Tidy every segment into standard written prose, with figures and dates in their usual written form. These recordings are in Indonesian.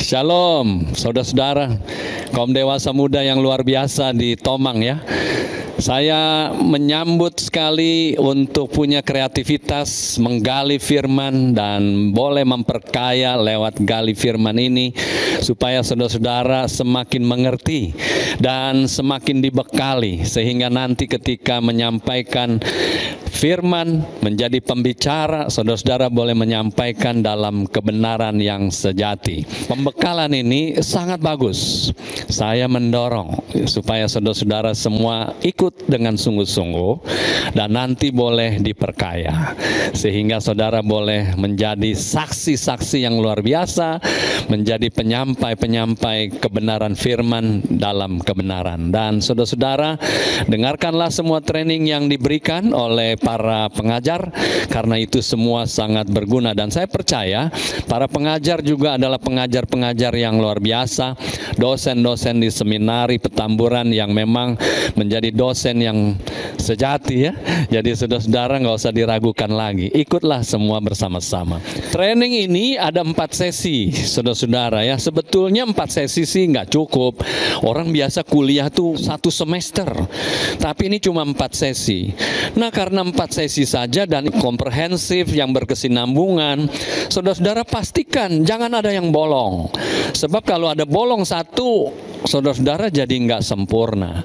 Shalom, saudara-saudara, kaum dewasa muda yang luar biasa di Tomang ya. Saya menyambut sekali untuk punya kreativitas menggali firman dan boleh memperkaya lewat gali firman ini supaya saudara-saudara semakin mengerti dan semakin dibekali sehingga nanti ketika menyampaikan firman menjadi pembicara, saudara-saudara boleh menyampaikan dalam kebenaran yang sejati. Pembekalan ini sangat bagus. Saya mendorong supaya saudara-saudara semua ikut dengan sungguh-sungguh dan nanti boleh diperkaya sehingga saudara boleh menjadi saksi-saksi yang luar biasa, menjadi penyampai-penyampai kebenaran firman dalam kebenaran. Dan saudara-saudara, dengarkanlah semua training yang diberikan oleh para pengajar karena itu semua sangat berguna dan saya percaya para pengajar juga adalah pengajar-pengajar yang luar biasa, dosen-dosen di seminari Petamburan yang memang menjadi dosen yang sejati ya. Jadi saudara-saudara nggak usah diragukan lagi, ikutlah semua bersama-sama. Training ini ada 4 sesi saudara-saudara ya. Sebetulnya 4 sesi sih nggak cukup. Orang biasa kuliah tuh 1 semester, tapi ini cuma 4 sesi. Nah karena 4 sesi saja dan komprehensif yang berkesinambungan, saudara-saudara pastikan jangan ada yang bolong. Sebab kalau ada bolong satu, saudara-saudara jadi nggak sempurna.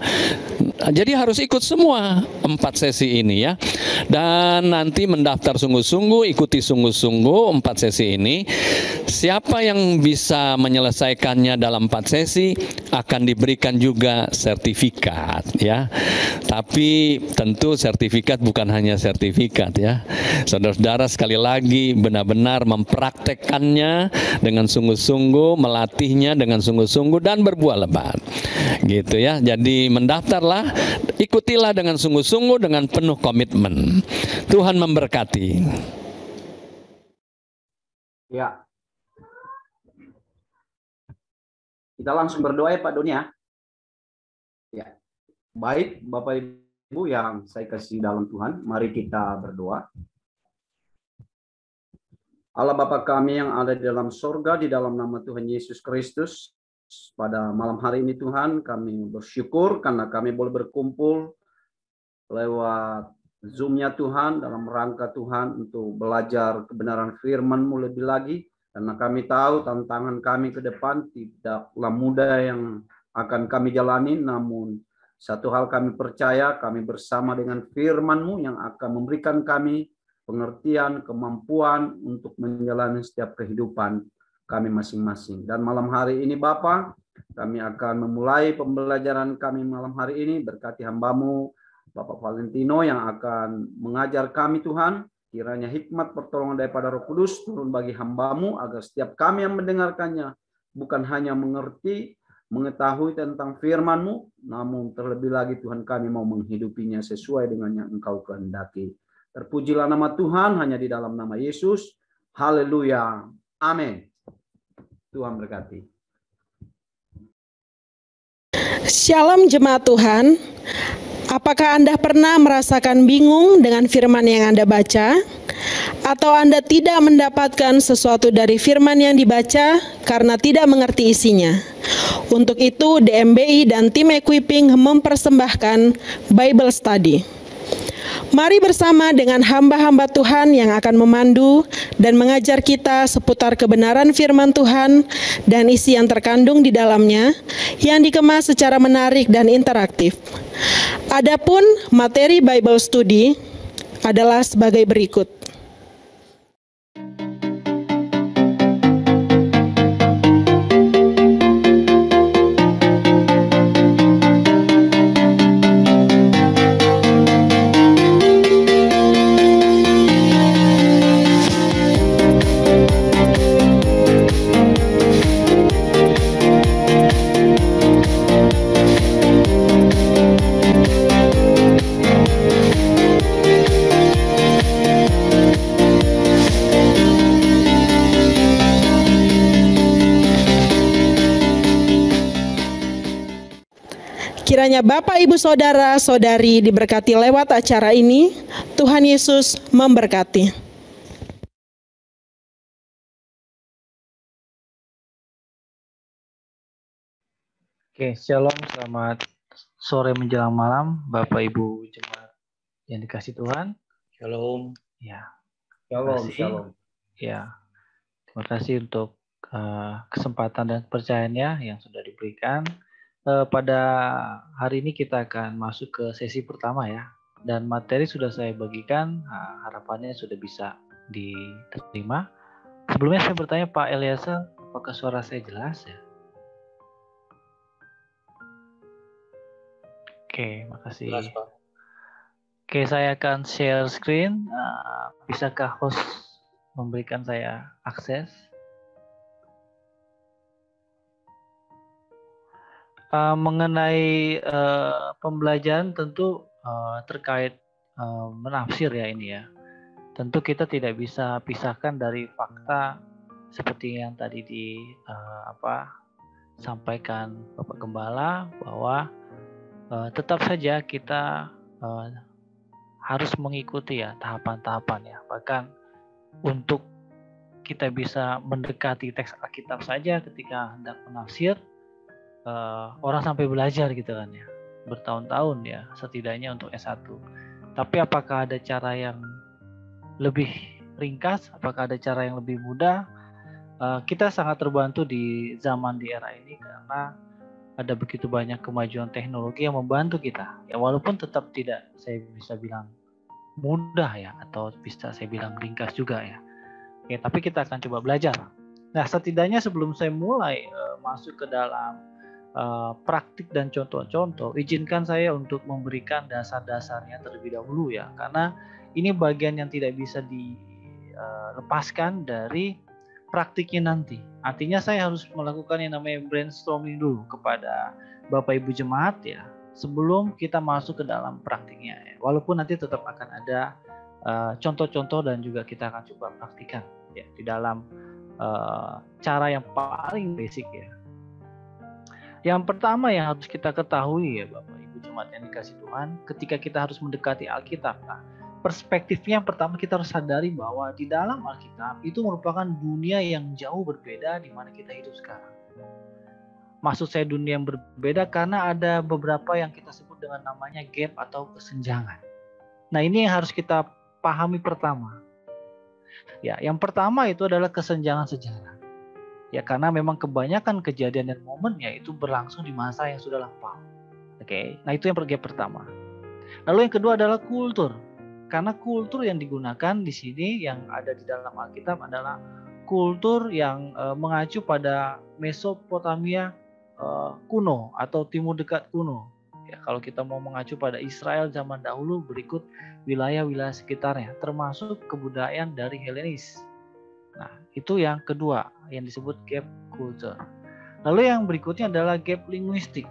Jadi harus ikut semua 4 sesi ini ya. Dan nanti mendaftar sungguh-sungguh, ikuti sungguh-sungguh 4 sesi ini. Siapa yang bisa menyelesaikannya dalam 4 sesi akan diberikan juga sertifikat ya. Tapi tentu sertifikat bukan hanya sertifikat ya. Saudara-saudara sekali lagi benar-benar mempraktekkannya dengan sungguh-sungguh, melatihnya dengan sungguh-sungguh dan berbuah lebat. Gitu ya. Jadi mendaftarlah, ikutilah dengan sungguh-sungguh dengan penuh komitmen. Tuhan memberkati. Ya. Kita langsung berdoa ya Pak Doni ya. Ya. Baik Bapak Ibu yang saya kasih dalam Tuhan, mari kita berdoa. Allah Bapa kami yang ada di dalam sorga, di dalam nama Tuhan Yesus Kristus, pada malam hari ini Tuhan kami bersyukur karena kami boleh berkumpul lewat Zoom-nya Tuhan dalam rangka Tuhan untuk belajar kebenaran firman-Mu lebih lagi. Karena kami tahu tantangan kami ke depan tidaklah mudah yang akan kami jalani, namun satu hal kami percaya, kami bersama dengan firman-Mu yang akan memberikan kami pengertian, kemampuan untuk menjalani setiap kehidupan kami masing-masing. Dan malam hari ini Bapa, kami akan memulai pembelajaran kami malam hari ini. Berkati hamba-Mu Bapak Valentino yang akan mengajar kami Tuhan. Kiranya hikmat pertolongan daripada Roh Kudus turun bagi hamba-Mu agar setiap kami yang mendengarkannya bukan hanya mengerti, mengetahui tentang firman-Mu, namun terlebih lagi Tuhan kami mau menghidupinya sesuai dengan yang Engkau kehendaki. Terpujilah nama Tuhan hanya di dalam nama Yesus. Haleluya. Amin. Tuhan berkati. Shalom jemaat Tuhan. Apakah Anda pernah merasakan bingung dengan firman yang Anda baca? Atau Anda tidak mendapatkan sesuatu dari firman yang dibaca karena tidak mengerti isinya? Untuk itu DMBI dan tim equipping mempersembahkan Bible Study. Mari bersama dengan hamba-hamba Tuhan yang akan memandu dan mengajar kita seputar kebenaran firman Tuhan dan isi yang terkandung di dalamnya yang dikemas secara menarik dan interaktif. Adapun materi Bible Study adalah sebagai berikut. Kiranya Bapak, Ibu, Saudara, Saudari diberkati lewat acara ini. Tuhan Yesus memberkati. Oke, shalom, selamat sore menjelang malam, Bapak Ibu jemaat yang dikasih Tuhan. Shalom. Ya, Shalom, kasih. shalom. Ya, terima kasih untuk kesempatan dan kepercayaannya yang sudah diberikan. Pada hari ini kita akan masuk ke sesi pertama ya, dan materi sudah saya bagikan, harapannya sudah bisa diterima. Sebelumnya saya bertanya Pak Eliasa, apakah suara saya jelas ya? Oke, makasih. Jelas, Pak. Oke, saya akan share screen. Bisakah host memberikan saya akses? Mengenai pembelajaran tentu terkait menafsir ya ini ya. Tentu kita tidak bisa pisahkan dari fakta seperti yang tadi sampaikan Bapak Gembala bahwa tetap saja kita harus mengikuti ya tahapan-tahapan ya. Bahkan untuk kita bisa mendekati teks Alkitab saja ketika hendak menafsir, orang sampai belajar gitu kan ya, bertahun-tahun ya setidaknya untuk S1. Tapi apakah ada cara yang lebih ringkas? Apakah ada cara yang lebih mudah? Kita sangat terbantu di zaman di era ini karena ada begitu banyak kemajuan teknologi yang membantu kita. Ya walaupun tetap tidak saya bisa bilang mudah ya, atau bisa saya bilang ringkas juga ya. Oke, tapi kita akan coba belajar. Nah, setidaknya sebelum saya mulai masuk ke dalam praktik dan contoh-contoh, izinkan saya untuk memberikan dasar-dasarnya terlebih dahulu ya, karena ini bagian yang tidak bisa dilepaskan dari praktiknya nanti. Artinya saya harus melakukan yang namanya brainstorming dulu kepada Bapak Ibu jemaat ya, sebelum kita masuk ke dalam praktiknya ya. Walaupun nanti tetap akan ada contoh-contoh dan juga kita akan coba praktikan ya di dalam cara yang paling basic ya. Yang pertama yang harus kita ketahui ya Bapak Ibu jemaat yang dikasih Tuhan, ketika kita harus mendekati Alkitab, perspektifnya yang pertama kita harus sadari bahwa di dalam Alkitab itu merupakan dunia yang jauh berbeda di mana kita hidup sekarang. Maksud saya dunia yang berbeda karena ada beberapa yang kita sebut dengan namanya gap atau kesenjangan. Nah, ini yang harus kita pahami pertama. Ya, yang pertama itu adalah kesenjangan sejarah. Ya, karena memang kebanyakan kejadian dan momennya itu berlangsung di masa yang sudah lampau. Oke, nah itu yang gap pertama. Lalu yang kedua adalah kultur. Karena kultur yang digunakan di sini yang ada di dalam Alkitab adalah kultur yang mengacu pada Mesopotamia kuno atau Timur Dekat kuno. Ya, kalau kita mau mengacu pada Israel zaman dahulu, berikut wilayah-wilayah sekitarnya, termasuk kebudayaan dari Helenis. Nah, itu yang kedua yang disebut gap culture. Lalu yang berikutnya adalah gap linguistik.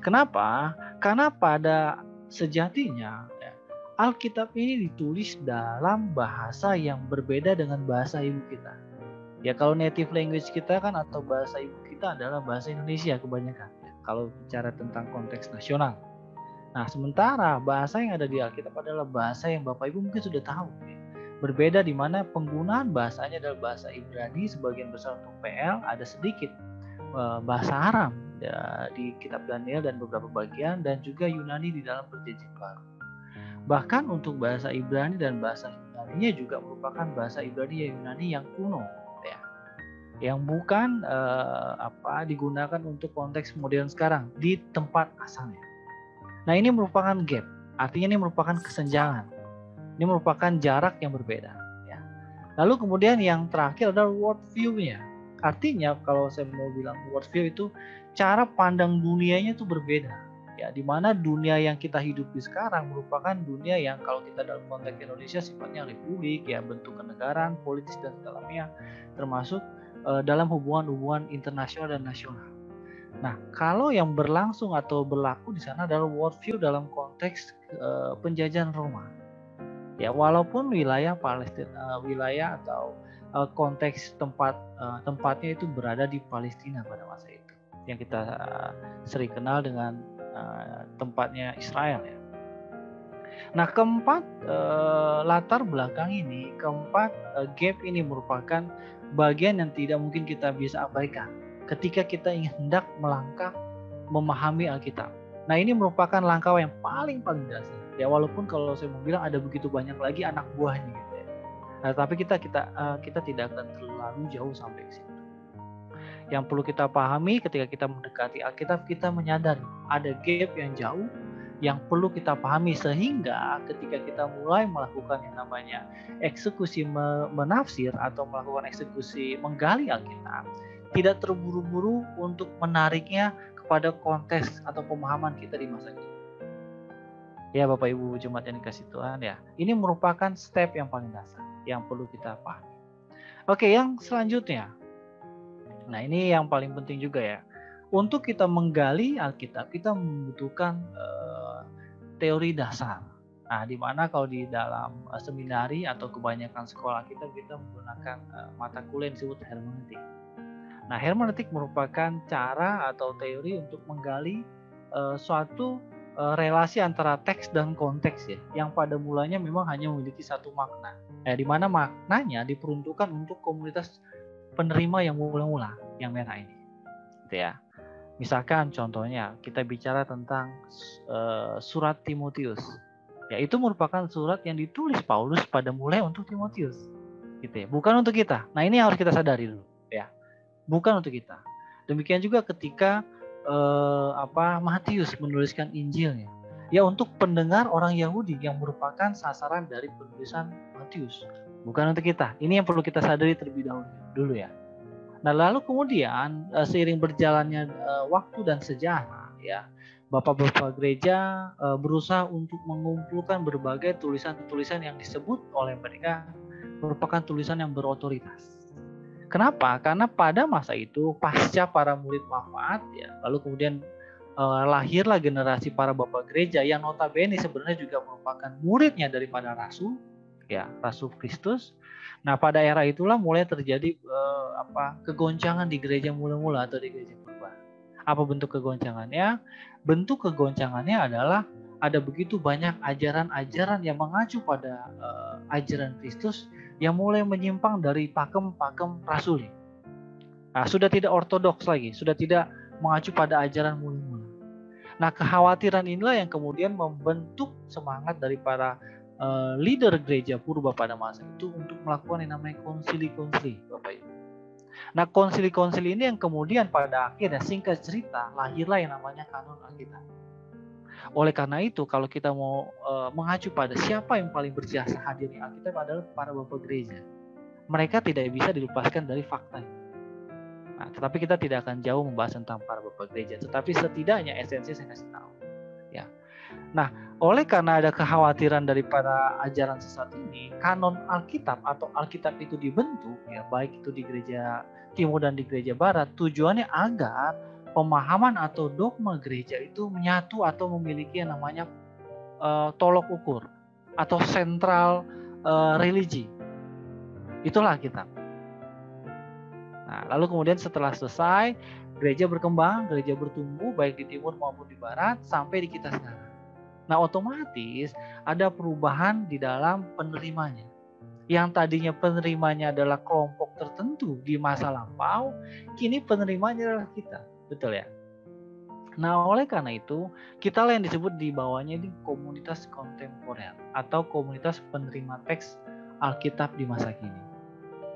Kenapa? Karena pada sejatinya Alkitab ini ditulis dalam bahasa yang berbeda dengan bahasa ibu kita. Ya, kalau native language kita kan atau bahasa ibu kita adalah bahasa Indonesia kebanyakan ya, kalau bicara tentang konteks nasional. Nah, sementara bahasa yang ada di Alkitab adalah bahasa yang Bapak Ibu mungkin sudah tahu ya. Berbeda di mana penggunaan bahasanya adalah bahasa Ibrani, sebagian besar untuk PL, ada sedikit bahasa Aram ya, di kitab Daniel dan beberapa bagian, dan juga Yunani di dalam Perjanjian Baru. Bahkan untuk bahasa Ibrani dan bahasa Yunani-nya juga merupakan bahasa Ibrani Yunani yang kuno ya, yang bukan digunakan untuk konteks modern sekarang di tempat asalnya. Nah, ini merupakan gap, artinya ini merupakan kesenjangan. Ini merupakan jarak yang berbeda. Ya. Lalu kemudian yang terakhir adalah worldview-nya. Artinya kalau saya mau bilang worldview itu cara pandang dunianya itu berbeda. Ya, di mana dunia yang kita hidupi sekarang merupakan dunia yang kalau kita dalam konteks Indonesia sifatnya republik, ya bentuk kenegaraan, politis dan segalanya, termasuk dalam hubungan-hubungan internasional dan nasional. Nah, kalau yang berlangsung atau berlaku di sana adalah worldview dalam konteks penjajahan Roma. Ya, walaupun wilayah Palestina, wilayah atau konteks tempatnya itu berada di Palestina pada masa itu, yang kita sering kenal dengan tempatnya Israel ya. Nah, keempat latar belakang ini, keempat gap ini merupakan bagian yang tidak mungkin kita bisa abaikan ketika kita ingin hendak melangkah memahami Alkitab. Nah, ini merupakan langkah yang paling dasar. Ya, walaupun kalau saya mau bilang ada begitu banyak lagi anak buahnya gitu ya. Nah, tapi kita tidak akan terlalu jauh sampai ke situ. Yang perlu kita pahami ketika kita mendekati Alkitab, kita menyadari ada gap yang jauh yang perlu kita pahami, sehingga ketika kita mulai melakukan yang namanya eksekusi menafsir atau melakukan eksekusi menggali Alkitab, tidak terburu-buru untuk menariknya kepada konteks atau pemahaman kita di masa kini. Ya Bapak Ibu Jemaat yang dikasih Tuhan ya, ini merupakan step yang paling dasar yang perlu kita pahami. Oke, yang selanjutnya. Nah, ini yang paling penting juga ya. Untuk kita menggali Alkitab, kita membutuhkan teori dasar. Nah, di mana kalau di dalam seminari atau kebanyakan sekolah kita menggunakan mata kuliah yang disebut hermeneutik. Nah, hermeneutik merupakan cara atau teori untuk menggali suatu relasi antara teks dan konteks ya, yang pada mulanya memang hanya memiliki satu makna. Di mana maknanya diperuntukkan untuk komunitas penerima yang mula-mula, yang merah ini. Gitu ya. Misalkan contohnya kita bicara tentang surat Timotius. Ya, itu merupakan surat yang ditulis Paulus pada mulai untuk Timotius. Gitu ya. Bukan untuk kita. Nah, ini harus kita sadari dulu ya. Bukan untuk kita. Demikian juga ketika Matius menuliskan Injilnya. Ya, untuk pendengar orang Yahudi yang merupakan sasaran dari penulisan Matius. Bukan untuk kita. Ini yang perlu kita sadari terlebih dulu ya. Nah, lalu kemudian seiring berjalannya waktu dan sejarah ya, Bapak-bapak gereja berusaha untuk mengumpulkan berbagai tulisan-tulisan yang disebut oleh mereka merupakan tulisan yang berotoritas. Kenapa? Karena pada masa itu pasca para murid wafat ya, lalu kemudian lahirlah generasi para bapak gereja yang notabene sebenarnya juga merupakan muridnya daripada rasul ya, Rasul Kristus. Nah, pada era itulah mulai terjadi kegoncangan di gereja mula-mula atau di gereja purba. Apa bentuk kegoncangannya? Bentuk kegoncangannya adalah ada begitu banyak ajaran-ajaran yang mengacu pada ajaran Kristus yang mulai menyimpang dari pakem-pakem rasuli. Nah, sudah tidak ortodoks lagi, sudah tidak mengacu pada ajaran mula-mula. Nah, kekhawatiran inilah yang kemudian membentuk semangat dari para leader gereja purba pada masa itu untuk melakukan yang namanya konsili-konsili, Bapak Ibu. Nah, konsili-konsili ini yang kemudian pada akhirnya singkat cerita lahirlah yang namanya kanon Alkitab. Oleh karena itu, kalau kita mau mengacu pada siapa yang paling berjasa hadir di Alkitab adalah para bapak gereja. Mereka tidak bisa dilepaskan dari fakta. Nah, tetapi kita tidak akan jauh membahas tentang para bapak gereja. Tetapi setidaknya esensi saya kasih tahu. Ya. Nah, oleh karena ada kekhawatiran daripada ajaran sesat ini, kanon Alkitab atau Alkitab itu dibentuk, ya baik itu di gereja timur dan di gereja barat, tujuannya agar pemahaman atau dogma gereja itu menyatu atau memiliki yang namanya tolok ukur atau sentral religi. Itulah Alkitab. Nah, lalu kemudian setelah selesai, gereja berkembang, gereja bertumbuh baik di timur maupun di barat sampai di kita sekarang. Nah, otomatis ada perubahan di dalam penerimanya. Yang tadinya penerimanya adalah kelompok tertentu di masa lampau, kini penerimanya adalah kita. Betul ya? Nah, oleh karena itu, kita lah yang disebut di bawahnya ini komunitas kontemporer atau komunitas penerima teks Alkitab di masa kini.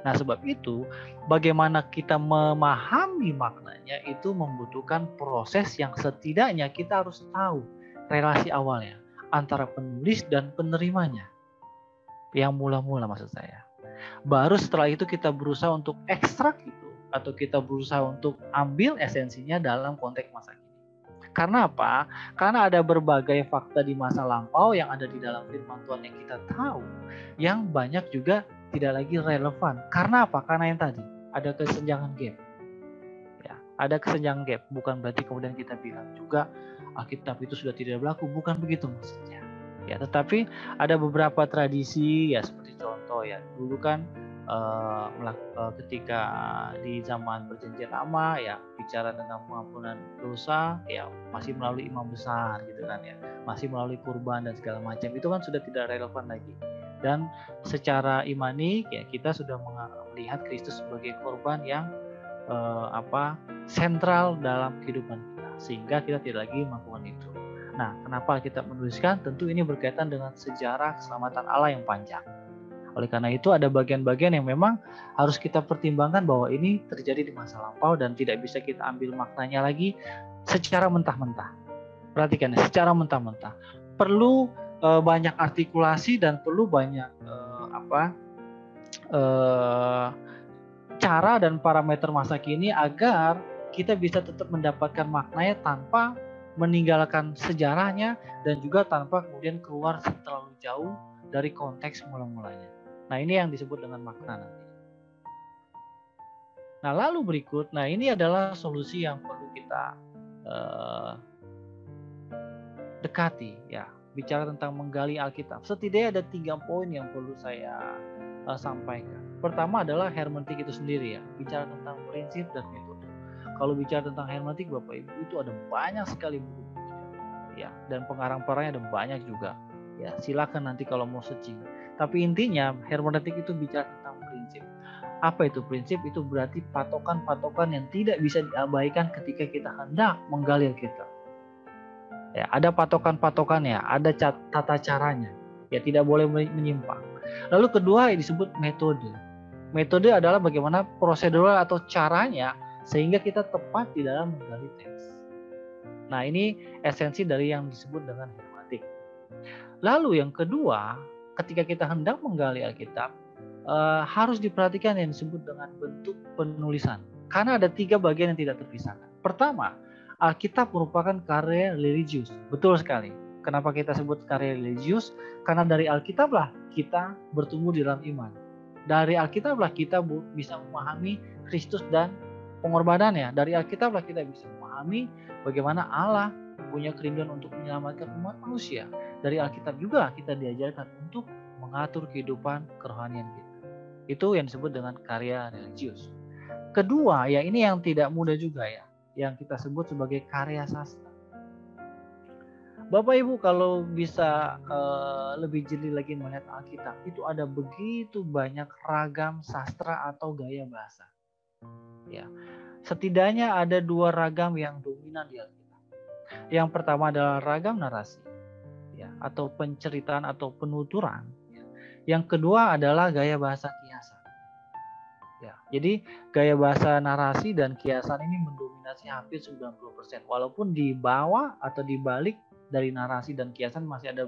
Nah, sebab itu, bagaimana kita memahami maknanya itu membutuhkan proses yang setidaknya kita harus tahu relasi awalnya antara penulis dan penerimanya. Yang mula-mula maksud saya. Baru setelah itu kita berusaha untuk ekstrak itu atau kita berusaha untuk ambil esensinya dalam konteks masa kini. Karena apa? Karena ada berbagai fakta di masa lampau yang ada di dalam firman Tuhan yang kita tahu, yang banyak juga tidak lagi relevan. Karena apa? Karena yang tadi ada kesenjangan gap. Ya, ada kesenjangan gap. Bukan berarti kemudian kita bilang juga Alkitab itu sudah tidak berlaku. Bukan begitu maksudnya. Ya, tetapi ada beberapa tradisi ya seperti contoh ya. Dulu kan ketika di zaman perjanjian lama ya bicara tentang pengampunan dosa ya masih melalui imam besar gitu kan ya, masih melalui kurban dan segala macam, itu kan sudah tidak relevan lagi. Dan secara imani ya kita sudah melihat Kristus sebagai korban yang sentral dalam kehidupan kita, sehingga kita tidak lagi melakukan itu. Nah, kenapa kita menuliskan? Tentu ini berkaitan dengan sejarah keselamatan Allah yang panjang. Oleh karena itu ada bagian-bagian yang memang harus kita pertimbangkan bahwa ini terjadi di masa lampau dan tidak bisa kita ambil maknanya lagi secara mentah-mentah. Perhatikan ya, secara mentah-mentah. Perlu banyak artikulasi dan perlu banyak cara dan parameter masa kini agar kita bisa tetap mendapatkan maknanya tanpa meninggalkan sejarahnya dan juga tanpa kemudian keluar terlalu jauh dari konteks mula-mulanya. Nah, ini yang disebut dengan makna nanti. Nah, lalu berikut, ini adalah solusi yang perlu kita dekati ya. Bicara tentang menggali Alkitab, setidaknya ada 3 poin yang perlu saya sampaikan. Pertama adalah hermeneutik itu sendiri ya, bicara tentang prinsip dan metode. Kalau bicara tentang hermeneutik Bapak Ibu, itu ada banyak sekali buku-bukunya ya, dan pengarang-pengarangnya ada banyak juga ya, silakan nanti kalau mau searching. Tapi intinya hermeneutik itu bicara tentang prinsip. Apa itu prinsip? Itu berarti patokan-patokan yang tidak bisa diabaikan ketika kita hendak menggali Alkitab. Ya, ada patokan-patokannya, ada tata caranya. Ya, tidak boleh menyimpang. Lalu kedua yang disebut metode. Metode adalah bagaimana prosedural atau caranya sehingga kita tepat di dalam menggali teks. Nah, ini esensi dari yang disebut dengan hermeneutik. Lalu yang kedua, ketika kita hendak menggali Alkitab, harus diperhatikan yang disebut dengan bentuk penulisan. Karena ada 3 bagian yang tidak terpisahkan. Pertama, Alkitab merupakan karya religius. Betul sekali. Kenapa kita sebut karya religius? Karena dari Alkitablah kita bertumbuh di dalam iman. Dari Alkitablah kita bisa memahami Kristus dan pengorbanannya. Dari Alkitablah kita bisa memahami bagaimana Allah punya kerinduan untuk menyelamatkan umat manusia. Dari Alkitab juga kita diajarkan untuk mengatur kehidupan kerohanian kita. Itu yang disebut dengan karya religius. Kedua, ya ini yang tidak mudah juga ya, yang kita sebut sebagai karya sastra. Bapak Ibu kalau bisa lebih jeli lagi melihat Alkitab, itu ada begitu banyak ragam sastra atau gaya bahasa. Ya, setidaknya ada 2 ragam yang dominan di Alkitab. Yang pertama adalah ragam narasi, ya, atau penceritaan atau penuturan. Ya. Yang kedua adalah gaya bahasa kiasan. Ya, jadi gaya bahasa narasi dan kiasan ini mendominasi hampir 90%. Walaupun di bawah atau di balik dari narasi dan kiasan masih ada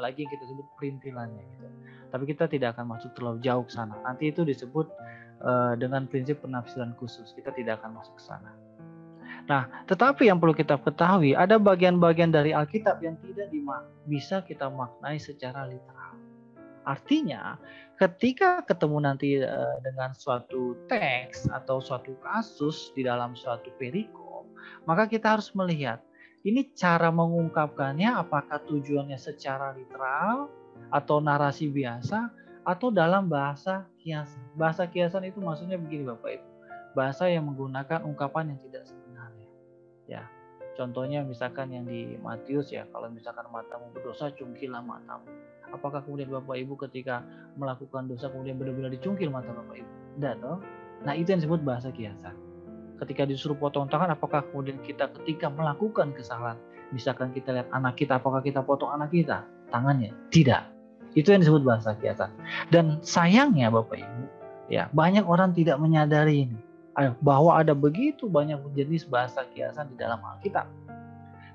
lagi yang kita sebut perintilannya gitu. Tapi kita tidak akan masuk terlalu jauh ke sana. Nanti itu disebut dengan prinsip penafsiran khusus. Kita tidak akan masuk ke sana. Nah, tetapi yang perlu kita ketahui ada bagian-bagian dari Alkitab yang tidak bisa kita maknai secara literal. Artinya, ketika ketemu nanti dengan suatu teks atau suatu kasus di dalam suatu perikop, maka kita harus melihat ini cara mengungkapkannya apakah tujuannya secara literal atau narasi biasa atau dalam bahasa kiasan. Bahasa kiasan itu maksudnya begini Bapak Ibu, bahasa yang menggunakan ungkapan yang tidak sebenarnya. Ya, contohnya misalkan yang di Matius ya, kalau misalkan matamu berdosa, cungkilah matamu. Apakah kemudian Bapak Ibu ketika melakukan dosa kemudian benar-benar dicungkil mata Bapak Ibu? Tidak dong. Nah, itu yang disebut bahasa kiasan. Ketika disuruh potong tangan, apakah kemudian kita ketika melakukan kesalahan, misalkan kita lihat anak kita, apakah kita potong anak kita tangannya? Tidak. Itu yang disebut bahasa kiasan. Dan sayangnya Bapak Ibu, ya banyak orang tidak menyadari ini, bahwa ada begitu banyak jenis bahasa kiasan di dalam Alkitab.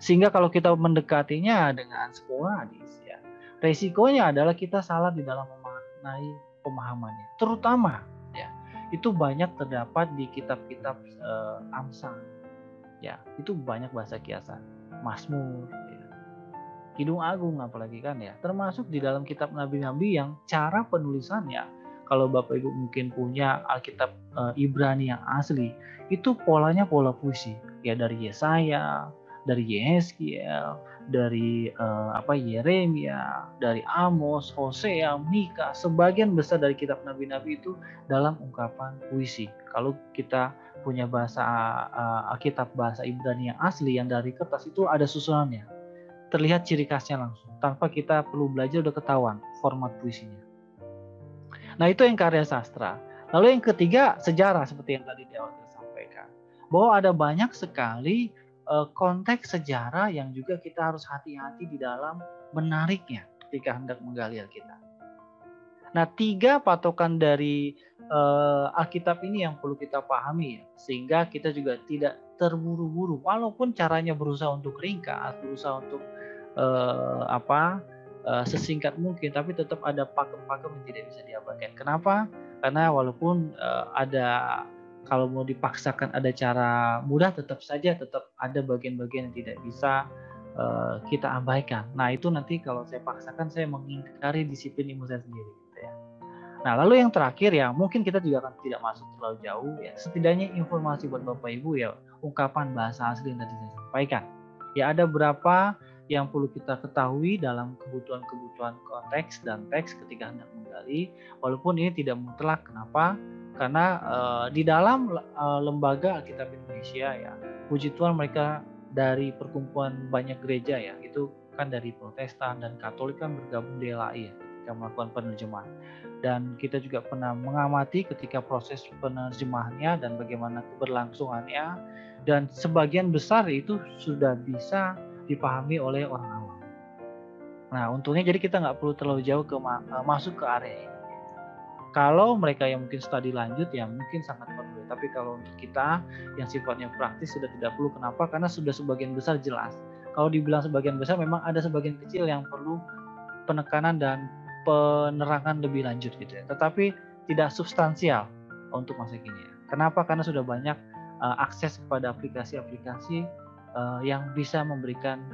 Sehingga kalau kita mendekatinya dengan sporadis, ya resikonya adalah kita salah di dalam memaknai pemahamannya. Terutama ya, itu banyak terdapat di kitab-kitab Amsal. Ya, itu banyak bahasa kiasan. Mazmur, ya. Kidung Agung apalagi kan ya. Termasuk di dalam kitab nabi-nabi yang cara penulisannya, kalau Bapak Ibu mungkin punya Alkitab Ibrani yang asli, itu polanya pola puisi. Ya dari Yesaya, dari Yehezkiel, dari Yeremia, dari Amos, Hosea, Mika, sebagian besar dari kitab nabi-nabi itu dalam ungkapan puisi. Kalau kita punya bahasa Alkitab bahasa Ibrani yang asli yang dari kertas itu ada susunannya. Terlihat ciri khasnya langsung. Tanpa kita perlu belajar udah ketahuan format puisinya. Nah, itu yang karya sastra. Lalu yang ketiga, sejarah seperti yang tadi di awal kita sampaikan. Bahwa ada banyak sekali konteks sejarah yang juga kita harus hati-hati di dalam menariknya ketika hendak menggali Alkitab. Nah, 3 patokan dari Alkitab ini yang perlu kita pahami ya, sehingga kita juga tidak terburu-buru, walaupun caranya berusaha untuk ringkas, berusaha untuk sesingkat mungkin, tapi tetap ada pakem-pakem yang tidak bisa diabaikan. Kenapa? Karena walaupun kalau mau dipaksakan ada cara mudah, tetap ada bagian-bagian yang tidak bisa kita abaikan. Nah, itu nanti kalau saya paksakan, saya mengingkari disiplin ilmu saya sendiri. Gitu ya. Nah, lalu yang terakhir ya, mungkin kita juga akan tidak masuk terlalu jauh ya. Setidaknya informasi buat Bapak Ibu ya, ungkapan bahasa asli yang tadi saya sampaikan. Ya, ada berapa yang perlu kita ketahui dalam kebutuhan-kebutuhan konteks dan teks ketika hendak menggali, walaupun ini tidak mutlak. Kenapa? Karena di dalam lembaga Alkitab Indonesia ya, puji Tuhan mereka dari perkumpulan banyak gereja ya, itu kan dari Protestan dan Katolik kan bergabung di LAI ya, ketika melakukan penerjemahan. Dan kita juga pernah mengamati ketika proses penerjemahannya dan bagaimana keberlangsungannya, dan sebagian besar itu sudah bisa dipahami oleh orang awam. Nah, untungnya jadi kita nggak perlu terlalu jauh masuk ke area ini. Kalau mereka yang mungkin studi lanjut ya mungkin sangat perlu. Tapi kalau untuk kita yang sifatnya praktis sudah tidak perlu. Kenapa? Karena sudah sebagian besar jelas. Kalau dibilang sebagian besar, memang ada sebagian kecil yang perlu penekanan dan penerangan lebih lanjut gitu ya. Tetapi tidak substansial untuk masa kini ya. Kenapa? Karena sudah banyak akses kepada aplikasi-aplikasi yang bisa memberikan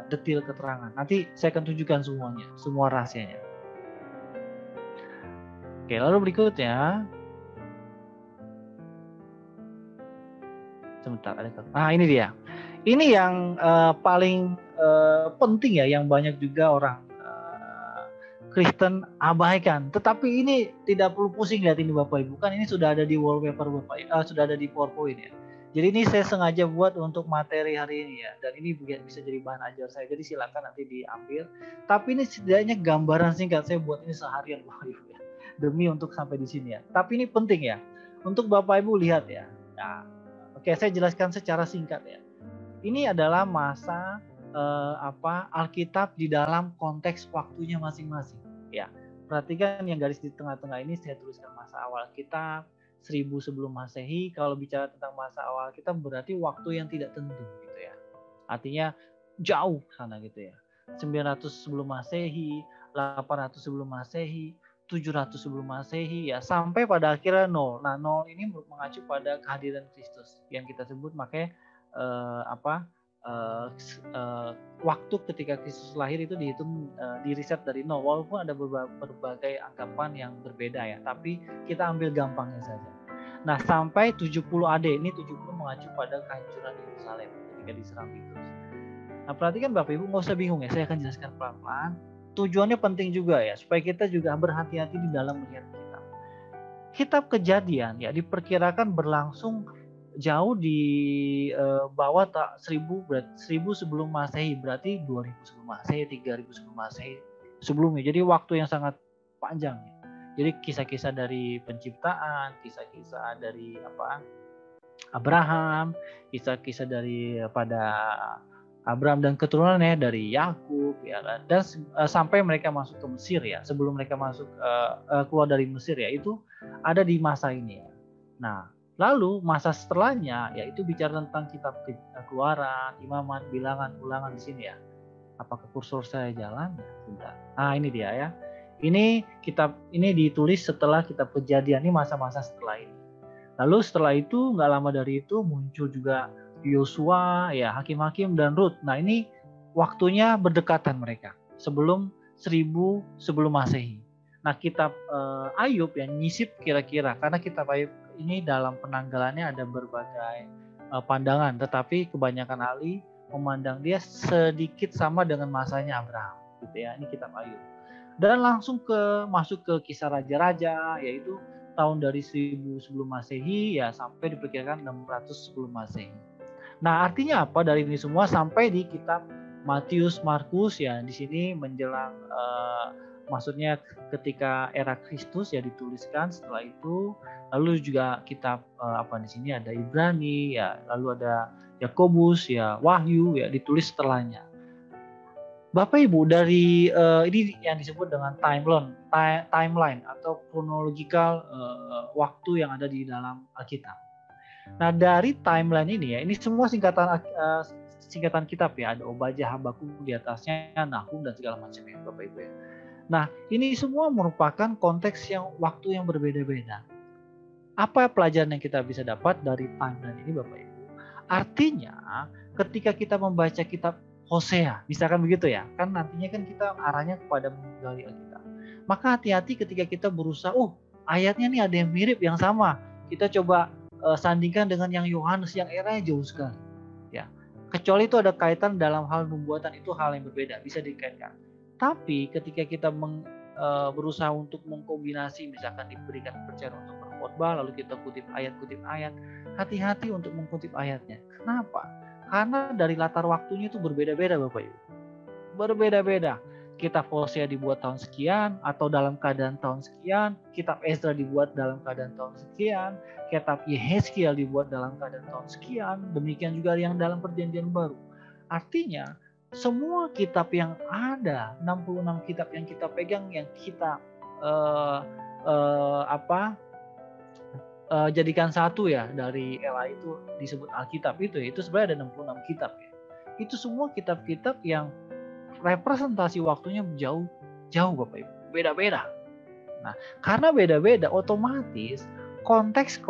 detail keterangan. Nanti saya akan tunjukkan semuanya, semua rahasianya. Oke, lalu berikutnya. Sebentar, ini dia. Ini yang paling penting ya, yang banyak juga orang Kristen abaikan. Tetapi ini tidak perlu pusing lihat ini Bapak Ibu, kan ini sudah ada di wallpaper Bapak, sudah ada di PowerPoint ya. Jadi ini saya sengaja buat untuk materi hari ini ya, dan ini bisa jadi bahan ajar saya. Jadi silakan nanti diambil. Tapi ini setidaknya gambaran singkat, saya buat ini seharian Bapak Ibu ya, demi untuk sampai di sini ya. Tapi ini penting ya, untuk Bapak Ibu lihat ya. Nah, oke, saya jelaskan secara singkat ya. Ini adalah masa Alkitab di dalam konteks waktunya masing-masing. Ya, perhatikan yang garis di tengah-tengah ini saya tuliskan masa awal Alkitab 1000 sebelum Masehi. Kalau bicara tentang masa awal Alkitab berarti waktu yang tidak tentu gitu ya. Artinya jauh sana gitu ya. 900 sebelum Masehi, 800 sebelum Masehi, 700 sebelum Masehi ya, sampai pada akhirnya 0. Nah, 0 ini mengacu pada kehadiran Kristus yang kita sebut makanya waktu ketika Kristus lahir itu dihitung diriset dari 0, walaupun ada berbagai anggapan yang berbeda ya, tapi kita ambil gampangnya saja. Nah, sampai 70 AD, ini 70 mengacu pada kehancuran Yerusalem ketika diserang Titus. Nah, perhatikan Bapak Ibu, nggak usah bingung ya, saya akan jelaskan pelan-pelan. Tujuannya penting juga ya, supaya kita juga berhati-hati di dalam melihat kitab. Kitab Kejadian ya diperkirakan berlangsung jauh di bawah 1000 sebelum Masehi, berarti 2000 sebelum Masehi, 3000 sebelum Masehi sebelumnya. Jadi waktu yang sangat panjang. Jadi kisah-kisah dari penciptaan, kisah-kisah dari Abraham, kisah-kisah dari pada Abraham dan keturunannya, dari Yakub ya kan, dan sampai mereka masuk ke Mesir ya, sebelum mereka masuk keluar dari Mesir ya, itu ada di masa ini ya. Nah, lalu masa setelahnya yaitu bicara tentang kitab Keluaran, Imamat, Bilangan, Ulangan di sini ya. Apakah kursor saya jalan? Ya, sebentar. Nah, ini dia ya. Ini kitab ini ditulis setelah kitab Kejadian, ini masa-masa setelah ini. Lalu setelah itu nggak lama dari itu muncul juga Yosua, ya Hakim-Hakim dan Rut. Nah, ini waktunya berdekatan mereka sebelum 1000 sebelum Masehi. Nah, kitab Ayub yang nyisip kira-kira, karena kitab Ayub ini dalam penanggalannya ada berbagai pandangan, tetapi kebanyakan ahli memandang dia sedikit sama dengan masanya Abraham, gitu ya. Ini kitab Ayub. Dan langsung masuk ke kisah raja-raja, yaitu tahun dari 1000 sebelum Masehi ya sampai diperkirakan 600 sebelum Masehi. Nah, artinya apa dari ini semua sampai di kitab Matius, Markus ya, di sini menjelang maksudnya ketika era Kristus ya dituliskan. Setelah itu lalu juga kitab di sini ada Ibrani ya, lalu ada Yakobus ya, Wahyu ya ditulis setelahnya. Bapak Ibu, dari ini yang disebut dengan timeline atau chronological waktu yang ada di dalam Alkitab. Nah, dari timeline ini ya, ini semua singkatan kitab ya, ada Obadiyah, Habakuk di atasnya, Nahum dan segala macamnya, Bapak Ibu ya. Nah, ini semua merupakan konteks waktu yang berbeda-beda. Apa pelajaran yang kita bisa dapat dari timeline ini, Bapak Ibu? Artinya, ketika kita membaca kitab Hosea, misalkan begitu ya, kan nantinya kan kita arahnya kepada menggali Alkitab. Maka hati-hati ketika kita berusaha, ayatnya nih ada yang mirip, yang sama. Kita coba sandingkan dengan yang Yohanes yang eranya jauh sekali. Ya, kecuali itu ada kaitan dalam hal pembuatan, itu hal yang berbeda, bisa dikaitkan. Tapi ketika kita berusaha untuk mengkombinasi, misalkan diberikan kepercayaan untuk berkhotbah, lalu kita kutip ayat, hati-hati untuk mengutip ayatnya. Kenapa? Karena dari latar waktunya itu berbeda-beda Bapak Ibu. Berbeda-beda. Kitab Hosea dibuat tahun sekian atau dalam keadaan tahun sekian, kitab Ezra dibuat dalam keadaan tahun sekian, kitab Yehezkiel dibuat dalam keadaan tahun sekian, demikian juga yang dalam Perjanjian Baru. Artinya semua kitab yang ada, 66 kitab yang kita pegang, yang kita jadikan satu ya dari era itu disebut Alkitab itu sebenarnya ada 66 kitab ya. Itu semua kitab-kitab yang representasi waktunya jauh Bapak Ibu, beda-beda. Nah, karena beda-beda otomatis konteks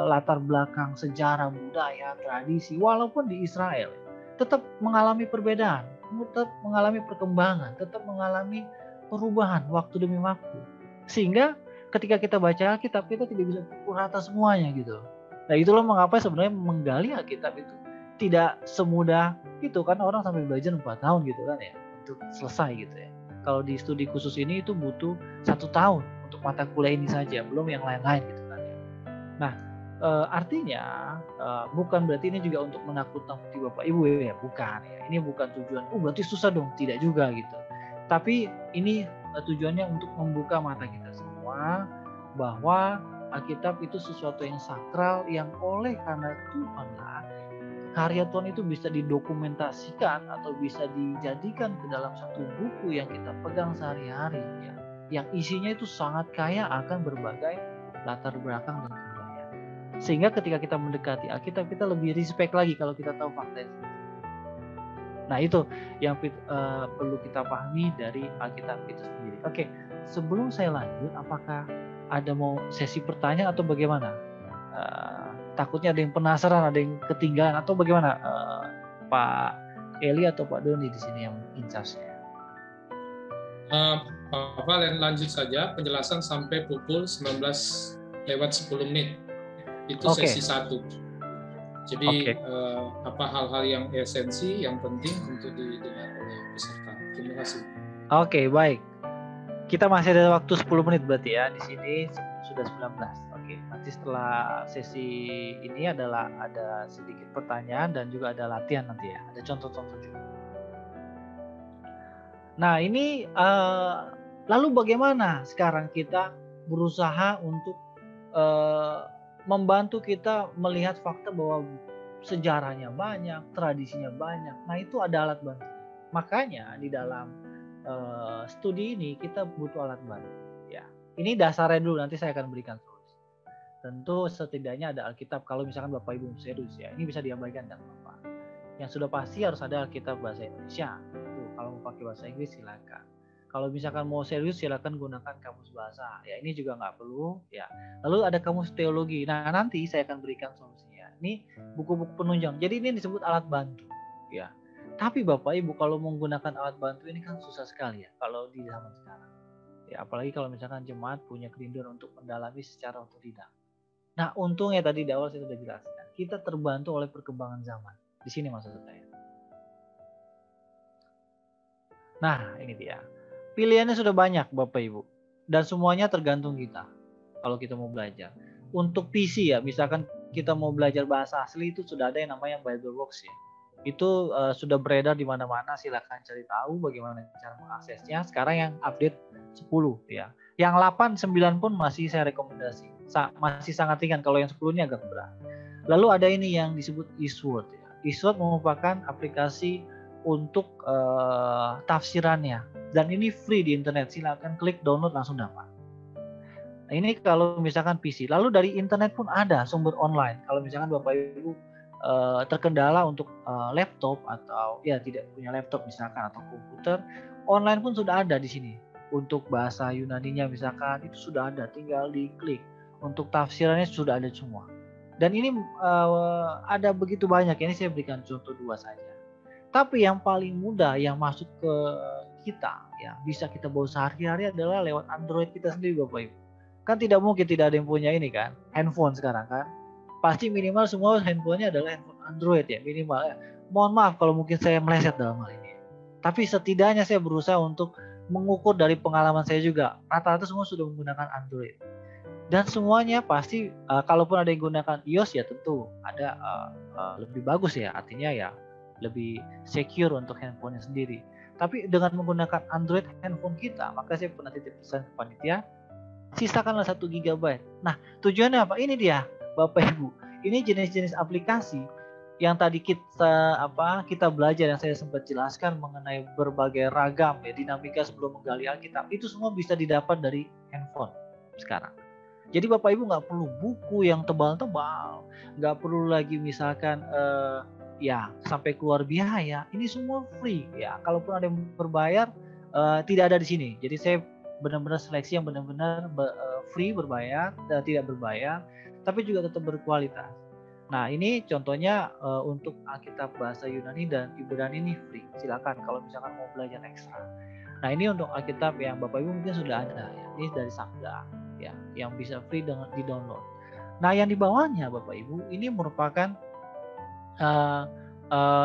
latar belakang sejarah, budaya, tradisi walaupun di Israel tetap mengalami perbedaan, tetap mengalami perkembangan, tetap mengalami perubahan waktu demi waktu. Sehingga ketika kita baca Alkitab, kita tidak bisa pukul rata semuanya gitu. Nah, itulah mengapa sebenarnya menggali Alkitab itu tidak semudah itu, karena orang sampai belajar 4 tahun gitu kan ya untuk selesai gitu ya. Kalau di studi khusus ini itu butuh 1 tahun untuk mata kuliah ini saja, belum yang lain-lain gitu kan ya. Nah, artinya bukan berarti ini juga untuk menakut-nakuti Bapak Ibu ya, bukan ya. Ini bukan tujuan, berarti susah dong, tidak juga gitu. Tapi ini tujuannya untuk membuka mata kita semua bahwa Alkitab itu sesuatu yang sakral, yang oleh karena Tuhanlah karya Tuhan itu bisa didokumentasikan atau bisa dijadikan ke dalam satu buku yang kita pegang sehari-hari ya, yang isinya itu sangat kaya akan berbagai latar belakang dan budaya. Sehingga ketika kita mendekati Alkitab, kita lebih respect lagi kalau kita tahu fakta itu. Nah, itu yang perlu kita pahami dari Alkitab itu sendiri. Oke, sebelum saya lanjut, apakah ada mau sesi pertanyaan atau bagaimana? Takutnya ada yang penasaran, ada yang ketinggalan atau bagaimana, Pak Eli atau Pak Doni di sini yang in charge-nya? Pak lanjut saja penjelasan sampai pukul 19:10 itu sesi 1. Jadi hal-hal yang esensi, yang penting untuk didengar oleh peserta. Terima kasih. Oke, baik. Kita masih ada waktu 10 menit berarti ya. Di sini sudah 19. Oke, nanti setelah sesi ini ada sedikit pertanyaan dan juga ada latihan nanti ya. Ada contoh-contoh juga. Nah, ini lalu bagaimana sekarang kita berusaha untuk membantu kita melihat fakta bahwa sejarahnya banyak, tradisinya banyak. Nah, itu ada alat bantu. Makanya di dalam studi ini kita butuh alat bantu. Ya, ini dasarnya dulu. Nanti saya akan berikan solusi. Tentu setidaknya ada Alkitab. Kalau misalkan Bapak Ibu serius ya, ini bisa diabaikan dan Bapak. Yang sudah pasti harus ada Alkitab bahasa Indonesia. Itu kalau mau pakai bahasa Inggris silakan. Kalau misalkan mau serius silakan gunakan kamus bahasa. Ya, ini juga nggak perlu ya. Lalu ada kamus teologi. Nah, nanti saya akan berikan solusinya. Ini buku-buku penunjang. Jadi ini disebut alat bantu ya. Tapi Bapak Ibu kalau menggunakan alat bantu ini kan susah sekali ya kalau di zaman sekarang. Ya, apalagi kalau misalkan jemaat punya kerinduan untuk mendalami secara otodidak. Nah, untungnya tadi di awal saya sudah jelaskan, kita terbantu oleh perkembangan zaman. Di sini maksud saya. Nah, ini dia. Pilihannya sudah banyak Bapak Ibu. Dan semuanya tergantung kita. Kalau kita mau belajar. Untuk PC ya, misalkan kita mau belajar bahasa asli itu sudah ada yang namanya BibleWorks ya. Itu sudah beredar di mana-mana, silakan cari tahu bagaimana cara mengaksesnya. Sekarang yang update 10 ya. Yang 8, 9 pun masih saya rekomendasi. Masih sangat ringan, kalau yang 10 ini agak berat. Lalu ada ini yang disebut Eastword ya. Eastword merupakan aplikasi untuk tafsirannya. Dan ini free di internet, silakan klik download langsung dapat. Nah, ini kalau misalkan PC. Lalu dari internet pun ada sumber online. Kalau misalkan Bapak Ibu terkendala untuk laptop atau ya tidak punya laptop misalkan atau komputer, online pun sudah ada di sini. Untuk bahasa Yunaninya misalkan itu sudah ada, tinggal diklik. Untuk tafsirannya sudah ada semua. Dan ini ada begitu banyak. Ini saya berikan contoh 2 saja. Tapi yang paling mudah yang masuk ke kita ya bisa kita bawa sehari-hari adalah lewat Android kita sendiri Bapak Ibu. Kan tidak mungkin tidak ada yang punya ini kan, handphone sekarang kan. Pasti minimal semua handphonenya adalah handphone Android ya minimal ya. Mohon maaf kalau mungkin saya meleset dalam hal ini. Tapi setidaknya saya berusaha untuk mengukur dari pengalaman saya juga. Rata-rata semua sudah menggunakan Android. Dan semuanya pasti kalaupun ada yang gunakan iOS ya tentu ada lebih bagus ya. Artinya ya lebih secure untuk handphonenya sendiri. Tapi dengan menggunakan Android handphone kita, maka saya pernah titip pesan ke panitia, sisakanlah 1 GB. Nah, tujuannya apa? Ini dia, Bapak Ibu. Ini jenis-jenis aplikasi yang tadi kita belajar yang saya sempat jelaskan mengenai berbagai ragam ya dinamika sebelum menggali Alkitab. Itu semua bisa didapat dari handphone sekarang. Jadi Bapak Ibu nggak perlu buku yang tebal-tebal, nggak perlu lagi misalkan ya sampai keluar biaya. Ini semua free ya. Kalaupun ada yang berbayar tidak ada di sini. Jadi saya benar-benar seleksi yang benar-benar free berbayar dan tidak berbayar, tapi juga tetap berkualitas. Nah ini contohnya untuk Alkitab bahasa Yunani dan Ibrani ini free. Silakan kalau misalkan mau belajar ekstra. Nah ini untuk Alkitab yang Bapak Ibu mungkin sudah ada ya. Ini dari Sabda ya, yang bisa free dengan di download. Nah yang di bawahnya Bapak Ibu ini merupakan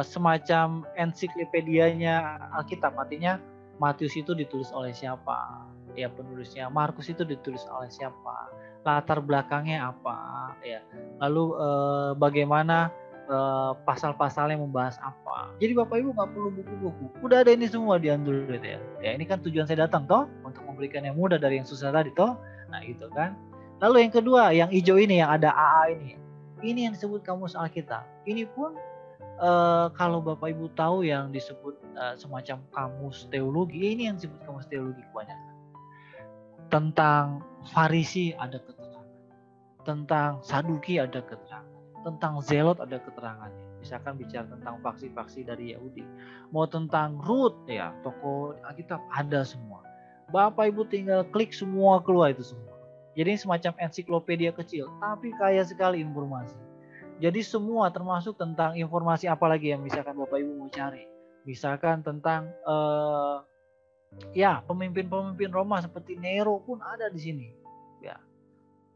semacam ensiklopedianya Alkitab. Artinya Matius itu ditulis oleh siapa, ya penulisnya. Markus itu ditulis oleh siapa, latar belakangnya apa, ya. Lalu bagaimana pasal-pasalnya membahas apa. Jadi Bapak Ibu nggak perlu buku-buku, udah ada ini semua di Android ya. Ya ini kan tujuan saya datang toh untuk memberikan yang mudah dari yang susah tadi toh. Nah itu kan. Lalu yang kedua, yang hijau ini yang ada AA ini yang disebut kamus Alkitab. Ini pun kalau Bapak Ibu tahu yang disebut semacam kamus teologi, ini yang disebut kamus teologi kebanyakan. Tentang Farisi ada keterangan, tentang Saduki ada keterangan, tentang Zelot ada keterangannya. Misalkan bicara tentang faksi-faksi dari Yahudi, mau tentang Rut ya, tokoh Alkitab ada semua. Bapak Ibu tinggal klik semua keluar itu semua. Jadi semacam ensiklopedia kecil, tapi kaya sekali informasi. Jadi semua termasuk tentang informasi apa lagi yang misalkan Bapak Ibu mau cari. Misalkan tentang ya pemimpin-pemimpin Roma seperti Nero pun ada di sini. Ya.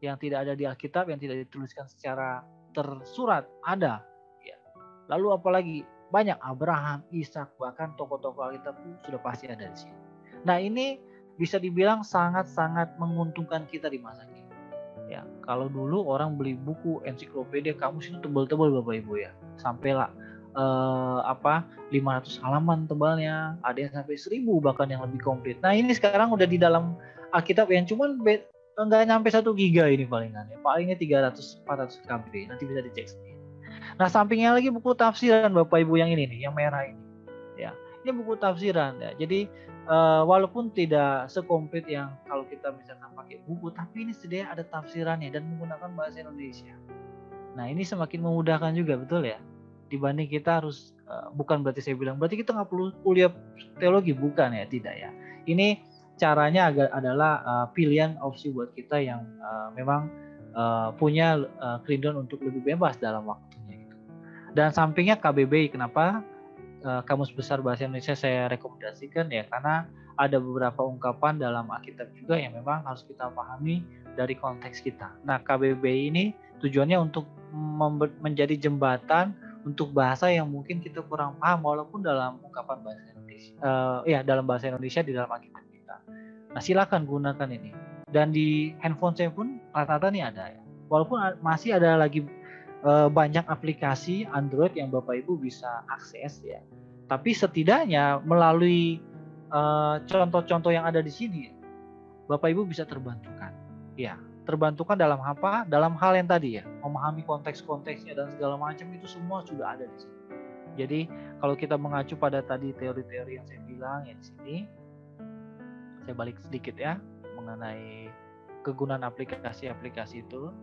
Yang tidak ada di Alkitab, yang tidak dituliskan secara tersurat ada. Ya. Lalu apalagi banyak Abraham, Ishak, bahkan tokoh-tokoh Alkitab sudah pasti ada di sini. Nah ini bisa dibilang sangat-sangat menguntungkan kita di masa kini. Ya, kalau dulu orang beli buku ensiklopedia kamus itu tebal-tebal Bapak Ibu ya, sampailah 500 halaman tebalnya, ada yang sampai 1000 bahkan yang lebih komplit. Nah ini sekarang udah di dalam Alkitab yang cuman nggak nyampe 1 giga ini palingan ya, palingnya 300-400 KB, nanti bisa dicek sendiri. Nah sampingnya lagi buku tafsiran Bapak Ibu yang ini nih, yang merah ini, ya ini buku tafsiran ya. Jadi walaupun tidak sekomplit yang kalau kita misalkan pakai buku, tapi ini sedia ada tafsirannya dan menggunakan bahasa Indonesia. Nah ini semakin memudahkan juga, betul ya, dibanding kita harus bukan berarti saya bilang berarti kita nggak perlu kuliah teologi, bukan ya, tidak ya. Ini caranya adalah pilihan opsi buat kita yang memang punya kerinduan untuk lebih bebas dalam waktunya itu. Dan sampingnya KBBI, kenapa Kamus Besar Bahasa Indonesia saya rekomendasikan ya, karena ada beberapa ungkapan dalam Alkitab juga yang memang harus kita pahami dari konteks kita. Nah KBBI ini tujuannya untuk menjadi jembatan untuk bahasa yang mungkin kita kurang paham walaupun dalam ungkapan bahasa Indonesia. Dalam bahasa Indonesia di dalam Alkitab kita. Nah, silakan gunakan ini. Dan di handphone saya pun rata-rata nih ada ya. Walaupun masih ada lagi banyak aplikasi Android yang Bapak Ibu bisa akses ya. Tapi setidaknya melalui contoh-contoh yang ada di sini, Bapak Ibu bisa terbantukan. Ya, terbantukan dalam apa? Dalam hal yang tadi ya, memahami konteks-konteksnya dan segala macam itu semua sudah ada di sini. Jadi kalau kita mengacu pada tadi teori-teori yang saya bilang ya di sini, saya balik sedikit ya mengenai kegunaan aplikasi-aplikasi itu.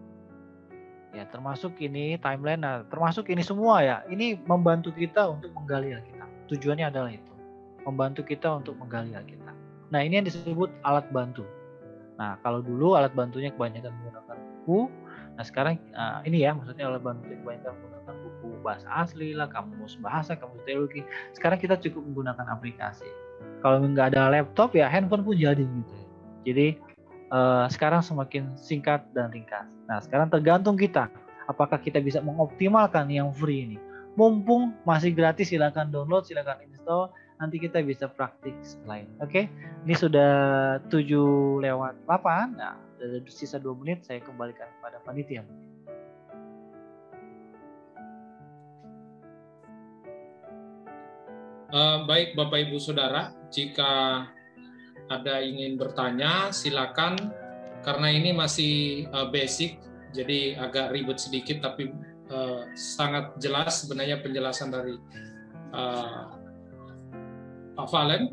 Ya, termasuk ini timeline, nah, termasuk ini semua ya. Ini membantu kita untuk menggali Alkitab. Tujuannya adalah itu, membantu kita untuk menggali Alkitab. Nah, ini yang disebut alat bantu. Nah, kalau dulu alat bantunya kebanyakan menggunakan buku. Nah, sekarang ini ya, maksudnya alat bantunya kebanyakan menggunakan buku bahasa asli lah, kamus bahasa, kamus teologi. Sekarang kita cukup menggunakan aplikasi. Kalau nggak ada laptop ya handphone pun jadi gitu. Jadi sekarang semakin singkat dan ringkas. Nah, sekarang tergantung kita, apakah kita bisa mengoptimalkan yang free ini. Mumpung masih gratis, silakan download, silakan install. Nanti kita bisa praktik lain. Oke, ini sudah 7:08. Nah, sisa 2 menit saya kembalikan kepada panitia. Baik Bapak Ibu Saudara, jika ada ingin bertanya silakan, karena ini masih basic jadi agak ribet sedikit, tapi sangat jelas sebenarnya penjelasan dari Pak Valen.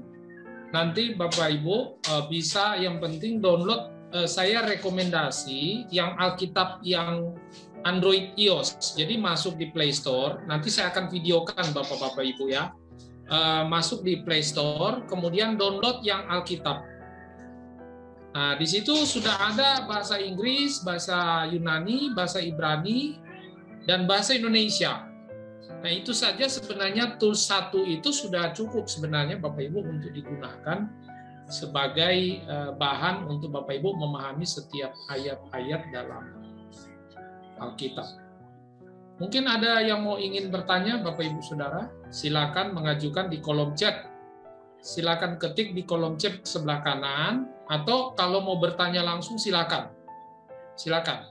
Nanti Bapak Ibu bisa, yang penting download, saya rekomendasi yang Alkitab yang Android iOS, jadi masuk di Play Store, nanti saya akan videokan Bapak-Bapak Ibu ya. Masuk di Play Store, kemudian download yang Alkitab. Nah, di situ sudah ada bahasa Inggris, bahasa Yunani, bahasa Ibrani, dan bahasa Indonesia. Nah, itu saja sebenarnya tools satu itu sudah cukup sebenarnya Bapak Ibu untuk digunakan sebagai bahan untuk Bapak Ibu memahami setiap ayat-ayat dalam Alkitab. Mungkin ada yang mau ingin bertanya, Bapak Ibu Saudara, silakan mengajukan di kolom chat. Silakan ketik di kolom chat sebelah kanan, atau kalau mau bertanya langsung silakan. Silakan.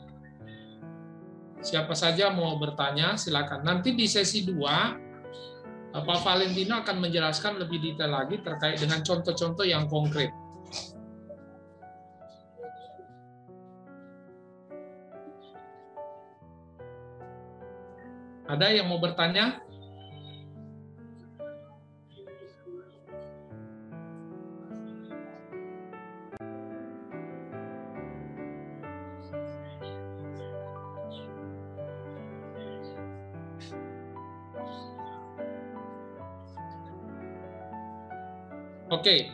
Siapa saja mau bertanya, silakan. Nanti di sesi 2, Pak Valentino akan menjelaskan lebih detail lagi terkait dengan contoh-contoh yang konkret. Ada yang mau bertanya? Oke,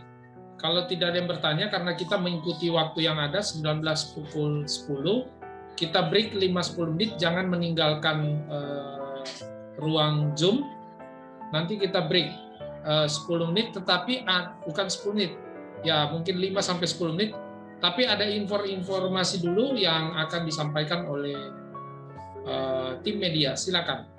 kalau tidak ada yang bertanya, karena kita mengikuti waktu yang ada 19 pukul 10, kita break 5-10 menit, jangan meninggalkan ruang Zoom. Nanti kita break 10 menit, tetapi bukan 10 menit, ya mungkin 5-10 menit, tapi ada informasi dulu yang akan disampaikan oleh tim media. Silakan.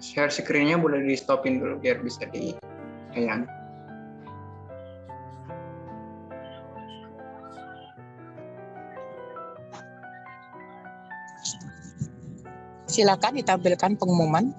Share screen-nya boleh di stopin dulu biar bisa ditayang. Silakan ditampilkan pengumuman.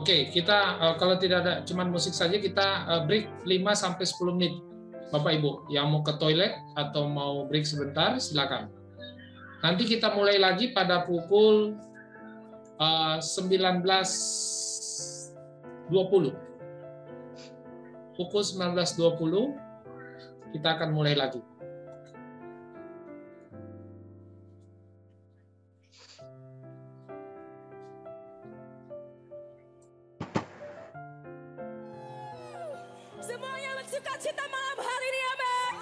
Oke, kita kalau tidak ada cuman musik saja, kita break 5-10 menit. Bapak Ibu yang mau ke toilet atau mau break sebentar, silakan. Nanti kita mulai lagi pada pukul 19.20. Pukul 19.20 kita akan mulai lagi. sukacita malam hari ini, amin.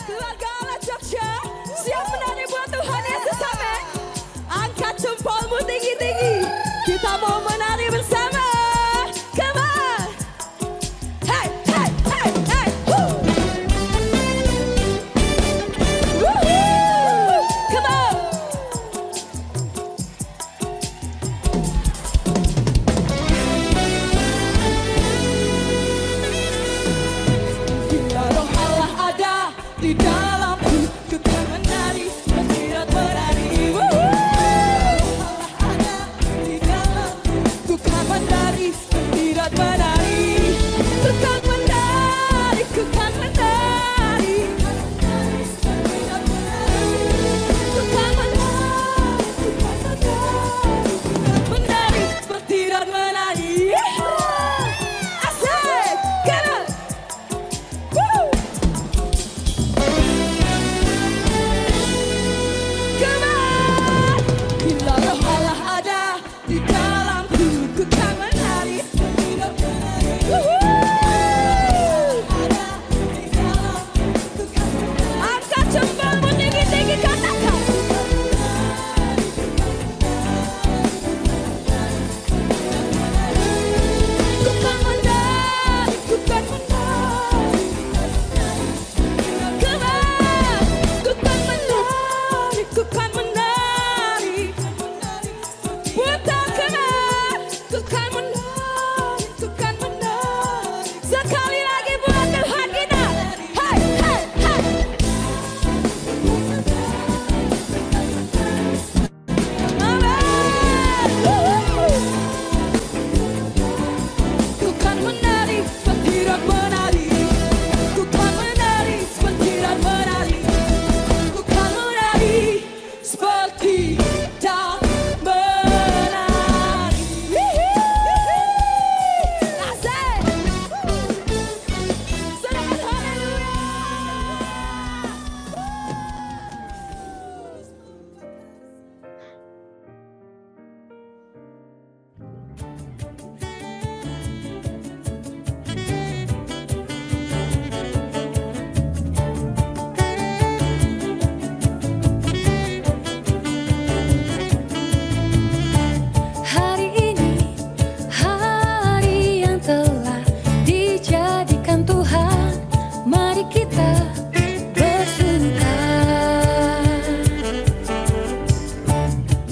Keluarga Allah Jogja, siap menari buat Tuhan Yesus, amin. Angkat jempolmu tinggi-tinggi, kita mau menari bersama. Come on. Hey, hey, hey, hey. Woohoo. Come on. Bila roh Allah ada di dalamku, ku kan menari, bersirat menari.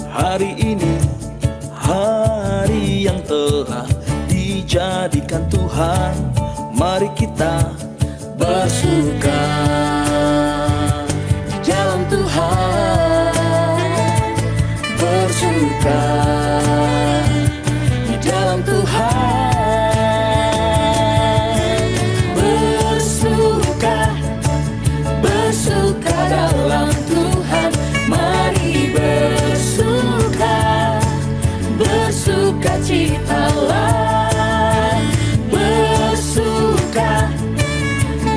Hari ini hari yang telah dijadikan Tuhan, mari kita bersuka di dalam Tuhan, bersuka di dalam Tuhan, bersuka, bersuka dalam Tuhan, mari bersuka, bersuka citalah, bersuka,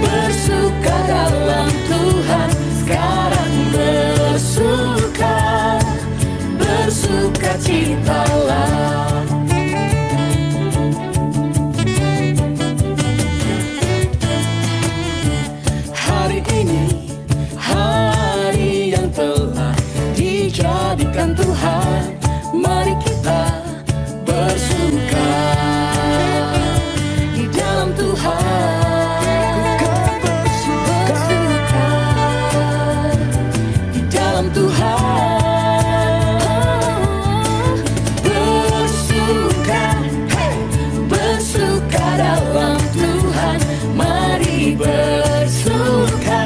bersuka dalam Tuhan, sekarang bersuka, bersuka citalah. Hari ini hari yang telah dijadikan Tuhan, mari kita bersuka di dalam Tuhan, bersuka di dalam Tuhan, bersuka, bersuka dalam Tuhan, mari bersuka,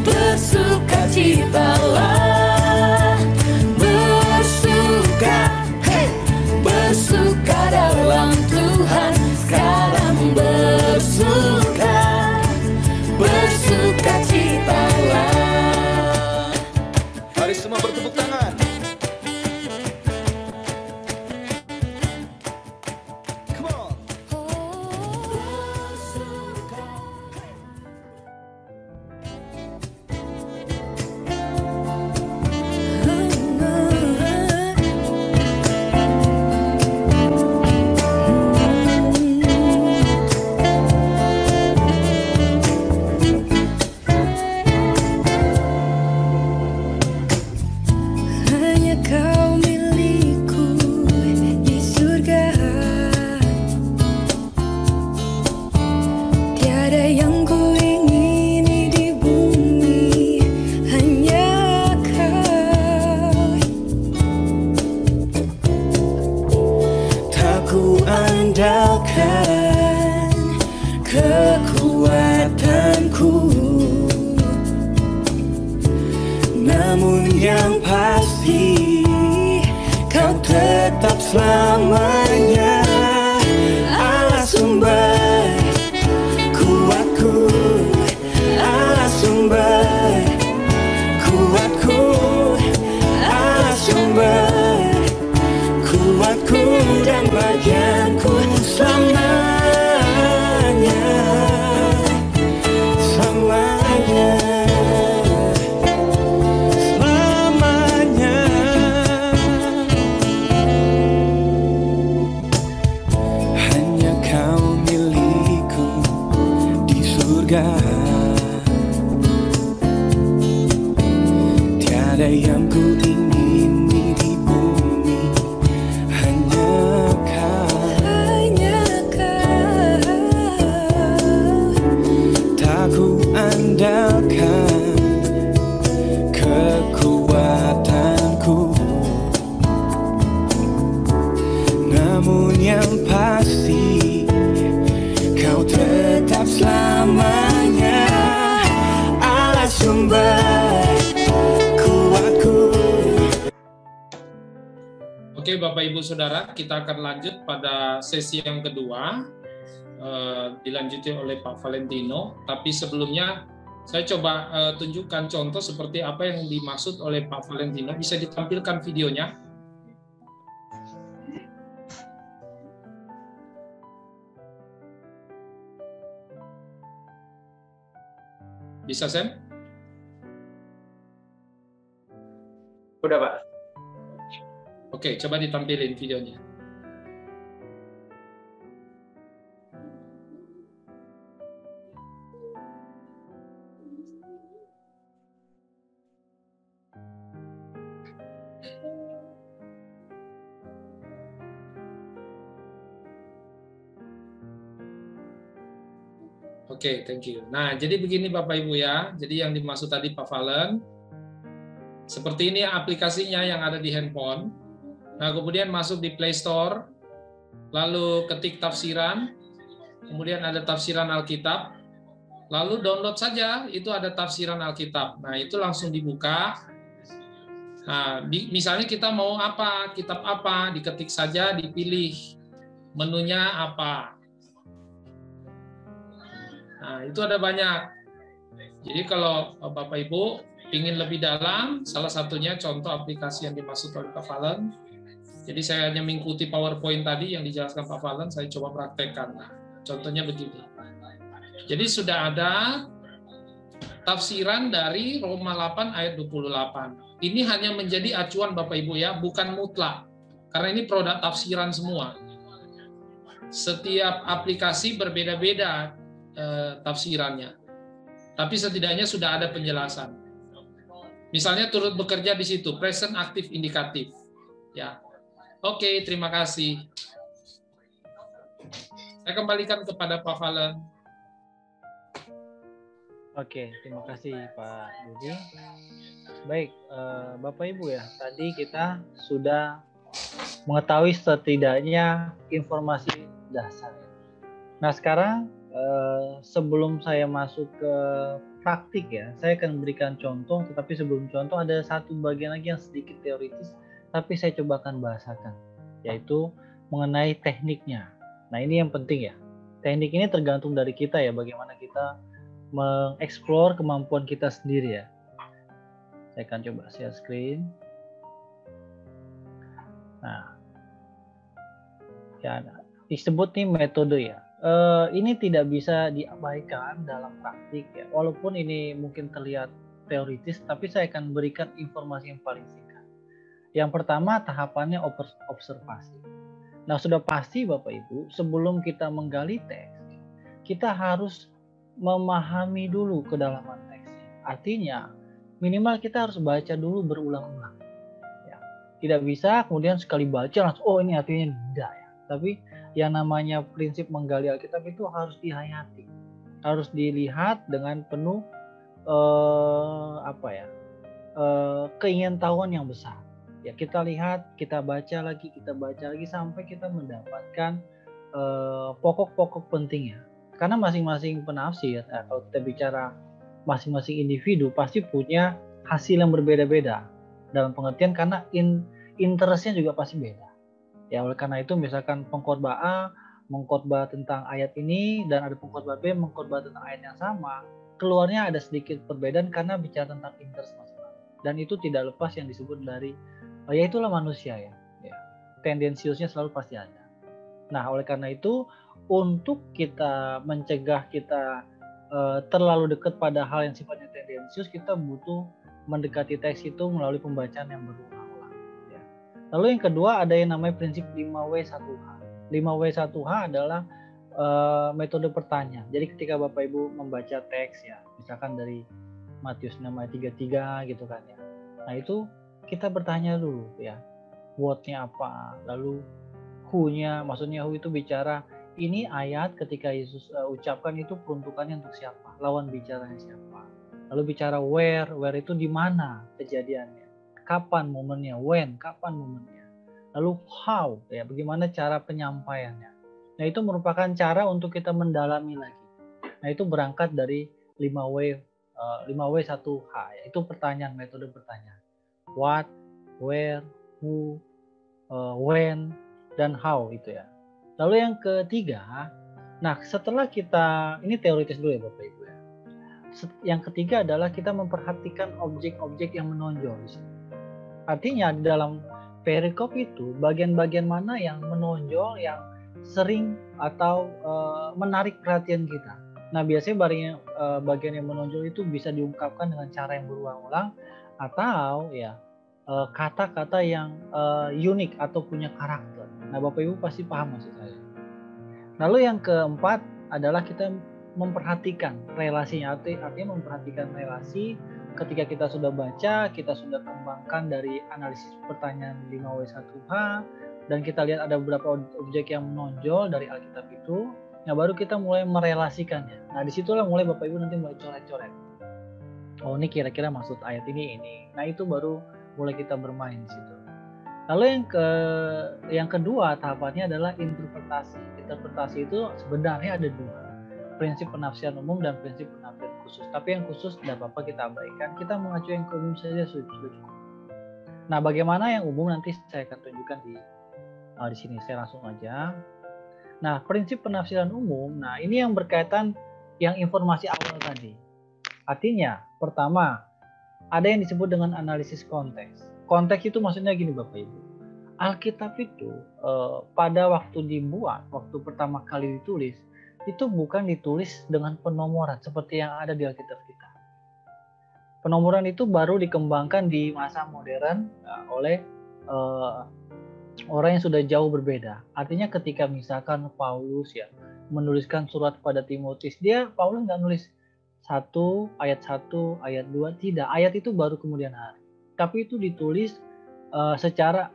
bersuka citalah, bersuka, bersuka dalam Tuhan, sekarang bersuka, bersuka citalah. bukan kekuatanku, namun yang pasti Kau tetap selamanya Allah sumber kuatku, Allah sumber kuatku, Allah sumber kuatku dan bagianku selamanya, selamanya, selamanya. Hanya Kau milikku di surga, tiada yang ku ingini di bumi, hanya Kau, tak ku andalkan kekuatanku, namun yang pasti Kau tetap selamanya Allah sumber kuatku. Oke, Bapak Ibu Saudara, kita akan lanjut pada sesi yang kedua, dilanjuti oleh Pak Valentino. Tapi sebelumnya saya coba tunjukkan contoh seperti apa yang dimaksud oleh Pak Valentino. Bisa ditampilkan videonya? Bisa, Sam? Udah, Pak. Oke, coba ditampilin videonya. Oke, thank you. Nah, jadi begini Bapak Ibu ya. Jadi yang dimaksud tadi Pak Valen, seperti ini aplikasinya yang ada di handphone. Nah, kemudian masuk di Play Store, lalu ketik tafsiran, kemudian ada tafsiran Alkitab, lalu download saja, itu ada tafsiran Alkitab. Nah, itu langsung dibuka. Nah, misalnya kita mau apa, kitab apa, diketik saja, dipilih menunya apa. Nah, itu ada banyak. Jadi kalau Bapak Ibu ingin lebih dalam, salah satunya contoh aplikasi yang dimaksud oleh Pak Valen. Jadi saya hanya mengikuti PowerPoint tadi yang dijelaskan Pak Valen, saya coba praktekkan. Nah, contohnya begini. Jadi sudah ada tafsiran dari Roma 8 ayat 28. Ini hanya menjadi acuan Bapak Ibu ya, bukan mutlak. Karena ini produk tafsiran semua. Setiap aplikasi berbeda-beda tafsirannya. Tapi setidaknya sudah ada penjelasan. Misalnya turut bekerja di situ, present aktif indikatif. Ya. Oke, terima kasih. Saya kembalikan kepada Pak Valen. Oke, terima kasih Pak Budi. Baik, Bapak Ibu ya, tadi kita sudah mengetahui setidaknya informasi dasar. Nah sekarang sebelum saya masuk ke praktik ya, saya akan berikan contoh, tetapi sebelum contoh ada satu bagian lagi yang sedikit teoritis, tapi saya coba akan bahasakan, yaitu mengenai tekniknya. Nah ini yang penting ya, teknik ini tergantung dari kita ya, bagaimana kita mengeksplor kemampuan kita sendiri ya. Saya akan coba share screen. Nah, ya disebut nih metode ya. Ini tidak bisa diabaikan dalam praktik ya. Walaupun ini mungkin terlihat teoritis, tapi saya akan berikan informasi yang paling singkat. Yang pertama tahapannya observasi. Nah sudah pasti Bapak Ibu, sebelum kita menggali teks, kita harus memahami dulu kedalaman teksnya. Artinya minimal kita harus baca dulu berulang-ulang. Ya. Tidak bisa kemudian sekali baca langsung, oh ini artinya tidak ya. Tapi yang namanya prinsip menggali Alkitab itu harus dihayati, harus dilihat dengan penuh keingintahuan yang besar. Ya kita lihat, kita baca lagi sampai kita mendapatkan pokok-pokok pentingnya. Karena masing-masing penafsir, kalau kita bicara masing-masing individu pasti punya hasil yang berbeda-beda dalam pengertian karena interestnya juga pasti beda. Ya oleh karena itu misalkan pengkhotbah A mengkhotbah tentang ayat ini dan ada pengkhotbah B mengkhotbah tentang ayat yang sama, keluarnya ada sedikit perbedaan karena bicara tentang interest masing-masing. Dan itu tidak lepas yang disebut dari ya itulah manusia ya. Tendensiusnya selalu pasti ada. Nah oleh karena itu untuk kita mencegah kita terlalu dekat pada hal yang sifatnya tendensius, kita butuh mendekati teks itu melalui pembacaan yang berulang-ulang. Ya. Lalu yang kedua ada yang namanya prinsip 5W1H. 5W1H adalah metode pertanyaan. Jadi ketika Bapak Ibu membaca teks ya, misalkan dari Matius 6 ayat 33 gitu kan ya. Nah itu kita bertanya dulu ya, what-nya apa, lalu who-nya, maksudnya who itu bicara ini ayat ketika Yesus ucapkan itu peruntukannya untuk siapa, lawan bicaranya siapa. Lalu bicara where itu di mana kejadiannya, kapan momennya, when, kapan momennya. Lalu how, ya bagaimana cara penyampaiannya. Nah itu merupakan cara untuk kita mendalami lagi. Nah itu berangkat dari 5W1H, yaitu pertanyaan, metode pertanyaan. What, where, who, when, dan how itu ya. Lalu yang ketiga, nah setelah kita, ini teoritis dulu ya Bapak Ibu ya. Yang ketiga adalah kita memperhatikan objek-objek yang menonjol di sini. Artinya di dalam perikop itu bagian-bagian mana yang menonjol, yang sering atau menarik perhatian kita. Nah biasanya bagian yang menonjol itu bisa diungkapkan dengan cara yang berulang-ulang atau ya kata-kata yang unik atau punya karakter. Nah Bapak Ibu pasti paham maksud saya. Lalu yang keempat adalah kita memperhatikan relasinya, artinya memperhatikan relasi ketika kita sudah baca, kita sudah kembangkan dari analisis pertanyaan 5W1H dan kita lihat ada beberapa objek yang menonjol dari Alkitab itu. Nah baru kita mulai merelasikannya. Nah disitulah mulai Bapak Ibu nanti mulai coret-coret. Oh ini kira-kira maksud ayat ini. Nah itu baru mulai kita bermain di situ. Lalu yang kedua tahapannya adalah interpretasi. Interpretasi itu sebenarnya ada dua, prinsip penafsiran umum dan prinsip penafsiran khusus. Tapi yang khusus tidak apa-apa kita abaikan. Kita mengacu yang ke umum saja sudah cukup. Nah bagaimana yang umum nanti saya akan tunjukkan di sini. Saya langsung aja. Nah prinsip penafsiran umum. Nah ini yang berkaitan yang informasi awal tadi. Artinya pertama ada yang disebut dengan analisis konteks. Konteks itu maksudnya gini Bapak Ibu. Alkitab itu pada waktu dibuat, waktu pertama kali ditulis, itu bukan ditulis dengan penomoran seperti yang ada di Alkitab kita. Penomoran itu baru dikembangkan di masa modern oleh orang yang sudah jauh berbeda. Artinya ketika misalkan Paulus ya menuliskan surat pada Timotius, Paulus nggak nulis 1 ayat 2, tidak. Ayat itu baru kemudian hari. Tapi itu ditulis secara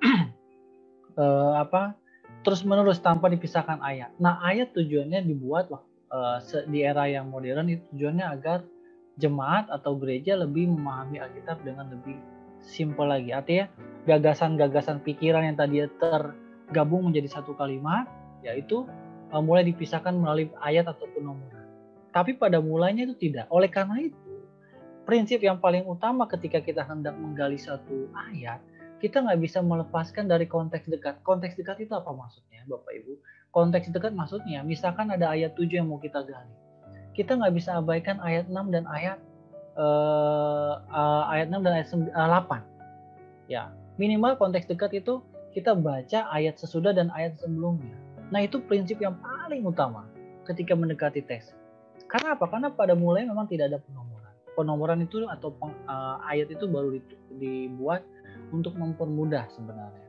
terus menerus tanpa dipisahkan ayat. Nah ayat tujuannya dibuat di era yang modern itu tujuannya agar jemaat atau gereja lebih memahami Alkitab dengan lebih simpel lagi. Artinya gagasan-gagasan pikiran yang tadi tergabung menjadi satu kalimat, yaitu mulai dipisahkan melalui ayat atau penomoran. Tapi pada mulanya itu tidak. Oleh karena itu prinsip yang paling utama ketika kita hendak menggali satu ayat, kita nggak bisa melepaskan dari konteks dekat. Konteks dekat itu apa maksudnya, Bapak Ibu? Konteks dekat maksudnya, misalkan ada ayat 7 yang mau kita gali. Kita nggak bisa abaikan ayat 6 dan ayat 8. Ya, minimal konteks dekat itu kita baca ayat sesudah dan ayat sebelumnya. Nah, itu prinsip yang paling utama ketika mendekati teks. Karena apa? Karena pada mulanya memang tidak ada penomoran. Penomoran itu atau ayat itu baru dibuat untuk mempermudah sebenarnya.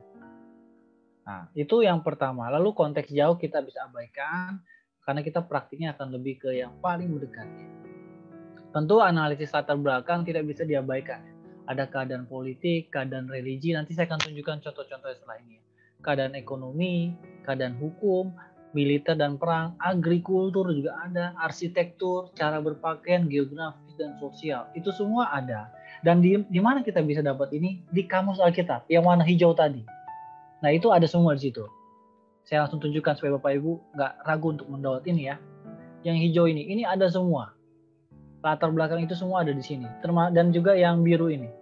Nah, itu yang pertama. Lalu konteks jauh kita bisa abaikan karena kita praktiknya akan lebih ke yang paling mendekati. Tentu analisis latar belakang tidak bisa diabaikan. Ada keadaan politik, keadaan religi, nanti saya akan tunjukkan contoh-contoh setelah ini. Keadaan ekonomi, keadaan hukum, militer dan perang, agrikultur juga ada, arsitektur, cara berpakaian, geografis dan sosial. Itu semua ada. Dan di mana kita bisa dapat ini? Di kamus Alkitab yang warna hijau tadi. Nah, itu ada semua di situ. Saya langsung tunjukkan supaya Bapak Ibu nggak ragu untuk mendownload ini ya. Yang hijau ini ada semua. Latar belakang itu semua ada di sini. Dan juga yang biru ini.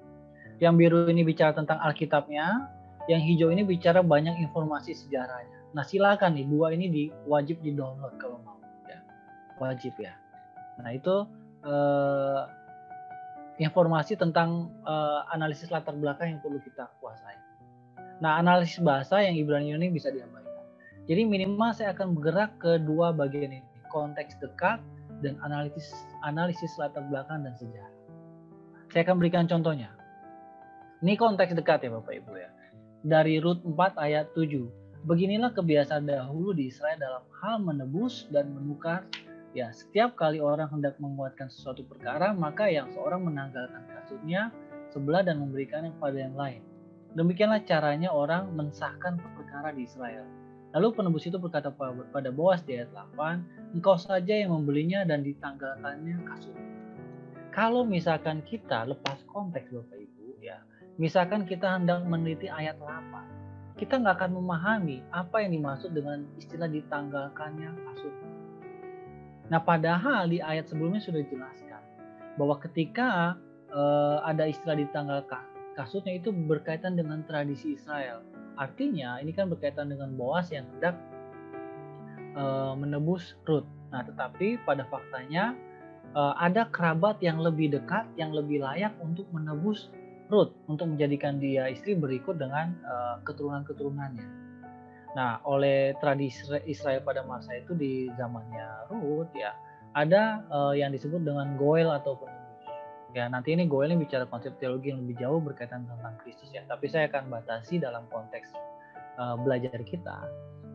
Yang biru ini bicara tentang Alkitabnya, yang hijau ini bicara banyak informasi sejarahnya. Nah, silakan nih, dua ini wajib di-download kalau mau ya. Wajib ya. Nah, itu informasi tentang analisis latar belakang yang perlu kita kuasai. Nah, analisis bahasa yang Ibrani ini bisa diabaikan. Jadi minimal saya akan bergerak ke dua bagian ini, konteks dekat dan analisis latar belakang dan sejarah. Saya akan berikan contohnya. Ini konteks dekat ya Bapak Ibu ya. Dari Rut 4 ayat 7. Beginilah kebiasaan dahulu di Israel dalam hal menebus dan menukar. Ya, setiap kali orang hendak membuatkan sesuatu perkara, maka yang seorang menanggalkan kasutnya sebelah dan memberikannya kepada yang lain. Demikianlah caranya orang mensahkan perkara di Israel. Lalu penebus itu berkata pada Boas di ayat 8, engkau saja yang membelinya dan ditanggalkannya kasut. Kalau misalkan kita lepas konteks Bapak Ibu ya, misalkan kita hendak meneliti ayat 8, kita nggak akan memahami apa yang dimaksud dengan istilah ditanggalkannya kasut. Nah, padahal di ayat sebelumnya sudah dijelaskan bahwa ketika ada istilah ditanggalkan kasutnya itu berkaitan dengan tradisi Israel. Artinya ini kan berkaitan dengan Boas yang hendak menebus Rut. Nah, tetapi pada faktanya ada kerabat yang lebih dekat, yang lebih layak untuk menebus Rut, untuk menjadikan dia istri berikut dengan keturunan-keturunannya. Nah, oleh tradisi Israel pada masa itu di zamannya Rut ya, ada yang disebut dengan Goel atau penebus. Ya, nanti ini Goel ini bicara konsep teologi yang lebih jauh berkaitan tentang Kristus ya. Tapi saya akan batasi dalam konteks belajar kita.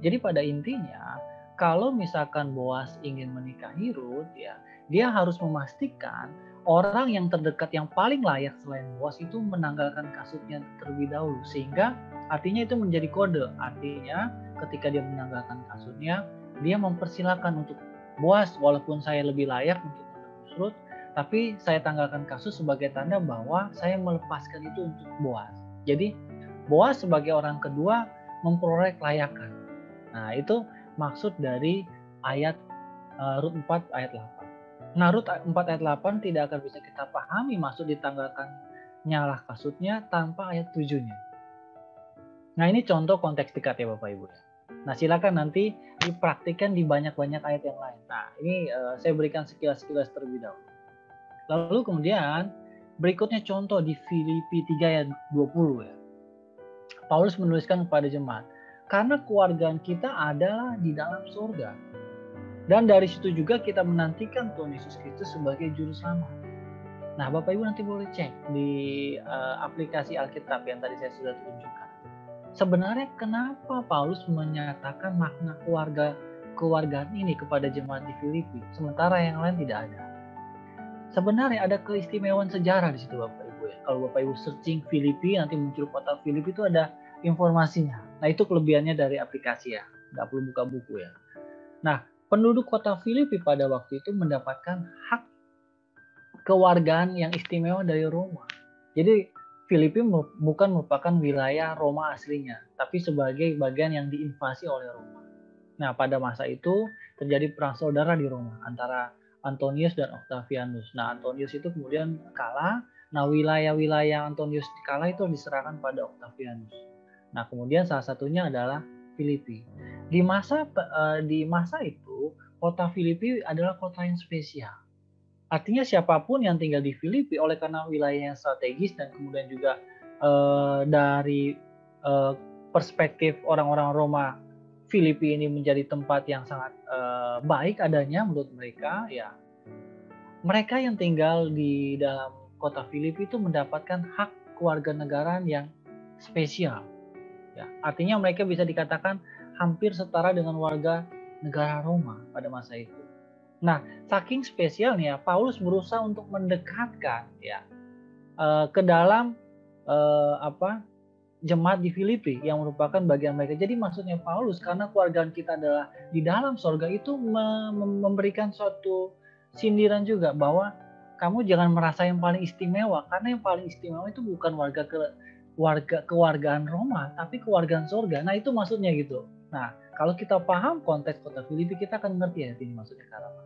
Jadi pada intinya, kalau misalkan Boas ingin menikahi Rut ya, dia harus memastikan orang yang terdekat yang paling layak selain Boas itu menanggalkan kasutnya terlebih dahulu. Sehingga artinya itu menjadi kode. Artinya ketika dia menanggalkan kasutnya, dia mempersilahkan untuk Boas, walaupun saya lebih layak untuk menebus Rut, tapi saya tanggalkan kasut sebagai tanda bahwa saya melepaskan itu untuk Boas. Jadi Boas sebagai orang kedua memperoleh kelayakan. Nah, itu maksud dari ayat Rut 4 ayat 8. Nah, Rut 4 ayat 8 tidak akan bisa kita pahami maksud ditanggalkan nyalah kasutnya tanpa ayat 7-nya. Nah, ini contoh konteks dekat ya Bapak Ibu. Nah, silakan nanti dipraktikkan di banyak-banyak ayat yang lain. Nah, ini saya berikan sekilas-sekilas terlebih dahulu. Lalu kemudian berikutnya contoh di Filipi 3 ayat 20 ya. Paulus menuliskan kepada jemaat, karena keluargaan kita adalah di dalam surga. Dan dari situ juga kita menantikan Tuhan Yesus Kristus sebagai juru selamat. Nah, Bapak Ibu nanti boleh cek di aplikasi Alkitab yang tadi saya sudah tunjukkan. Sebenarnya kenapa Paulus menyatakan makna keluargaan ini kepada jemaat di Filipi, sementara yang lain tidak ada? Sebenarnya ada keistimewaan sejarah di situ Bapak Ibu ya. Kalau Bapak Ibu searching Filipi, nanti muncul kota Filipi itu ada informasinya. Nah, itu kelebihannya dari aplikasi ya. Nggak perlu buka buku ya. Nah, penduduk kota Filipi pada waktu itu mendapatkan hak kewargaan yang istimewa dari Roma. Jadi Filipi bukan merupakan wilayah Roma aslinya, tapi sebagai bagian yang diinvasi oleh Roma. Nah, pada masa itu terjadi perang saudara di Roma antara Antonius dan Octavianus. Nah, Antonius itu kemudian kalah. Nah, wilayah-wilayah Antonius kalah itu diserahkan pada Octavianus. Nah, kemudian salah satunya adalah Filipi. Di masa itu, kota Filipi adalah kota yang spesial. Artinya siapapun yang tinggal di Filipi, oleh karena wilayah yang strategis dan kemudian juga dari perspektif orang-orang Roma, Filipi ini menjadi tempat yang sangat baik adanya menurut mereka, ya. Mereka yang tinggal di dalam kota Filipi itu mendapatkan hak kewarganegaraan yang spesial. Ya, artinya mereka bisa dikatakan hampir setara dengan warga negara Roma pada masa itu. Nah, saking spesialnya Paulus berusaha untuk mendekatkan ya ke dalam jemaat di Filipi yang merupakan bagian mereka. Jadi maksudnya Paulus, karena keluargaan kita adalah di dalam sorga, itu memberikan suatu sindiran juga bahwa kamu jangan merasa yang paling istimewa, karena yang paling istimewa itu bukan kewargaan Roma, tapi kewargaan sorga. Nah, itu maksudnya gitu. Nah, kalau kita paham konteks kota Filipi, kita akan ngerti ya ini maksudnya ke arah apa.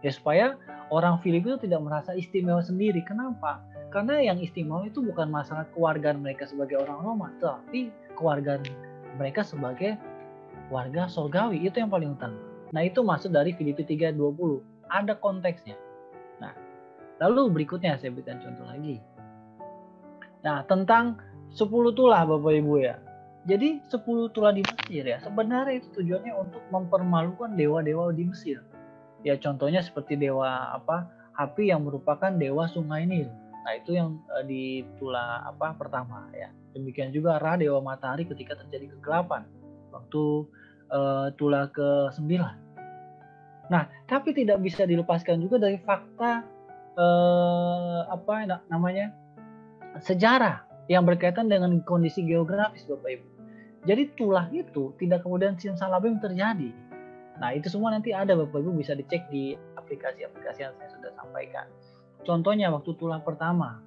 Ya supaya orang Filipi itu tidak merasa istimewa sendiri. Kenapa? Karena yang istimewa itu bukan masalah kewargaan mereka sebagai orang Roma, tapi kewargaan mereka sebagai warga surgawi. Itu yang paling utama. Nah, itu maksud dari Filipi 3:20. Ada konteksnya. Nah, lalu berikutnya saya berikan contoh lagi. Nah, tentang 10 tulah Bapak Ibu ya. Jadi 10 tulah di Mesir ya, sebenarnya itu tujuannya untuk mempermalukan dewa-dewa di Mesir. Ya contohnya seperti dewa Hapi yang merupakan dewa Sungai Nil. Nah, itu yang di tulah pertama ya. Demikian juga Ra, dewa matahari ketika terjadi kegelapan waktu tulah ke-9. Nah, tapi tidak bisa dilepaskan juga dari fakta sejarah yang berkaitan dengan kondisi geografis Bapak Ibu. Jadi tulah itu tidak kemudian simsalabim terjadi. Nah, itu semua nanti ada Bapak Ibu, bisa dicek di aplikasi-aplikasi yang saya sudah sampaikan. Contohnya waktu tulah pertama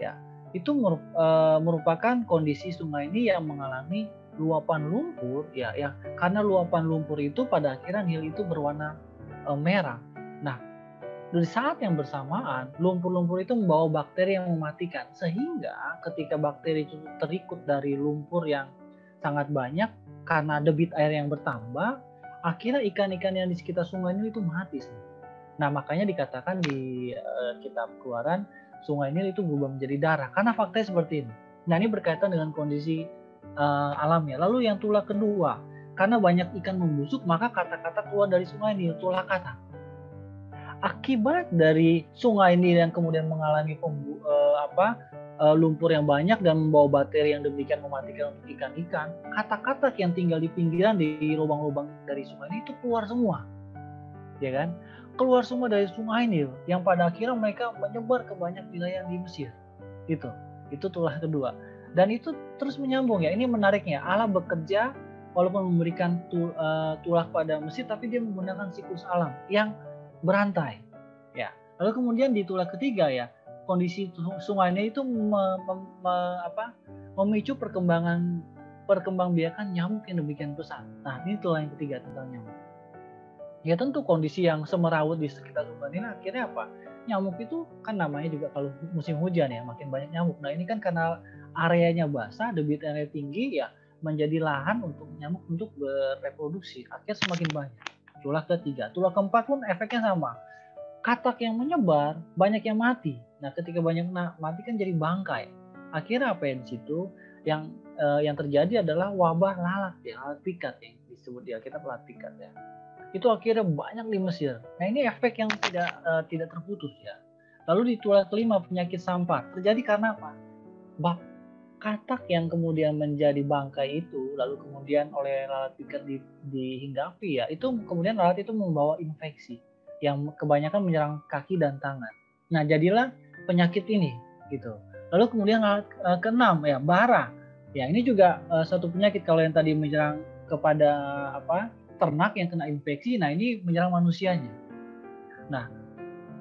ya, itu merupakan kondisi sungai ini yang mengalami luapan lumpur ya karena luapan lumpur itu pada akhirnya Nil itu berwarna merah. Nah, di saat yang bersamaan lumpur-lumpur itu membawa bakteri yang mematikan, sehingga ketika bakteri itu terikut dari lumpur yang sangat banyak karena debit air yang bertambah, akhirnya ikan-ikan yang di sekitar sungai Nil itu mati. Nah, makanya dikatakan di kitab Keluaran, sungai Nil itu berubah menjadi darah karena faktanya seperti ini. Nah, ini berkaitan dengan kondisi alamnya. Lalu yang tulah kedua, karena banyak ikan membusuk, maka kata-kata keluar dari sungai Nil, tulah kata. Akibat dari sungai Nil yang kemudian mengalami lumpur yang banyak dan membawa bakteri yang demikian mematikan untuk ikan-ikan, kata-kata yang tinggal di pinggiran di lubang-lubang dari sungai Nil itu keluar semua, ya kan? Keluar semua dari sungai Nil yang pada akhirnya mereka menyebar ke banyak wilayah di Mesir. Itu tulah kedua. Dan itu terus menyambung ya. Ini menariknya, Allah bekerja walaupun memberikan tulah pada Mesir, tapi dia menggunakan siklus alam yang berantai. Ya. Lalu kemudian di tulah ketiga ya, kondisi sungainya itu memicu perkembangbiakan nyamuk yang demikian besar. Nah, ini tulah yang ketiga tentang nyamuk. Ya tentu kondisi yang semerawut di sekitar sungai ini akhirnya apa? Nyamuk itu kan namanya juga kalau musim hujan ya, makin banyak nyamuk. Nah, ini kan karena areanya basah, debit airnya tinggi ya, menjadi lahan untuk nyamuk untuk bereproduksi. Akhirnya semakin banyak. Tulah ketiga. Tulah keempat pun efeknya sama. Katak yang menyebar, banyak yang mati. Nah, ketika banyak mati kan jadi bangkai. Akhirnya apa ya di situ? Yang terjadi adalah wabah lalat ya, lalat pikat yang disebut di Alkitab lalat pikat ya. Itu akhirnya banyak di Mesir. Nah, ini efek yang tidak terputus ya. Lalu di tulah kelima, penyakit sampar. Terjadi karena apa? Katak yang kemudian menjadi bangkai itu, lalu kemudian oleh lalat pikat dihinggapi ya, itu kemudian lalat itu membawa infeksi yang kebanyakan menyerang kaki dan tangan. Nah, jadilah penyakit ini gitu. Lalu kemudian lalat keenam ya, bara. Ya, ini juga satu penyakit kalau yang tadi menyerang kepada ternak yang kena infeksi, nah ini menyerang manusianya. Nah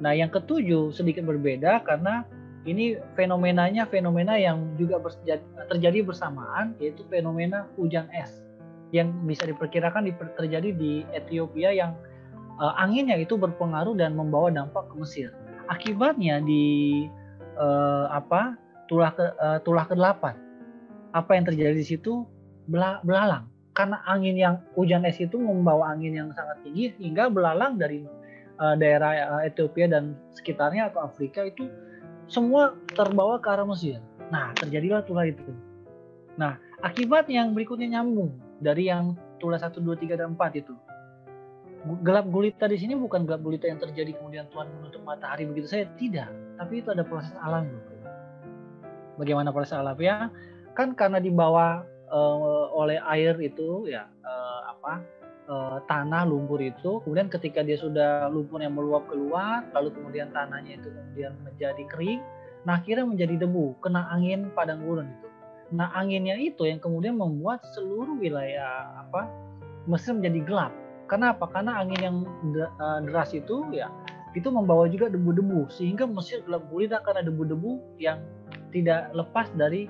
yang ketujuh sedikit berbeda karena ini fenomena yang juga terjadi bersamaan, yaitu fenomena hujan es yang bisa diperkirakan terjadi di Ethiopia yang anginnya itu berpengaruh dan membawa dampak ke Mesir. Akibatnya di tulah ke-8 apa yang terjadi di situ? Belalang. Karena hujan es itu membawa angin yang sangat tinggi hingga belalang dari daerah Ethiopia dan sekitarnya atau Afrika itu semua terbawa ke arah Mesir. Nah, terjadilah tulah itu. Nah, akibat yang berikutnya nyambung dari yang tulah 1, 2, 3, dan 4 itu. Gelap gulita di sini bukan gelap gulita yang terjadi kemudian Tuhan menutup matahari begitu saja, tidak. Tapi itu ada proses alam. Bagaimana proses alam ya? Kan karena dibawa oleh air itu ya tanah lumpur itu, kemudian ketika dia sudah lumpurnya meluap keluar, lalu kemudian tanahnya itu kemudian menjadi kering, nah akhirnya menjadi debu, kena angin padang gurun itu. Nah, anginnya itu yang kemudian membuat seluruh wilayah Mesir menjadi gelap. Karena apa? Karena angin yang deras itu ya itu membawa juga debu-debu, sehingga Mesir gelap gulita karena debu-debu yang tidak lepas dari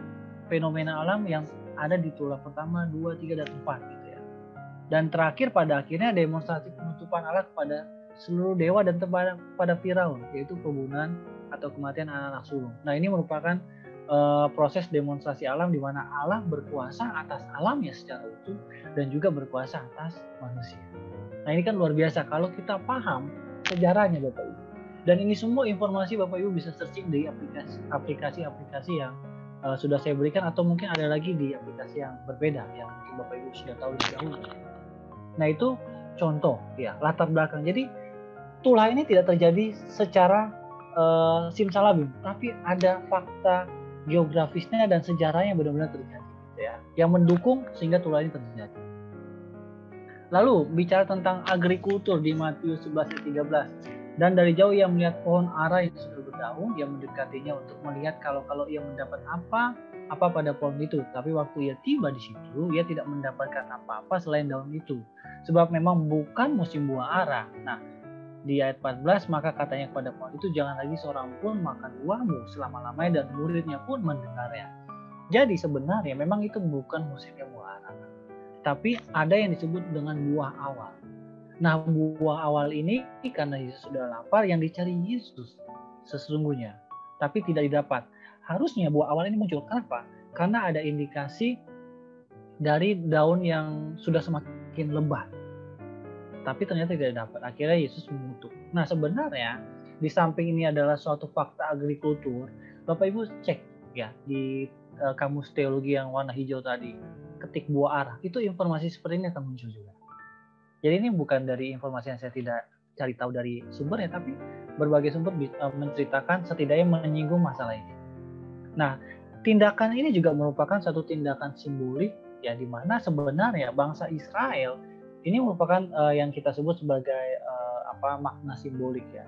fenomena alam yang ada di tulah pertama, 2, 3, dan 4 gitu ya. Dan terakhir pada akhirnya demonstrasi penutupan Allah kepada seluruh dewa dan kepada Firaun, yaitu pembunuhan atau kematian anak-anak sulung. Nah, ini merupakan proses demonstrasi alam di mana Allah berkuasa atas alamnya secara utuh dan juga berkuasa atas manusia. Nah, ini kan luar biasa kalau kita paham sejarahnya Bapak Ibu. Dan ini semua informasi Bapak Ibu bisa searching di aplikasi-aplikasi yang sudah saya berikan, atau mungkin ada lagi di aplikasi yang berbeda yang mungkin Bapak Ibu sudah tahu lebih dahulu. Nah, itu contoh ya latar belakang. Jadi tulah ini tidak terjadi secara simsalabim, tapi ada fakta geografisnya dan sejarahnya benar-benar terjadi gitu ya, yang mendukung sehingga tulah ini terjadi. Lalu bicara tentang agrikultur di Matius 11:13, dan dari jauh ia melihat pohon ara yang sudah berdaun, ia mendekatinya untuk melihat kalau ia mendapat apa pada pohon itu. Tapi waktu ia tiba di situ, ia tidak mendapatkan apa-apa selain daun itu, sebab memang bukan musim buah ara. Nah, di ayat 14, maka katanya kepada pohon itu, jangan lagi seorang pun makan buahmu selama-lamanya, dan muridnya pun mendengarnya. Jadi sebenarnya memang itu bukan musimnya buah ara, tapi ada yang disebut dengan buah awal. Nah, buah awal ini karena Yesus sudah lapar, yang dicari Yesus sesungguhnya, tapi tidak didapat. Harusnya buah awal ini muncul. Kenapa? Karena ada indikasi dari daun yang sudah semakin lebat, tapi ternyata tidak dapat. Akhirnya Yesus mengutuk. Nah, sebenarnya di samping ini adalah suatu fakta agrikultur, Bapak Ibu cek ya di kamus teologi yang warna hijau tadi, ketik buah ara, itu informasi seperti ini akan muncul juga. Jadi ini bukan dari informasi yang saya tidak cari tahu dari sumbernya, tapi berbagai sumber menceritakan, setidaknya menyinggung masalah ini. Nah, tindakan ini juga merupakan satu tindakan simbolik ya, di mana sebenarnya bangsa Israel ini merupakan yang kita sebut sebagai makna simbolik ya.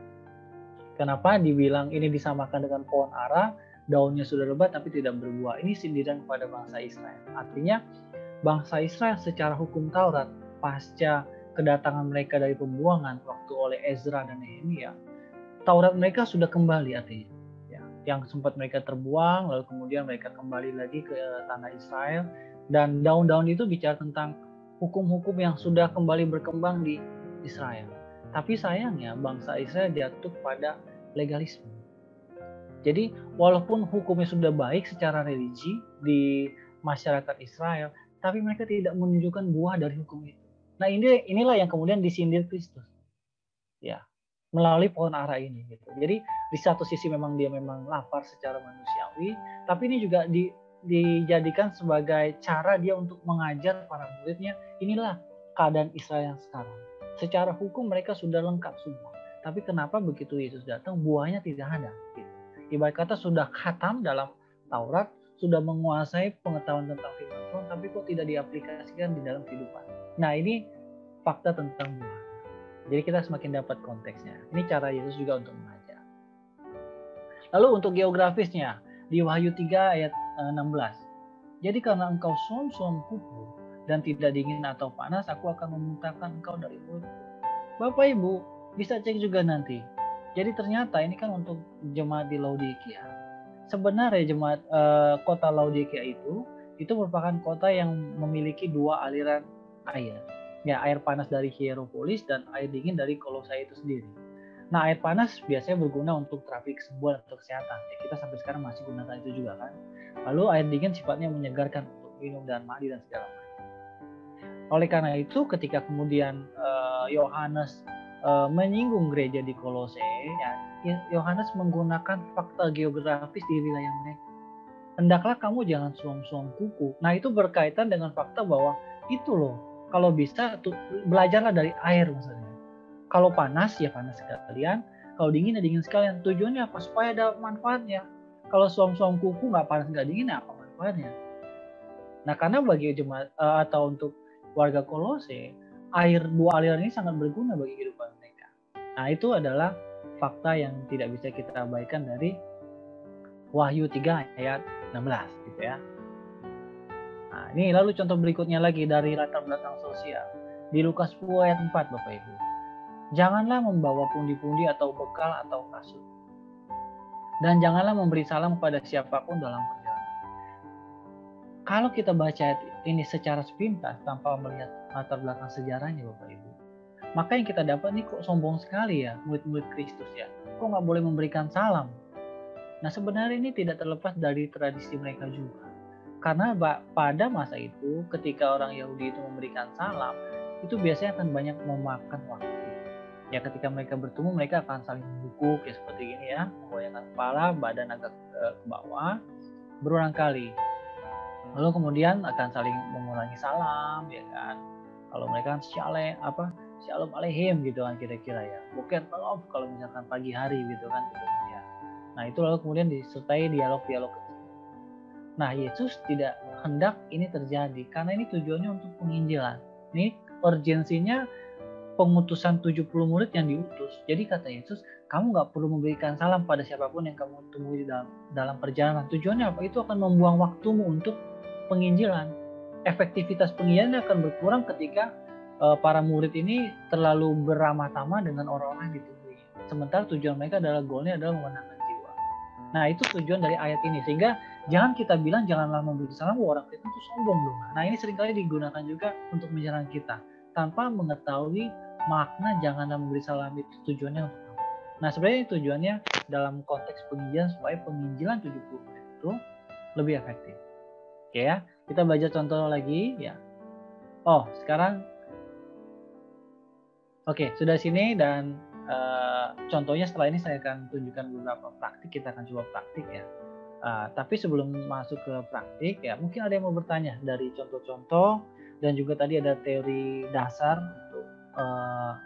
Kenapa dibilang ini disamakan dengan pohon ara, daunnya sudah lebat tapi tidak berbuah? Ini sindiran kepada bangsa Israel. Artinya bangsa Israel secara hukum Taurat pasca kedatangan mereka dari pembuangan waktu oleh Ezra dan Nehemia, Taurat mereka sudah kembali artinya. Ya, yang sempat mereka terbuang, lalu kemudian mereka kembali lagi ke tanah Israel, dan daun-daun itu bicara tentang hukum-hukum yang sudah kembali berkembang di Israel. Tapi sayangnya bangsa Israel jatuh pada legalisme. Jadi walaupun hukumnya sudah baik secara religi di masyarakat Israel, tapi mereka tidak menunjukkan buah dari hukum itu. Nah, inilah yang kemudian disindir Kristus. Ya, melalui pohon ara ini gitu. Jadi di satu sisi memang dia memang lapar secara manusiawi, tapi ini juga dijadikan sebagai cara dia untuk mengajar para muridnya, inilah keadaan Israel yang sekarang. Secara hukum mereka sudah lengkap semua, tapi kenapa begitu Yesus datang buahnya tidak ada gitu. Ibarat kata sudah khatam dalam Taurat, sudah menguasai pengetahuan tentang firman Tuhan, tapi kok tidak diaplikasikan di dalam kehidupan. Nah, ini fakta tentang buah. Jadi kita semakin dapat konteksnya. Ini cara Yesus juga untuk mengajar. Lalu untuk geografisnya, di Wahyu 3 ayat 16. Jadi karena engkau som-som kuku dan tidak dingin atau panas, aku akan memuntahkan engkau dari mulutku. Bapak Ibu bisa cek juga nanti. Jadi ternyata ini kan untuk jemaat di Laodikia. Sebenarnya jemaat kota Laodikia itu merupakan kota yang memiliki dua aliran air. Ya, air panas dari Hierapolis dan air dingin dari Kolosai itu sendiri. Nah, air panas biasanya berguna untuk trafik kesembuhan atau kesehatan. Ya, kita sampai sekarang masih gunakan itu juga kan. Lalu air dingin sifatnya menyegarkan untuk minum dan mandi dan segala macam. Oleh karena itu, ketika kemudian Yohanes menyinggung gereja di Kolose, ya, Yohanes menggunakan fakta geografis di wilayah mereka. Hendaklah kamu jangan suam-suam kuku. Nah, itu berkaitan dengan fakta bahwa itu loh, kalau bisa belajarlah dari air maksudnya. Kalau panas ya panas sekalian, kalau dingin ya dingin sekalian. Tujuannya apa? Supaya ada manfaatnya. Kalau suam-suam kuku nggak panas nggak dingin, apa manfaatnya? Nah, karena bagi jemaat atau untuk warga Kolose, dua aliran ini sangat berguna bagi kehidupan mereka. Nah, itu adalah fakta yang tidak bisa kita abaikan dari Wahyu 3 ayat 16 gitu ya. Nah, ini lalu contoh berikutnya lagi dari latar belakang sosial. Di Lukas 10 ayat 4 Bapak Ibu. Janganlah membawa pundi-pundi atau bekal atau kasut. Dan janganlah memberi salam kepada siapapun dalam perjalanan. Kalau kita baca ini secara sepintas tanpa melihat latar belakang sejarahnya Bapak Ibu, maka yang kita dapat nih kok sombong sekali ya murid-murid Kristus ya. Kok nggak boleh memberikan salam? Nah sebenarnya ini tidak terlepas dari tradisi mereka juga. Karena pada masa itu ketika orang Yahudi itu memberikan salam, itu biasanya akan banyak memakan waktu. Ya ketika mereka bertemu mereka akan saling membungkuk ya seperti ini ya, menggoyangkan kepala, badan agak ke bawah berulang kali. Lalu kemudian akan saling mengulangi salam ya kan. Kalau mereka kan shalom aleihim gitu kan kira-kira ya. Bukan kalau misalkan pagi hari gitu kan gitu ya. Nah itu lalu kemudian disertai dialog-dialog kecil. Nah Yesus tidak hendak ini terjadi karena ini tujuannya untuk penginjilan. Ini urgensinya pengutusan 70 murid yang diutus. Jadi kata Yesus, kamu nggak perlu memberikan salam pada siapapun yang kamu temui dalam perjalanan. Tujuannya apa? Itu akan membuang waktumu untuk penginjilan. Efektivitas penginjilan akan berkurang ketika para murid ini terlalu beramah tamah dengan orang-orang yang ditemui. Sementara tujuan mereka goalnya adalah memenangkan jiwa. Nah itu tujuan dari ayat ini. Sehingga jangan kita bilang janganlah memberi salam orang Kristen itu sombong loh. Nah ini seringkali digunakan juga untuk menyerang kita tanpa mengetahui makna janganlah memberi salam itu tujuannya untuk apa. Nah sebenarnya tujuannya dalam konteks penginjilan supaya penginjilan 70 murid itu lebih efektif. Oke ya, kita baca contoh lagi ya. Oh, sekarang oke, sudah sini dan contohnya setelah ini saya akan tunjukkan beberapa praktik, kita akan coba praktik ya. Tapi sebelum masuk ke praktik ya, mungkin ada yang mau bertanya dari contoh-contoh dan juga tadi ada teori dasar untuk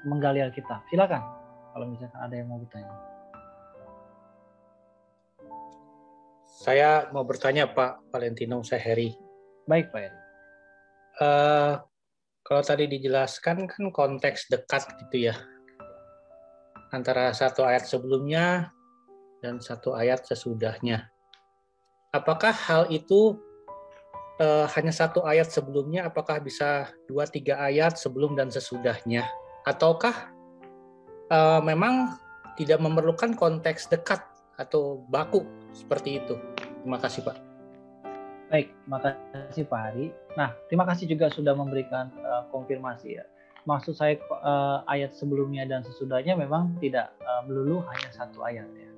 menggali Alkitab. Silakan kalau misalkan ada yang mau bertanya. Saya mau bertanya Pak Valentino, saya Heri. Baik Pak Heri. Kalau tadi dijelaskan kan konteks dekat gitu ya, antara satu ayat sebelumnya dan satu ayat sesudahnya. Apakah hal itu hanya satu ayat sebelumnya, apakah bisa 2-3 ayat sebelum dan sesudahnya? Ataukah memang tidak memerlukan konteks dekat atau baku seperti itu? Terima kasih Pak. Baik, terima kasih Pak Hari. Nah, terima kasih juga sudah memberikan konfirmasi ya. Maksud saya ayat sebelumnya dan sesudahnya memang tidak melulu hanya satu ayat ya.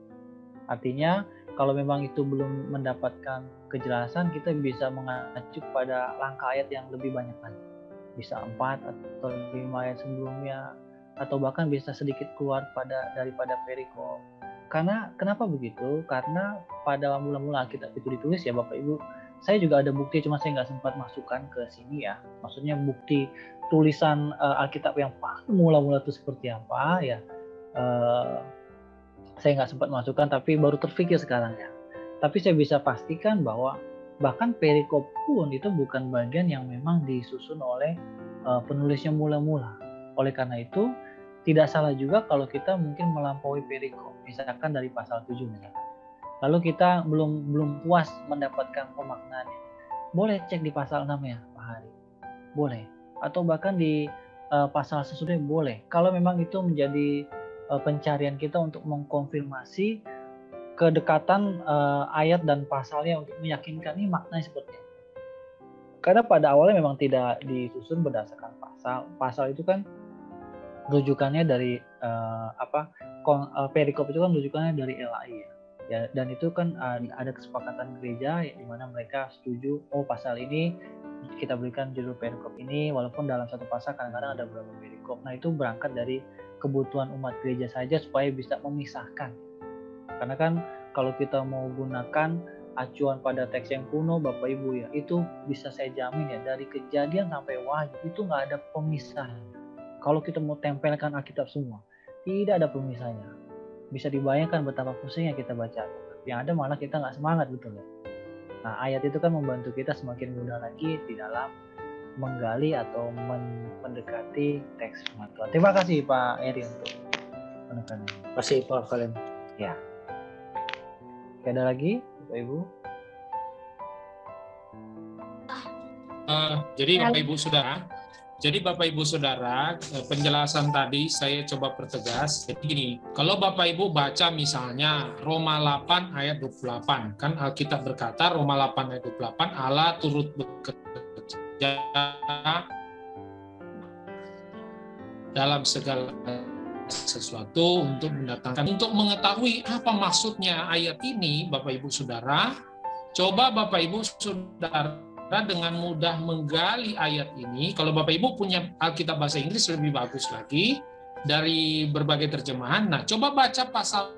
Artinya kalau memang itu belum mendapatkan kejelasan, kita bisa mengacu pada langkah ayat yang lebih banyak lagi. Bisa 4 atau 5 ayat sebelumnya, atau bahkan bisa sedikit keluar daripada perikop. Karena kenapa begitu? Karena pada mula-mula Alkitab itu ditulis ya Bapak Ibu, saya juga ada bukti, cuma saya nggak sempat masukkan ke sini ya. Maksudnya bukti tulisan Alkitab yang mula-mula itu seperti apa ya. Saya nggak sempat masukkan, tapi baru terfikir sekarang ya. Tapi saya bisa pastikan bahwa bahkan perikop pun itu bukan bagian yang memang disusun oleh penulisnya mula-mula. Oleh karena itu, tidak salah juga kalau kita mungkin melampaui perikop, misalkan dari pasal 7 misalkan. Lalu kita belum puas mendapatkan pemaknaannya. Boleh cek di pasal 6 ya, Pak Hari. Boleh. Atau bahkan di pasal sesudahnya boleh. Kalau memang itu menjadi pencarian kita untuk mengkonfirmasi kedekatan ayat dan pasalnya untuk meyakinkan ini maknanya seperti apa. Karena pada awalnya memang tidak disusun berdasarkan pasal. Pasal itu kan rujukannya dari perikop itu kan rujukannya dari LAI ya, dan itu kan ada kesepakatan gereja ya, di mana mereka setuju pasal ini kita berikan judul perikop ini, walaupun dalam satu pasal kadang-kadang ada beberapa perikop. Nah itu berangkat dari kebutuhan umat gereja saja supaya bisa memisahkan. Karena kan kalau kita mau gunakan acuan pada teks yang kuno Bapak Ibu ya, itu bisa saya jamin ya dari Kejadian sampai Wahyu itu nggak ada pemisahan. Kalau kita mau tempelkan Alkitab semua, tidak ada pemisahnya. Bisa dibayangkan betapa pusingnya kita baca. Yang ada malah kita nggak semangat, betul ya. Nah ayat itu kan membantu kita semakin mudah lagi di dalam menggali atau mendekati teks firman Tuhan. Terima kasih Pak Eri untuk penekanannya. Terima kasih Pak Valen. Ya. Ada lagi Bapak Ibu? Jadi Bapak Ibu Saudara, Jadi Bapak Ibu Saudara, penjelasan tadi saya coba pertegas. Jadi gini, kalau Bapak Ibu baca misalnya Roma 8 ayat 28, kan Alkitab berkata Roma 8 ayat 28, Allah turut bekerja dalam segala sesuatu untuk mendatangkan. Untuk mengetahui apa maksudnya ayat ini, Bapak Ibu Saudara, coba Bapak Ibu Saudara dengan mudah menggali ayat ini. Kalau Bapak Ibu punya Alkitab bahasa Inggris lebih bagus lagi dari berbagai terjemahan. Nah, coba baca pasal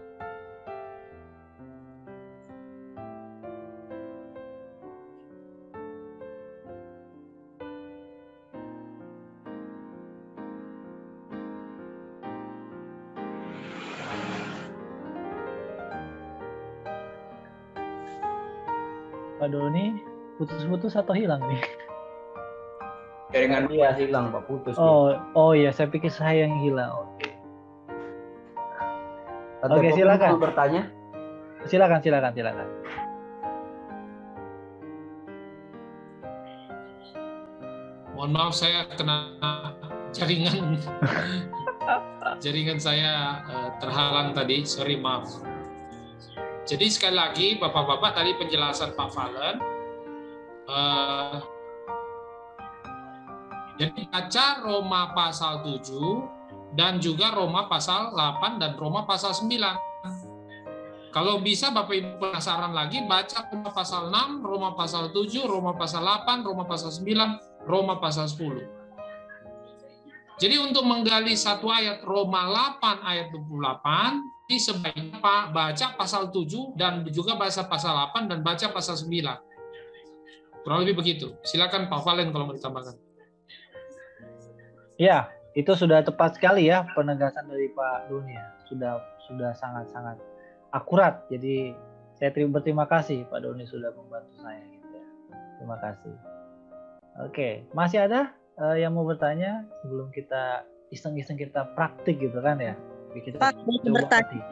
Pak Doni putus-putus atau hilang nih? Jaringan dia hilang, Pak, putus. Oh iya, saya pikir saya yang hilang. Oke, silakan. Mau bertanya? Silakan. Mohon maaf, saya kena jaringan. Jaringan saya terhalang tadi, sorry, maaf. Jadi sekali lagi, Bapak-Bapak, tadi penjelasan Pak Valen. Jadi baca Roma pasal 7 dan juga Roma pasal 8 dan Roma pasal 9. Kalau bisa Bapak Ibu penasaran lagi, baca Roma pasal 6, Roma pasal 7, Roma pasal 8, Roma pasal 9, Roma pasal 10. Jadi untuk menggali satu ayat Roma 8 ayat 28, sebaiknya Pak baca pasal 7 dan juga baca pasal 8 dan baca pasal 9. Kurang lebih begitu. Silakan Pak Valen kalau mau ditambahkan. Ya, itu sudah tepat sekali ya penegasan dari Pak Doni. Sudah sangat-sangat akurat. Jadi saya berterima kasih Pak Doni sudah membantu saya gitu ya. Terima kasih. Oke, masih ada yang mau bertanya sebelum kita iseng-iseng kita praktik gitu kan ya? Kita Pak, boleh bertanya.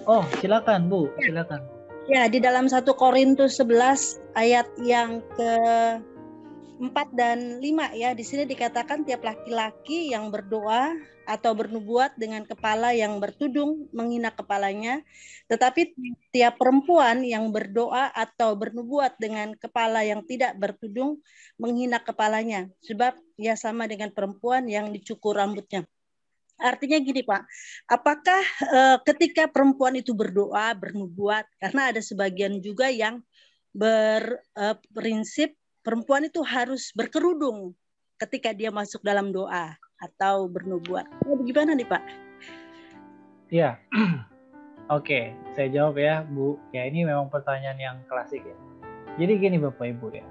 Oh, silakan Bu, silakan. Ya, di dalam 1 Korintus 11 ayat yang ke-4 dan 5 ya, di sini dikatakan tiap laki-laki yang berdoa atau bernubuat dengan kepala yang bertudung menghina kepalanya, tetapi tiap perempuan yang berdoa atau bernubuat dengan kepala yang tidak bertudung menghina kepalanya, sebab ia sama dengan perempuan yang dicukur rambutnya. Artinya gini Pak, apakah ketika perempuan itu berdoa, bernubuat, karena ada sebagian juga yang berprinsip perempuan itu harus berkerudung ketika dia masuk dalam doa atau bernubuat. Bagaimana nih Pak? Ya, oke, saya jawab ya Bu. Ya ini memang pertanyaan yang klasik ya. Jadi gini Bapak Ibu ya,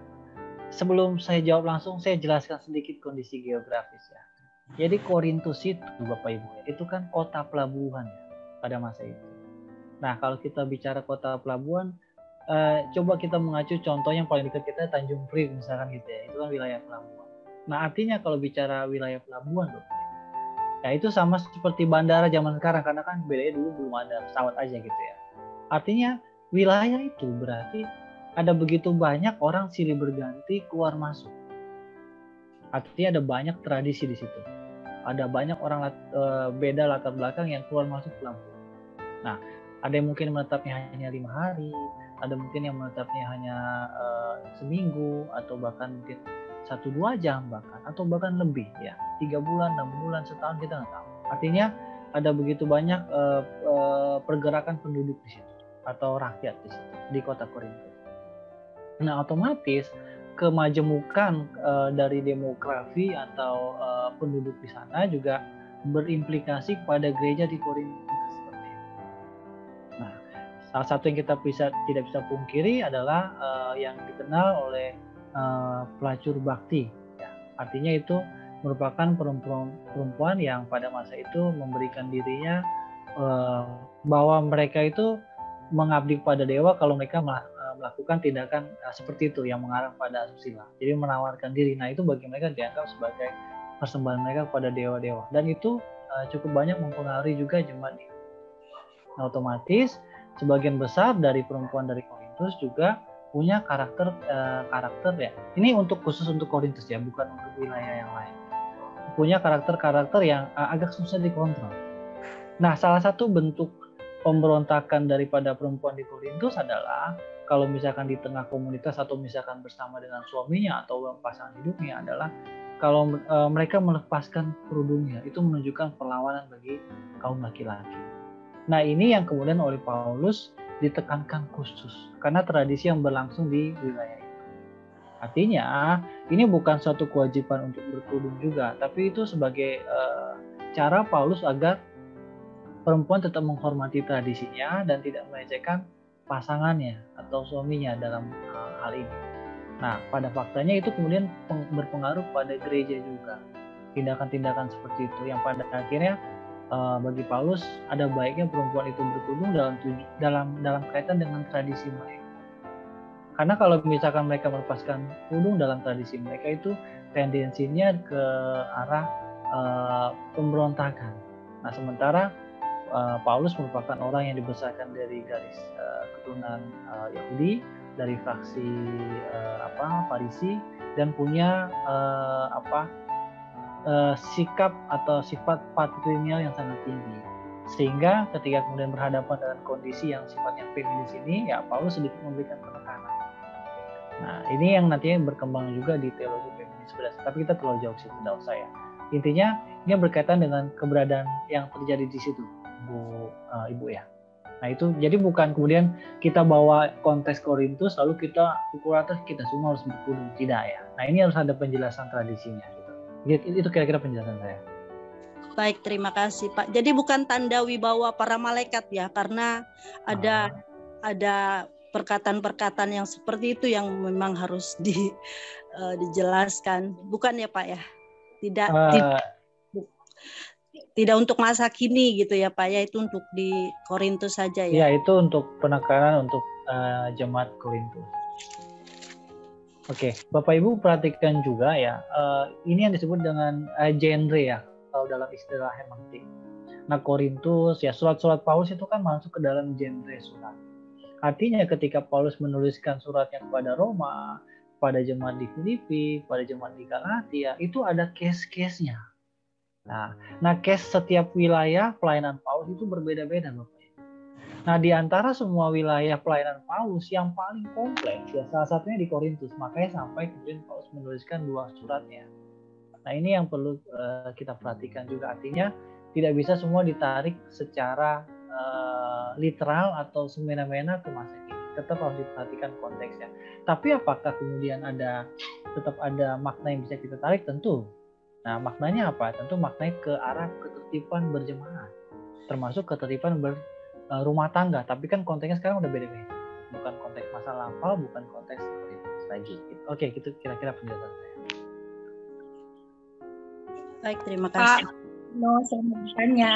sebelum saya jawab langsung, saya jelaskan sedikit kondisi geografis ya. Jadi Korintus itu Bapak Ibu itu kan kota pelabuhan ya pada masa itu. Nah kalau kita bicara kota pelabuhan, coba kita mengacu contoh yang paling dekat kita Tanjung Priok misalkan gitu ya, itu kan wilayah pelabuhan. Nah artinya kalau bicara wilayah pelabuhan Bapak Ibu, ya itu sama seperti bandara zaman sekarang karena kan bedanya dulu belum ada pesawat aja gitu ya. Artinya wilayah itu berarti ada begitu banyak orang silih berganti keluar masuk. Artinya ada banyak tradisi di situ. Ada banyak orang beda latar belakang yang keluar masuk pelabuhan. Nah, ada yang mungkin menetapnya hanya 5 hari, ada mungkin yang menetapnya hanya seminggu, atau bahkan mungkin 1-2 jam bahkan, atau bahkan lebih ya, 3 bulan, 6 bulan, setahun kita nggak tahu. Artinya ada begitu banyak pergerakan penduduk di situ atau rakyat di situ di kota Korintus. Nah, otomatis kemajemukan dari demografi atau penduduk di sana juga berimplikasi pada gereja di Korintus seperti itu. Nah, salah satu yang kita tidak bisa pungkiri adalah yang dikenal oleh pelacur bakti. Ya, artinya itu merupakan perempuan yang pada masa itu memberikan dirinya bahwa mereka itu mengabdi pada dewa kalau mereka melakukan tindakan seperti itu yang mengarah pada asusila. Jadi menawarkan diri. Nah itu bagi mereka dianggap sebagai persembahan mereka kepada dewa-dewa. Dan itu cukup banyak mempengaruhi juga jemaat ini. Nah, otomatis sebagian besar dari perempuan dari Korintus juga punya karakter ya. Ini khusus untuk Korintus ya, bukan untuk wilayah yang lain. punya karakter-karakter yang agak susah dikontrol. Nah, salah satu bentuk pemberontakan daripada perempuan di Korintus adalah kalau misalkan di tengah komunitas atau misalkan bersama dengan suaminya atau pasangan hidupnya adalah kalau mereka melepaskan kerudungnya, itu menunjukkan perlawanan bagi kaum laki-laki. Nah, ini yang kemudian oleh Paulus ditekankan khusus karena tradisi yang berlangsung di wilayah itu. Artinya, ini bukan suatu kewajiban untuk berkerudung juga, tapi itu sebagai cara Paulus agar perempuan tetap menghormati tradisinya dan tidak melecehkan pasangannya atau suaminya dalam hal ini. Nah, pada faktanya itu kemudian berpengaruh pada gereja juga. Tindakan-tindakan seperti itu yang pada akhirnya bagi Paulus ada baiknya perempuan itu berkerudung dalam kaitan dengan tradisi mereka. Karena kalau misalkan mereka melepaskan kerudung dalam tradisi mereka itu tendensinya ke arah pemberontakan. Nah, sementara Paulus merupakan orang yang dibesarkan dari garis keturunan Yahudi, dari fraksi Farisi, dan punya sikap atau sifat patrilineal yang sangat tinggi. Sehingga ketika kemudian berhadapan dengan kondisi yang sifatnya feminis ini, ya Paulus sedikit memberikan penekanan. Nah, ini yang nantinya berkembang juga di teologi feminis berdasar. Tapi kita terlalu jauh situ, tidak usah ya. Intinya ini berkaitan dengan keberadaan yang terjadi di situ, Ibu ya. Nah itu jadi bukan kemudian kita bawa konteks Korintus lalu kita pukul atas kita semua harus berkerudung, tidak ya. Nah ini harus ada penjelasan tradisinya gitu. Itu kira-kira penjelasan saya. Baik, terima kasih Pak. Jadi bukan tanda wibawa para malaikat ya, karena ada perkataan-perkataan yang seperti itu yang memang harus dijelaskan, bukan ya Pak ya? Tidak untuk masa kini gitu ya Pak ya, itu untuk di Korintus saja ya. Ya, itu untuk penekanan untuk jemaat Korintus. Oke, Bapak Ibu perhatikan juga ya, ini yang disebut dengan genre ya, kalau dalam istilah hermeneutik. Nah, Korintus ya, surat-surat Paulus itu kan masuk ke dalam genre surat. Artinya ketika Paulus menuliskan suratnya kepada Roma, pada jemaat di Filipi, pada jemaat di Galatia, itu ada case-case-nya. Nah, case setiap wilayah pelayanan Paulus itu berbeda-beda, Bapak. Nah, di antara semua wilayah pelayanan Paulus yang paling kompleks ya salah satunya di Korintus. Makanya sampai kemudian Paulus menuliskan 2 suratnya. Nah, ini yang perlu kita perhatikan juga. Artinya tidak bisa semua ditarik secara literal atau semena-mena ke masa kini. Tetap harus diperhatikan konteksnya. Tapi apakah kemudian tetap ada makna yang bisa kita tarik? Tentu. Nah, maknanya apa? Tentu maknanya ke arah ketertiban berjemaat, termasuk ketertiban berumah tangga. Tapi kan konteksnya sekarang udah beda-beda. Bukan konteks masa lampau, bukan konteks Korintus lagi. Oke, itu kira-kira penjelasan saya. Baik, terima kasih. Pak, saya mau bertanya.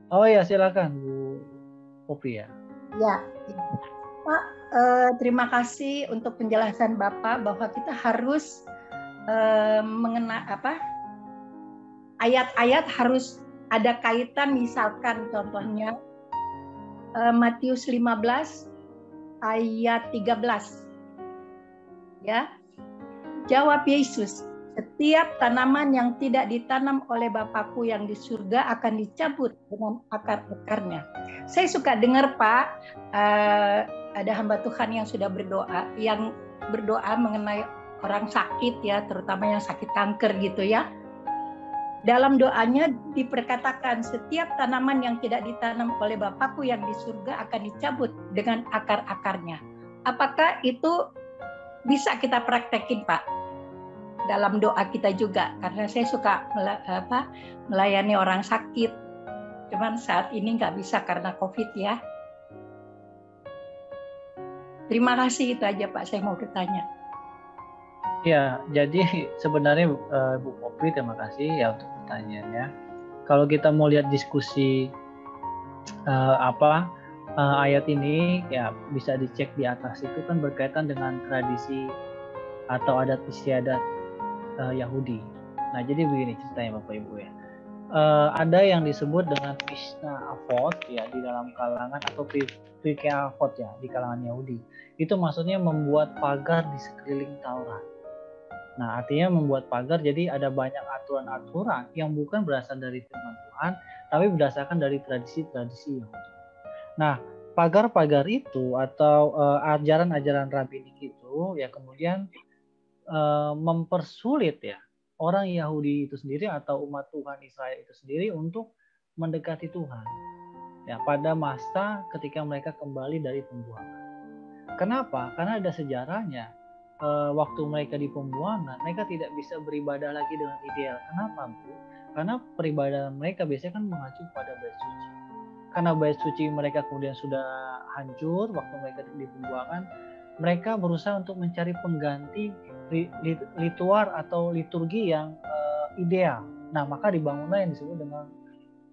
Oh ya, silakan Bu Popi ya. Ya, Pak, terima kasih untuk penjelasan Bapak bahwa kita harus ayat-ayat harus ada kaitan, misalkan contohnya Matius 15 ayat 13. Ya. Jawab Yesus, setiap tanaman yang tidak ditanam oleh Bapakku yang di surga akan dicabut dengan akar-akarnya. Saya suka dengar Pak, ada hamba Tuhan yang sudah berdoa mengenai orang sakit ya, terutama yang sakit kanker gitu ya. Dalam doanya diperkatakan setiap tanaman yang tidak ditanam oleh Bapakku yang di surga akan dicabut dengan akar-akarnya. Apakah itu bisa kita praktekin Pak dalam doa kita juga? Karena saya suka melayani orang sakit. Cuman saat ini nggak bisa karena COVID ya. Terima kasih, itu aja Pak saya mau bertanya. Ya, jadi sebenarnya Bu Popi terima kasih ya untuk pertanyaannya. Kalau kita mau lihat diskusi ayat ini ya bisa dicek di atas, itu kan berkaitan dengan tradisi atau adat istiadat Yahudi. Nah, jadi begini ceritanya Bapak Ibu ya. Ada yang disebut dengan Mishnah Avot ya di dalam kalangan atau Pirkei Avot ya di kalangan Yahudi. Itu maksudnya membuat pagar di sekeliling Taurat. Nah, artinya membuat pagar, jadi ada banyak aturan-aturan yang bukan berasal dari firman Tuhan, tapi berdasarkan dari tradisi-tradisi Yahudi. Nah, pagar-pagar itu atau ajaran-ajaran rabbinik itu ya kemudian mempersulit ya orang Yahudi itu sendiri atau umat Tuhan Israel itu sendiri untuk mendekati Tuhan. Ya, pada masa ketika mereka kembali dari pembuangan. Kenapa? Karena ada sejarahnya. Waktu mereka di pembuangan, mereka tidak bisa beribadah lagi dengan ideal. Kenapa, Bu? Karena peribadahan mereka biasanya kan mengacu pada bait suci. Karena bait suci mereka kemudian sudah hancur waktu mereka di pembuangan, mereka berusaha untuk mencari pengganti ritual atau liturgi yang ideal. Nah, maka dibangunlah yang disebut dengan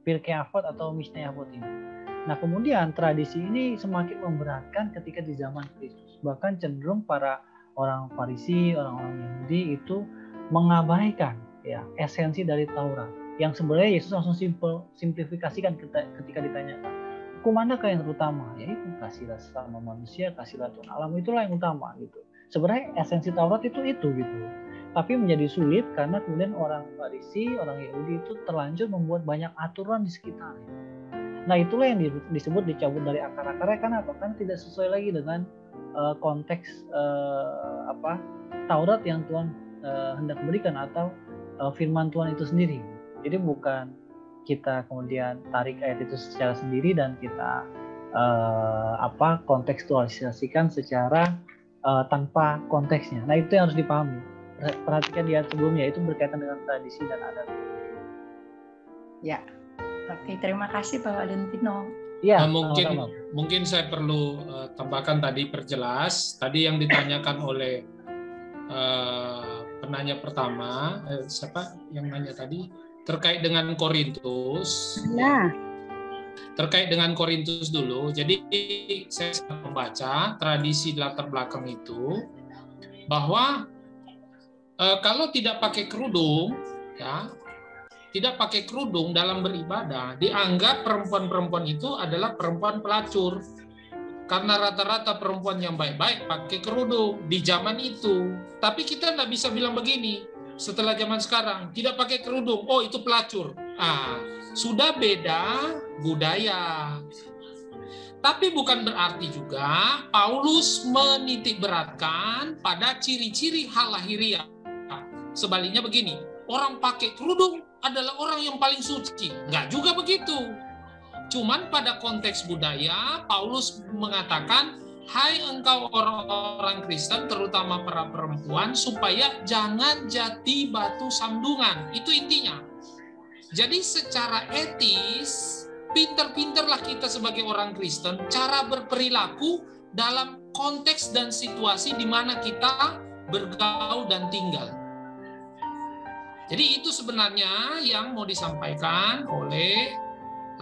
Pirkei Avot atau Mishneh Avot ini. Nah, kemudian tradisi ini semakin memberatkan ketika di zaman Kristus. Bahkan cenderung para orang Farisi, orang-orang Yahudi itu mengabaikan ya esensi dari Taurat. Yang sebenarnya Yesus langsung simplifikasikan ketika ditanyakan, hukum manakah yang terutama? Yaitu kasihlah sesama manusia, kasihlah Tuhan alam, itulah yang utama gitu. Sebenarnya esensi Taurat itu gitu. Tapi menjadi sulit karena kemudian orang Farisi, orang Yahudi itu terlanjur membuat banyak aturan di sekitarnya. Nah, itulah yang disebut dicabut dari akar-akarnya. Kenapa? Karena tidak sesuai lagi dengan konteks Taurat yang Tuhan hendak berikan atau firman Tuhan itu sendiri. Jadi bukan kita kemudian tarik ayat itu secara sendiri dan kita kontekstualisasikan secara tanpa konteksnya. Nah, itu yang harus dipahami. Perhatikan di ayat sebelumnya, itu berkaitan dengan tradisi dan adat. Ya, oke, terima kasih Pak Valentino. Ya, mungkin saya perlu tambahkan tadi perjelas. Tadi yang ditanyakan oleh penanya pertama, siapa yang nanya tadi? Terkait dengan Korintus. Nah. Terkait dengan Korintus dulu. Jadi saya membaca tradisi latar belakang itu bahwa kalau tidak pakai kerudung, ya, tidak pakai kerudung dalam beribadah, dianggap perempuan-perempuan itu adalah perempuan pelacur. Karena rata-rata perempuan yang baik-baik pakai kerudung di zaman itu. Tapi kita nggak bisa bilang begini, setelah zaman sekarang, tidak pakai kerudung, oh itu pelacur. Sudah beda budaya. Tapi bukan berarti juga Paulus menitik beratkan pada ciri-ciri hal lahiriah. Sebaliknya begini, orang pakai kerudung adalah orang yang paling suci. Enggak juga begitu. Cuman pada konteks budaya, Paulus mengatakan, hai engkau orang-orang Kristen, terutama para perempuan, supaya jangan jadi batu sandungan. Itu intinya. Jadi secara etis, pinter-pinterlah kita sebagai orang Kristen, cara berperilaku dalam konteks dan situasi di mana kita bergaul dan tinggal. Jadi itu sebenarnya yang mau disampaikan oleh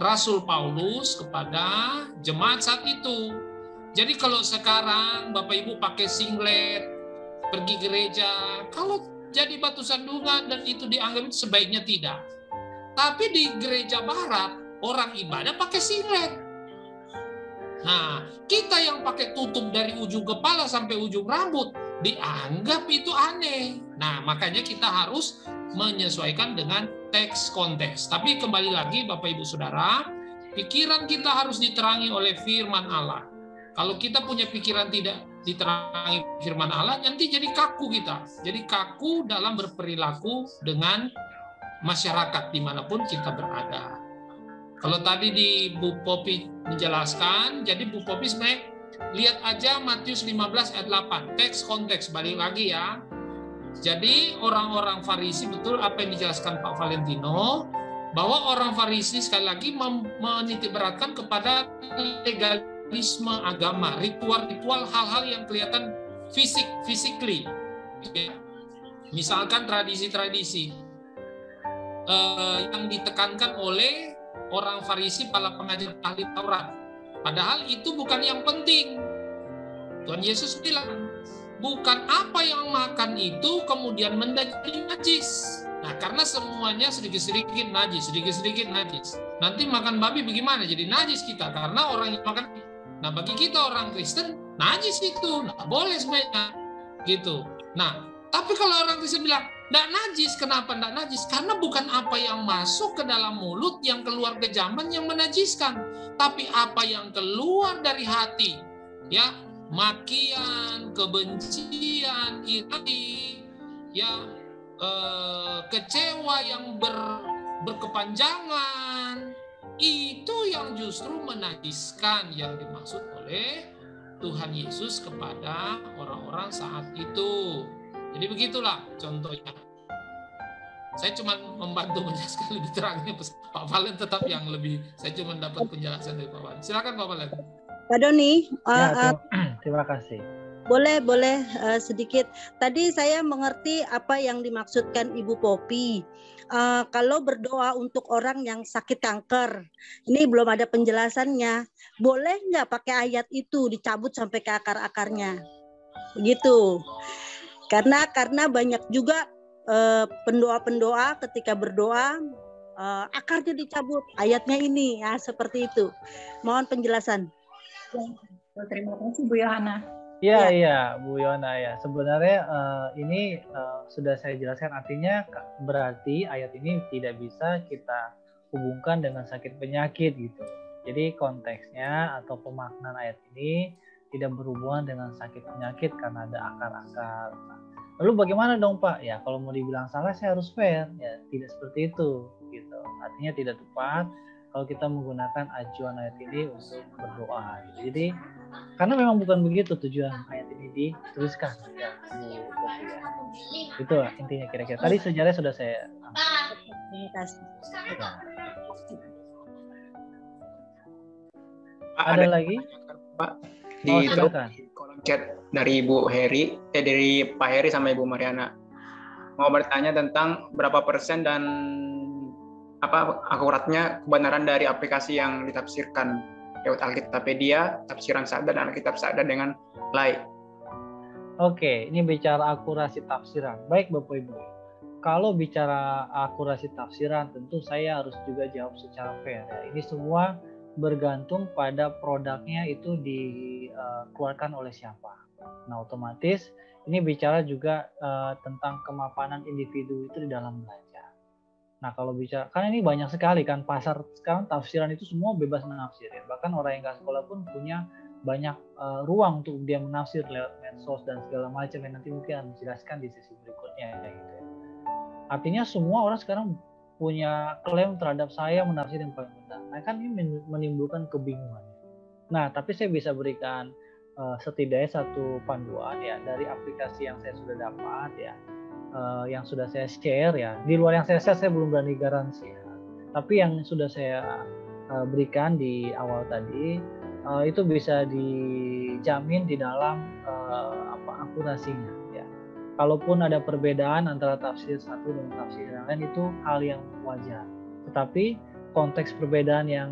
Rasul Paulus kepada jemaat saat itu. Jadi kalau sekarang Bapak Ibu pakai singlet, pergi gereja, kalau jadi batu sandungan dan itu dianggap sebaiknya tidak. Tapi di gereja barat, orang ibadah pakai singlet. Nah, kita yang pakai tutup dari ujung kepala sampai ujung rambut, dianggap itu aneh. Nah, makanya kita harus menyesuaikan dengan teks konteks. Tapi kembali lagi Bapak Ibu Saudara, pikiran kita harus diterangi oleh firman Allah. Kalau kita punya pikiran tidak diterangi firman Allah, nanti jadi kaku kita. Jadi kaku dalam berperilaku dengan masyarakat dimanapun kita berada. Kalau tadi di Bu Popi menjelaskan, jadi Bu Popi sebenarnya lihat aja Matius 15 ayat 8, teks konteks, balik lagi ya. Jadi orang-orang Farisi, betul apa yang dijelaskan Pak Valentino, bahwa orang Farisi sekali lagi menitik beratkan kepada legalisme agama, ritual-ritual, hal-hal yang kelihatan physically. Misalkan tradisi-tradisi yang ditekankan oleh orang Farisi, para pengajar ahli Taurat. Padahal itu bukan yang penting. Tuhan Yesus bilang, bukan apa yang makan itu kemudian menjadi najis. Nah, karena semuanya sedikit-sedikit najis, sedikit-sedikit najis. Nanti makan babi bagaimana? Jadi najis kita, karena orang yang makan. Nah, bagi kita orang Kristen, najis itu, nah boleh sebenarnya. Gitu. Nah, Tapi kalau orang Kristen bilang, tidak najis, kenapa tidak najis? Karena bukan apa yang masuk ke dalam mulut, yang keluar ke jamban yang menajiskan. Tapi apa yang keluar dari hati. Ya, makian, kebencian, iri, ya, kecewa yang berkepanjangan, itu yang justru menajiskan yang dimaksud oleh Tuhan Yesus kepada orang-orang saat itu. Jadi begitulah contohnya. Saya cuma membantu menjelaskan lebih terangnya. Pak Valen tetap yang lebih. Saya cuma dapat penjelasan dari Pak Valen. Silakan Pak Valen. Pak Doni, Terima kasih. boleh sedikit. Tadi saya mengerti apa yang dimaksudkan Ibu Popi. Kalau berdoa untuk orang yang sakit kanker, ini belum ada penjelasannya. Boleh nggak pakai ayat itu dicabut sampai ke akar-akarnya? Begitu. Karena banyak juga pendoa-pendoa ketika berdoa akarnya dicabut, ayatnya ini ya seperti itu. Mohon penjelasan. Terima kasih Bu Yohana. Iya Bu Yona ya. Sebenarnya ini sudah saya jelaskan, artinya berarti ayat ini tidak bisa kita hubungkan dengan sakit penyakit gitu. Jadi konteksnya atau pemaknaan ayat ini tidak berhubungan dengan sakit penyakit karena ada akar-akar. Lalu bagaimana dong Pak? Ya kalau mau dibilang salah saya harus fair. Ya tidak seperti itu gitu. Artinya tidak tepat kalau kita menggunakan acuan ayat ini untuk berdoa. Gitu. Jadi karena memang bukan begitu tujuan ayat ini dituliskan ya Bu Popi ya. Itu intinya kira-kira. Tadi sejarahnya sudah saya. Terima kasih. Ya. Ada lagi? Pak, di kolom chat dari Ibu Heri, dari Pak Heri sama Ibu Mariana. Mau bertanya tentang berapa persen dan apa akuratnya kebenaran dari aplikasi yang ditafsirkan lewat Alkitapedia, Tafsiran Sada, dan Alkitab Sada dengan lain. Oke, ini bicara akurasi tafsiran. Baik Bapak Ibu. Kalau bicara akurasi tafsiran, tentu saya harus juga jawab secara fair. Ya. Ini semua bergantung pada produknya itu dikeluarkan oleh siapa. Nah, otomatis ini bicara juga tentang kemapanan individu itu di dalam belajar. Nah, kalau bicara, kan ini banyak sekali kan pasar sekarang tafsiran itu semua bebas menafsirin. Bahkan orang yang nggak sekolah pun punya banyak ruang untuk dia menafsir lewat medsos dan segala macam yang nanti mungkin akan dijelaskan di sesi berikutnya gitu ya. Artinya semua orang sekarang punya klaim terhadap saya menafsir yang paling benar. Nah kan ini menimbulkan kebingungan. Nah tapi saya bisa berikan setidaknya satu panduan ya dari aplikasi yang saya sudah dapat ya, yang sudah saya share ya. Di luar yang saya share saya belum berani garansi ya. Tapi yang sudah saya berikan di awal tadi itu bisa dijamin di dalam akurasinya ya. Kalaupun ada perbedaan antara tafsir satu dan tafsir yang lain itu hal yang wajar. Tetapi konteks perbedaan yang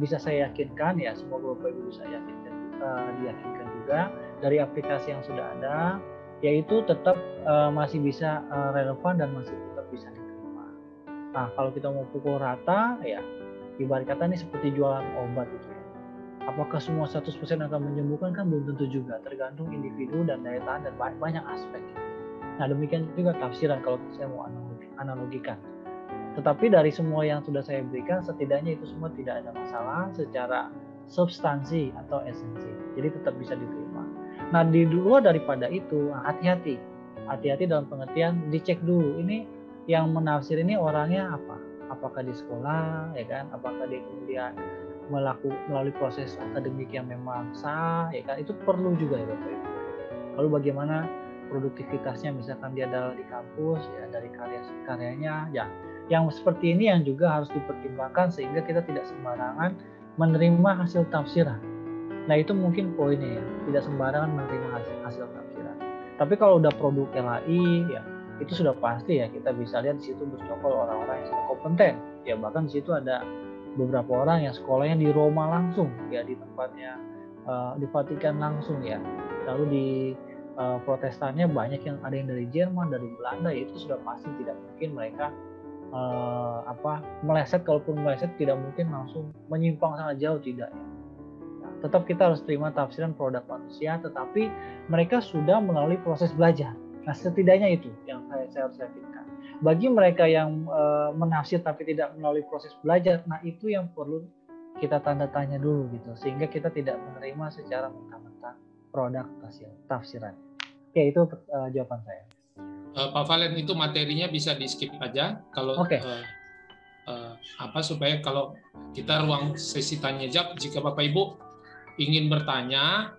bisa saya yakinkan ya semoga Bapak Ibu bisa diyakinkan juga dari aplikasi yang sudah ada, yaitu tetap masih bisa relevan dan masih tetap bisa diterima. Nah kalau kita mau pukul rata ya ibarat kata ini seperti jualan obat gitu ya. Apakah semua 100% akan menyembuhkan kan belum tentu juga, tergantung individu dan daya tahan dan banyak aspek. Nah demikian juga tafsiran kalau saya mau analogikan. Tetapi dari semua yang sudah saya berikan setidaknya itu semua tidak ada masalah secara substansi atau esensi. Jadi tetap bisa diterima. Nah di luar daripada itu hati-hati dalam pengertian dicek dulu ini yang menafsir ini orangnya apa? Apakah di sekolah ya kan? Apakah dia kemudian melalui proses akademik yang memang sah ya kan? Itu perlu juga ya Bapak Ibu. Lalu bagaimana produktivitasnya misalkan dia adalah di kampus ya dari karyanya ya yang seperti ini yang juga harus dipertimbangkan sehingga kita tidak sembarangan menerima hasil tafsiran. Nah itu mungkin poinnya ya, tidak sembarangan menerima hasil tafsiran. Tapi kalau udah produk LAI ya itu sudah pasti ya kita bisa lihat di situ bercokol orang-orang yang sudah kompeten ya, bahkan di situ ada beberapa orang yang sekolahnya di Roma langsung ya, di tempatnya di Vatikan langsung ya, lalu di Protestannya banyak yang ada yang dari Jerman, dari Belanda, ya itu sudah pasti tidak mungkin mereka meleset, kalaupun meleset tidak mungkin langsung menyimpang sangat jauh, tidak ya. Nah, tetap kita harus terima tafsiran produk manusia, tetapi mereka sudah melalui proses belajar Nah, setidaknya itu yang saya harus yakinkan. Bagi mereka yang menafsir tapi tidak melalui proses belajar, nah itu yang perlu kita tanda tanya dulu gitu, sehingga kita tidak menerima secara mentah-mentah produk tafsiran. Oke, itu jawaban saya. Pak Valen, itu materinya bisa di skip aja kalau supaya kalau kita ruang sesi tanya jawab, jika Bapak Ibu ingin bertanya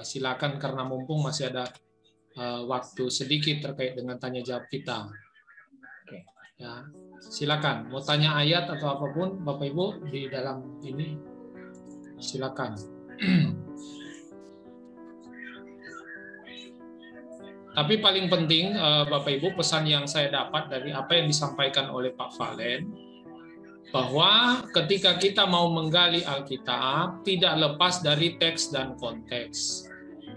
silakan, karena mumpung masih ada waktu sedikit terkait dengan tanya jawab kita. Oke. Ya, silakan mau tanya ayat atau apapun Bapak Ibu di dalam ini, silakan. Tapi paling penting Bapak Ibu, pesan yang saya dapat dari apa yang disampaikan oleh Pak Valen, bahwa ketika kita mau menggali Alkitab tidak lepas dari teks dan konteks.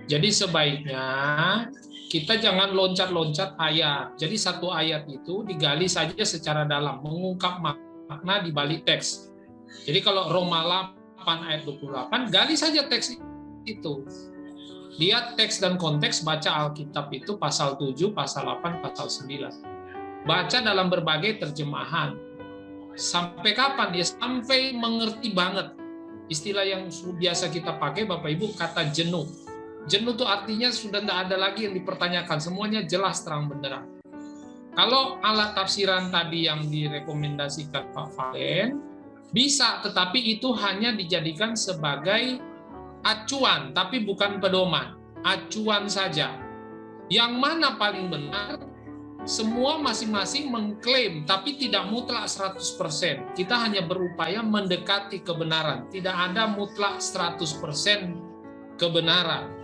Jadi sebaiknya kita jangan loncat-loncat ayat. Jadi satu ayat itu digali saja secara dalam, mengungkap makna di balik teks. Jadi kalau Roma 8 ayat 28, gali saja teks itu. Lihat teks dan konteks, baca Alkitab itu pasal 7, pasal 8, pasal 9. Baca dalam berbagai terjemahan. Sampai kapan? Ya sampai mengerti banget. Istilah yang biasa kita pakai Bapak Ibu, kata jenuh. Jenuh itu artinya sudah tidak ada lagi yang dipertanyakan, semuanya jelas terang benderang. Kalau alat tafsiran tadi yang direkomendasikan Pak Valen, bisa, tetapi itu hanya dijadikan sebagai acuan, tapi bukan pedoman. Acuan saja. Yang mana paling benar, semua masing-masing mengklaim, tapi tidak mutlak 100%. Kita hanya berupaya mendekati kebenaran. Tidak ada mutlak 100% kebenaran.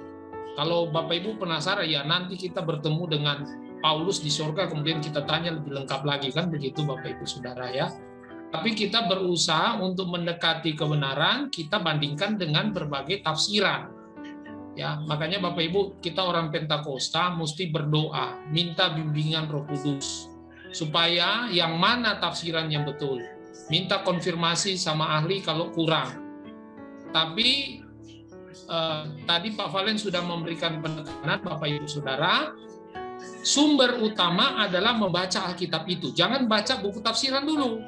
Kalau Bapak Ibu penasaran, ya nanti kita bertemu dengan Paulus di surga, kemudian kita tanya lebih lengkap lagi, kan begitu Bapak Ibu Saudara ya. Tapi kita berusaha untuk mendekati kebenaran, kita bandingkan dengan berbagai tafsiran. Ya, makanya Bapak Ibu, kita orang Pentakosta mesti berdoa, minta bimbingan Roh Kudus supaya yang mana tafsiran yang betul. Minta konfirmasi sama ahli kalau kurang. Tapi tadi Pak Valen sudah memberikan penekanan Bapak Ibu Saudara, sumber utama adalah membaca Alkitab itu. Jangan baca buku tafsiran dulu.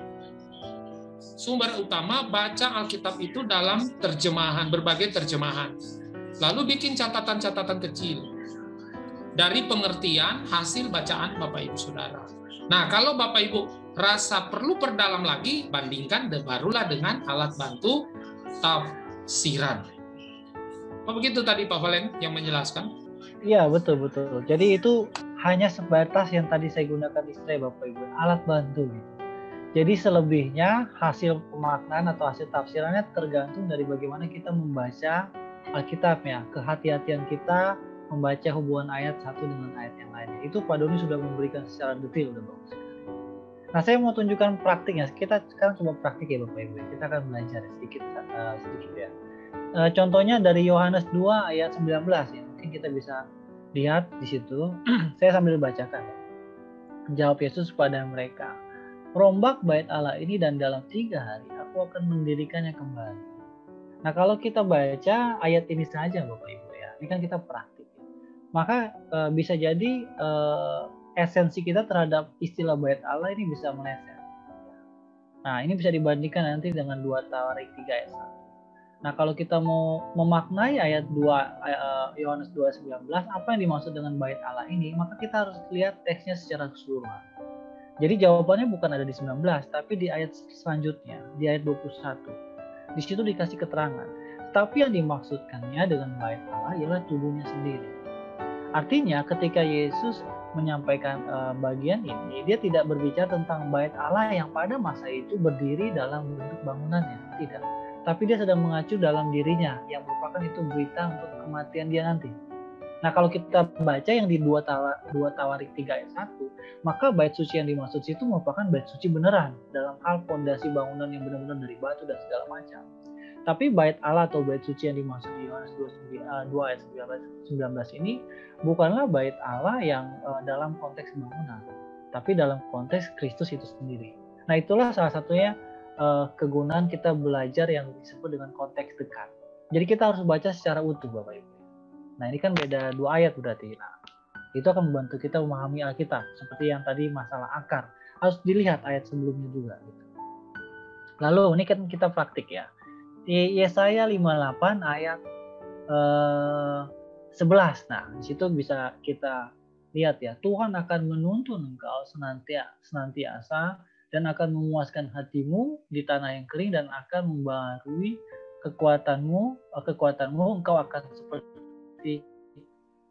Sumber utama baca Alkitab itu dalam terjemahan, berbagai terjemahan. Lalu bikin catatan-catatan kecil dari pengertian hasil bacaan Bapak Ibu Saudara. Nah, kalau Bapak Ibu rasa perlu perdalam lagi, bandingkan barulah dengan alat bantu tafsiran. Apa begitu tadi Pak Valen yang menjelaskan? Iya, betul. Jadi itu hanya sebatas yang tadi saya gunakan istilah Bapak Ibu, alat bantu gitu. Jadi selebihnya hasil pemaknaan atau hasil tafsirannya tergantung dari bagaimana kita membaca Alkitabnya, kehati-hatian kita membaca hubungan ayat satu dengan ayat yang lainnya. Itu Pak Doni sudah memberikan secara detail, udah bagus sekali. Nah, saya mau tunjukkan praktiknya. Kita sekarang coba praktik ya Bapak Ibu. Kita akan belajar sedikit ya. Contohnya dari Yohanes 2 ayat 19 ya. Mungkin kita bisa lihat di situ. Saya sambil bacakan. Jawab Yesus pada mereka, "Rombak bait Allah ini dan dalam 3 hari aku akan mendirikannya kembali." Nah, kalau kita baca ayat ini saja Bapak Ibu ya, ini kan kita praktik. Maka bisa jadi esensi kita terhadap istilah bait Allah ini bisa meleset. Nah, ini bisa dibandingkan nanti dengan 2 Tawarik 3 ayat 1. Nah, kalau kita mau memaknai ayat 2 Yohanes 2:19, apa yang dimaksud dengan bait Allah ini, maka kita harus lihat teksnya secara keseluruhan. Jadi jawabannya bukan ada di 19, tapi di ayat selanjutnya, di ayat 21. Di situ dikasih keterangan. Tapi yang dimaksudkannya dengan bait Allah ialah tubuhnya sendiri. Artinya ketika Yesus menyampaikan bagian ini, dia tidak berbicara tentang bait Allah yang pada masa itu berdiri dalam bentuk bangunannya, tidak. Tapi dia sedang mengacu dalam dirinya, yang merupakan itu berita untuk kematian dia nanti. Nah, kalau kita baca yang di 2 Tawarik 3 ayat 1, maka bait suci yang dimaksud situ merupakan bait suci beneran dalam hal fondasi bangunan yang benar-benar dari batu dan segala macam. Tapi bait Allah atau bait suci yang dimaksud di Yohanes 2 ayat 19 ini bukanlah bait Allah yang dalam konteks bangunan, tapi dalam konteks Kristus itu sendiri. Nah, itulah salah satunya kegunaan kita belajar yang disebut dengan konteks dekat. Jadi kita harus baca secara utuh Bapak Ibu. Nah, ini kan beda 2 ayat berarti. Nah, Itu akan membantu kita memahami Alkitab. Seperti yang tadi masalah akar. Harus dilihat ayat sebelumnya juga. Gitu. Lalu ini kan kita praktik ya. Di Yesaya 58 ayat 11. Nah, di situ bisa kita lihat ya. Tuhan akan menuntun engkau senantiasa dan akan memuaskan hatimu di tanah yang kering dan akan membarui kekuatanmu, engkau akan seperti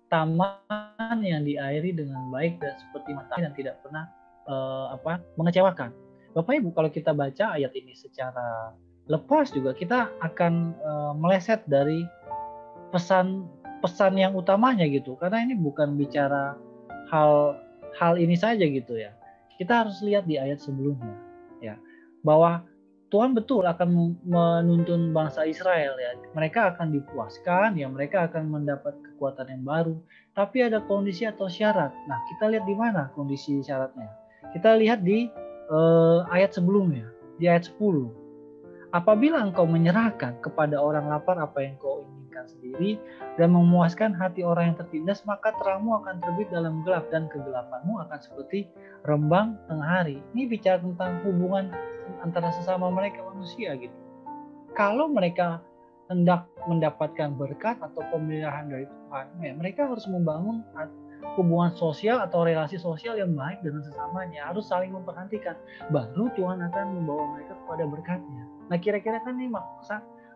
taman yang diairi dengan baik dan seperti matahari dan tidak pernah mengecewakan. Bapak Ibu, kalau kita baca ayat ini secara lepas juga kita akan meleset dari pesan yang utamanya gitu, karena ini bukan bicara hal ini saja gitu ya. Kita harus lihat di ayat sebelumnya ya, bahwa Tuhan betul akan menuntun bangsa Israel ya. Mereka akan dipuaskan ya, mereka akan mendapat kekuatan yang baru. Tapi ada kondisi atau syarat. Nah, kita lihat di mana kondisi syaratnya. Kita lihat di ayat sebelumnya, di ayat 10. Apabila engkau menyerahkan kepada orang lapar apa yang kau inginkan sendiri dan memuaskan hati orang yang tertindas, maka terangmu akan terbit dalam gelap dan kegelapanmu akan seperti rembang tengah hari. Ini bicara tentang hubungan antara sesama mereka manusia gitu. Kalau mereka hendak mendapatkan berkat atau pemeliharaan dari Tuhan, ya, mereka harus membangun hubungan sosial atau relasi sosial yang baik dengan sesamanya, harus saling memperhatikan. Baru Tuhan akan membawa mereka kepada berkatnya. Nah, kira-kira kan ini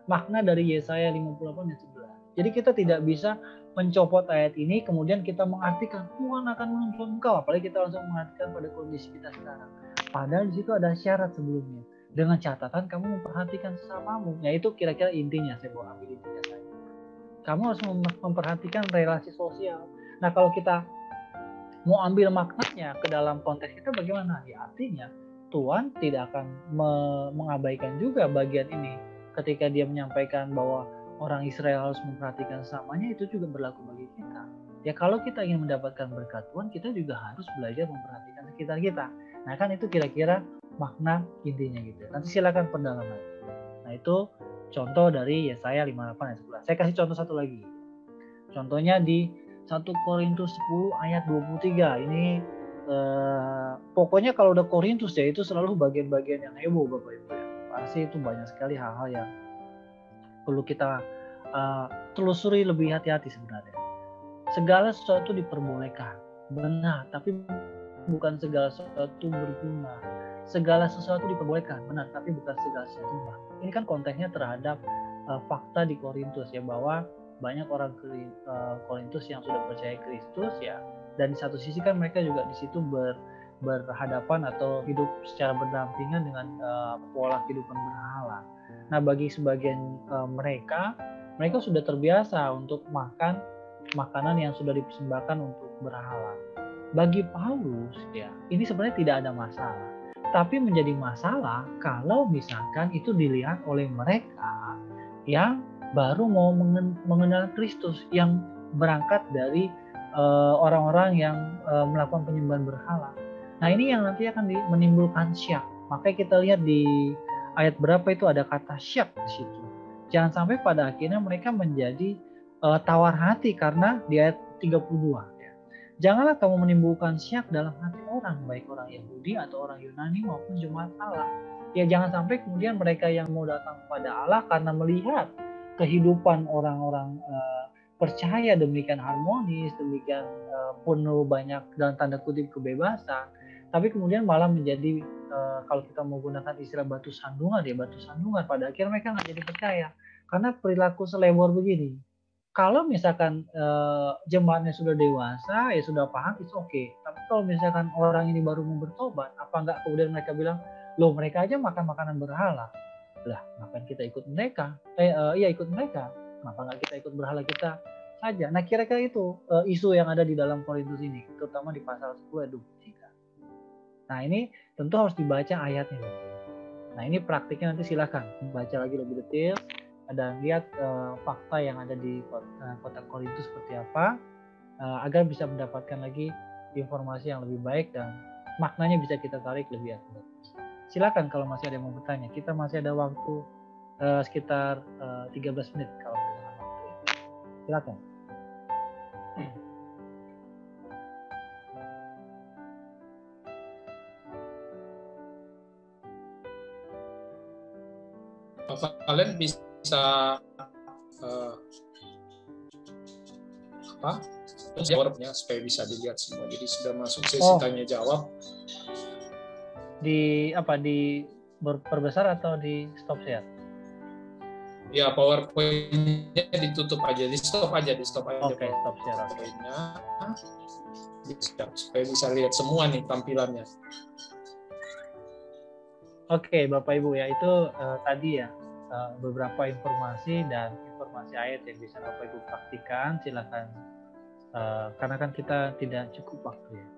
makna dari Yesaya 58 ayat 11. Jadi kita tidak bisa mencopot ayat ini kemudian kita mengartikan Tuhan akan menuntun engkau, apalagi kita langsung mengartikan pada kondisi kita sekarang. Padahal di situ ada syarat sebelumnya. Dengan catatan kamu memperhatikan sesamamu. Ya itu kira-kira intinya, saya mau ambil intinya saya. Kamu harus memperhatikan relasi sosial. Nah, kalau kita mau ambil maknanya ke dalam konteks kita bagaimana? Ya artinya Tuhan tidak akan mengabaikan juga bagian ini. Ketika dia menyampaikan bahwa orang Israel harus memperhatikan sesamanya, itu juga berlaku bagi kita. Ya kalau kita ingin mendapatkan berkat Tuhan, kita juga harus belajar memperhatikan sekitar kita. Nah kan itu kira-kira makna intinya gitu. Nanti silakan perdalam lagi. Nah itu contoh dari Yesaya 58 ayat 11. Saya kasih contoh satu lagi. Contohnya di 1 Korintus 10 ayat 23. Ini pokoknya kalau udah Korintus ya itu selalu bagian-bagian yang heboh Bapak Ibu ya. Pasti itu banyak sekali hal-hal yang perlu kita telusuri lebih hati-hati sebenarnya. Segala sesuatu diperbolehkan, benar, tapi bukan segala sesuatu berguna. Segala sesuatu diperbolehkan, benar, tapi bukan segala sesuatu berguna. Ini kan konteksnya terhadap fakta di Korintus ya, bahwa banyak orang Korintus yang sudah percaya Kristus ya, dan di satu sisi kan mereka juga di situ berhadapan atau hidup secara berdampingan dengan pola kehidupan berhala. Nah, bagi sebagian mereka sudah terbiasa untuk makan makanan yang sudah dipersembahkan untuk berhala. Bagi Paulus ya, ini sebenarnya tidak ada masalah. Tapi menjadi masalah kalau misalkan itu dilihat oleh mereka yang baru mau mengenal Kristus, yang berangkat dari orang-orang yang melakukan penyembahan berhala. Nah, ini yang nanti akan menimbulkan syak. Makanya kita lihat di ayat berapa itu ada kata syak di situ. Jangan sampai pada akhirnya mereka menjadi tawar hati karena di ayat 32 ya. Janganlah kamu menimbulkan syak dalam hati orang, baik orang Yahudi atau orang Yunani maupun jemaat Allah. Ya jangan sampai kemudian mereka yang mau datang kepada Allah karena melihat kehidupan orang-orang percaya demikian harmonis, demikian penuh banyak dalam tanda kutip kebebasan, tapi kemudian malah menjadi kalau kita mau gunakan istilah batu sandungan pada akhirnya mereka nggak jadi percaya karena perilaku selebor begini. Kalau misalkan jemaatnya sudah dewasa ya sudah paham itu oke. Tapi kalau misalkan orang ini baru mau bertobat, apa nggak kemudian mereka bilang, loh mereka aja makan makanan berhala, lah makan kita ikut mereka, ikut mereka, kenapa nggak kita ikut berhala kita saja? Nah kira-kira itu isu yang ada di dalam Korintus ini, terutama di pasal 10 ayat 23. Nah ini tentu harus dibaca ayatnya. Nah ini praktiknya nanti silakan baca lagi lebih detail dan lihat fakta yang ada di kota Korintus seperti apa agar bisa mendapatkan lagi informasi yang lebih baik dan maknanya bisa kita tarik lebih akurat. Silakan kalau masih ada yang mau bertanya. Kita masih ada waktu sekitar 13 menit kalau misalkan waktu. Silakan. kalian bisa jawabnya supaya bisa dilihat semua. Jadi sudah masuk sesi tanya jawab. Di perbesar atau di stop share? Ya, PowerPoint-nya ditutup aja, di stop aja. Oke, stop share. Supaya bisa lihat semua nih tampilannya. Oke, Bapak Ibu ya, itu tadi ya beberapa informasi dan informasi ayat yang bisa Bapak Ibu praktikan. Silakan, karena kan kita tidak cukup waktu ya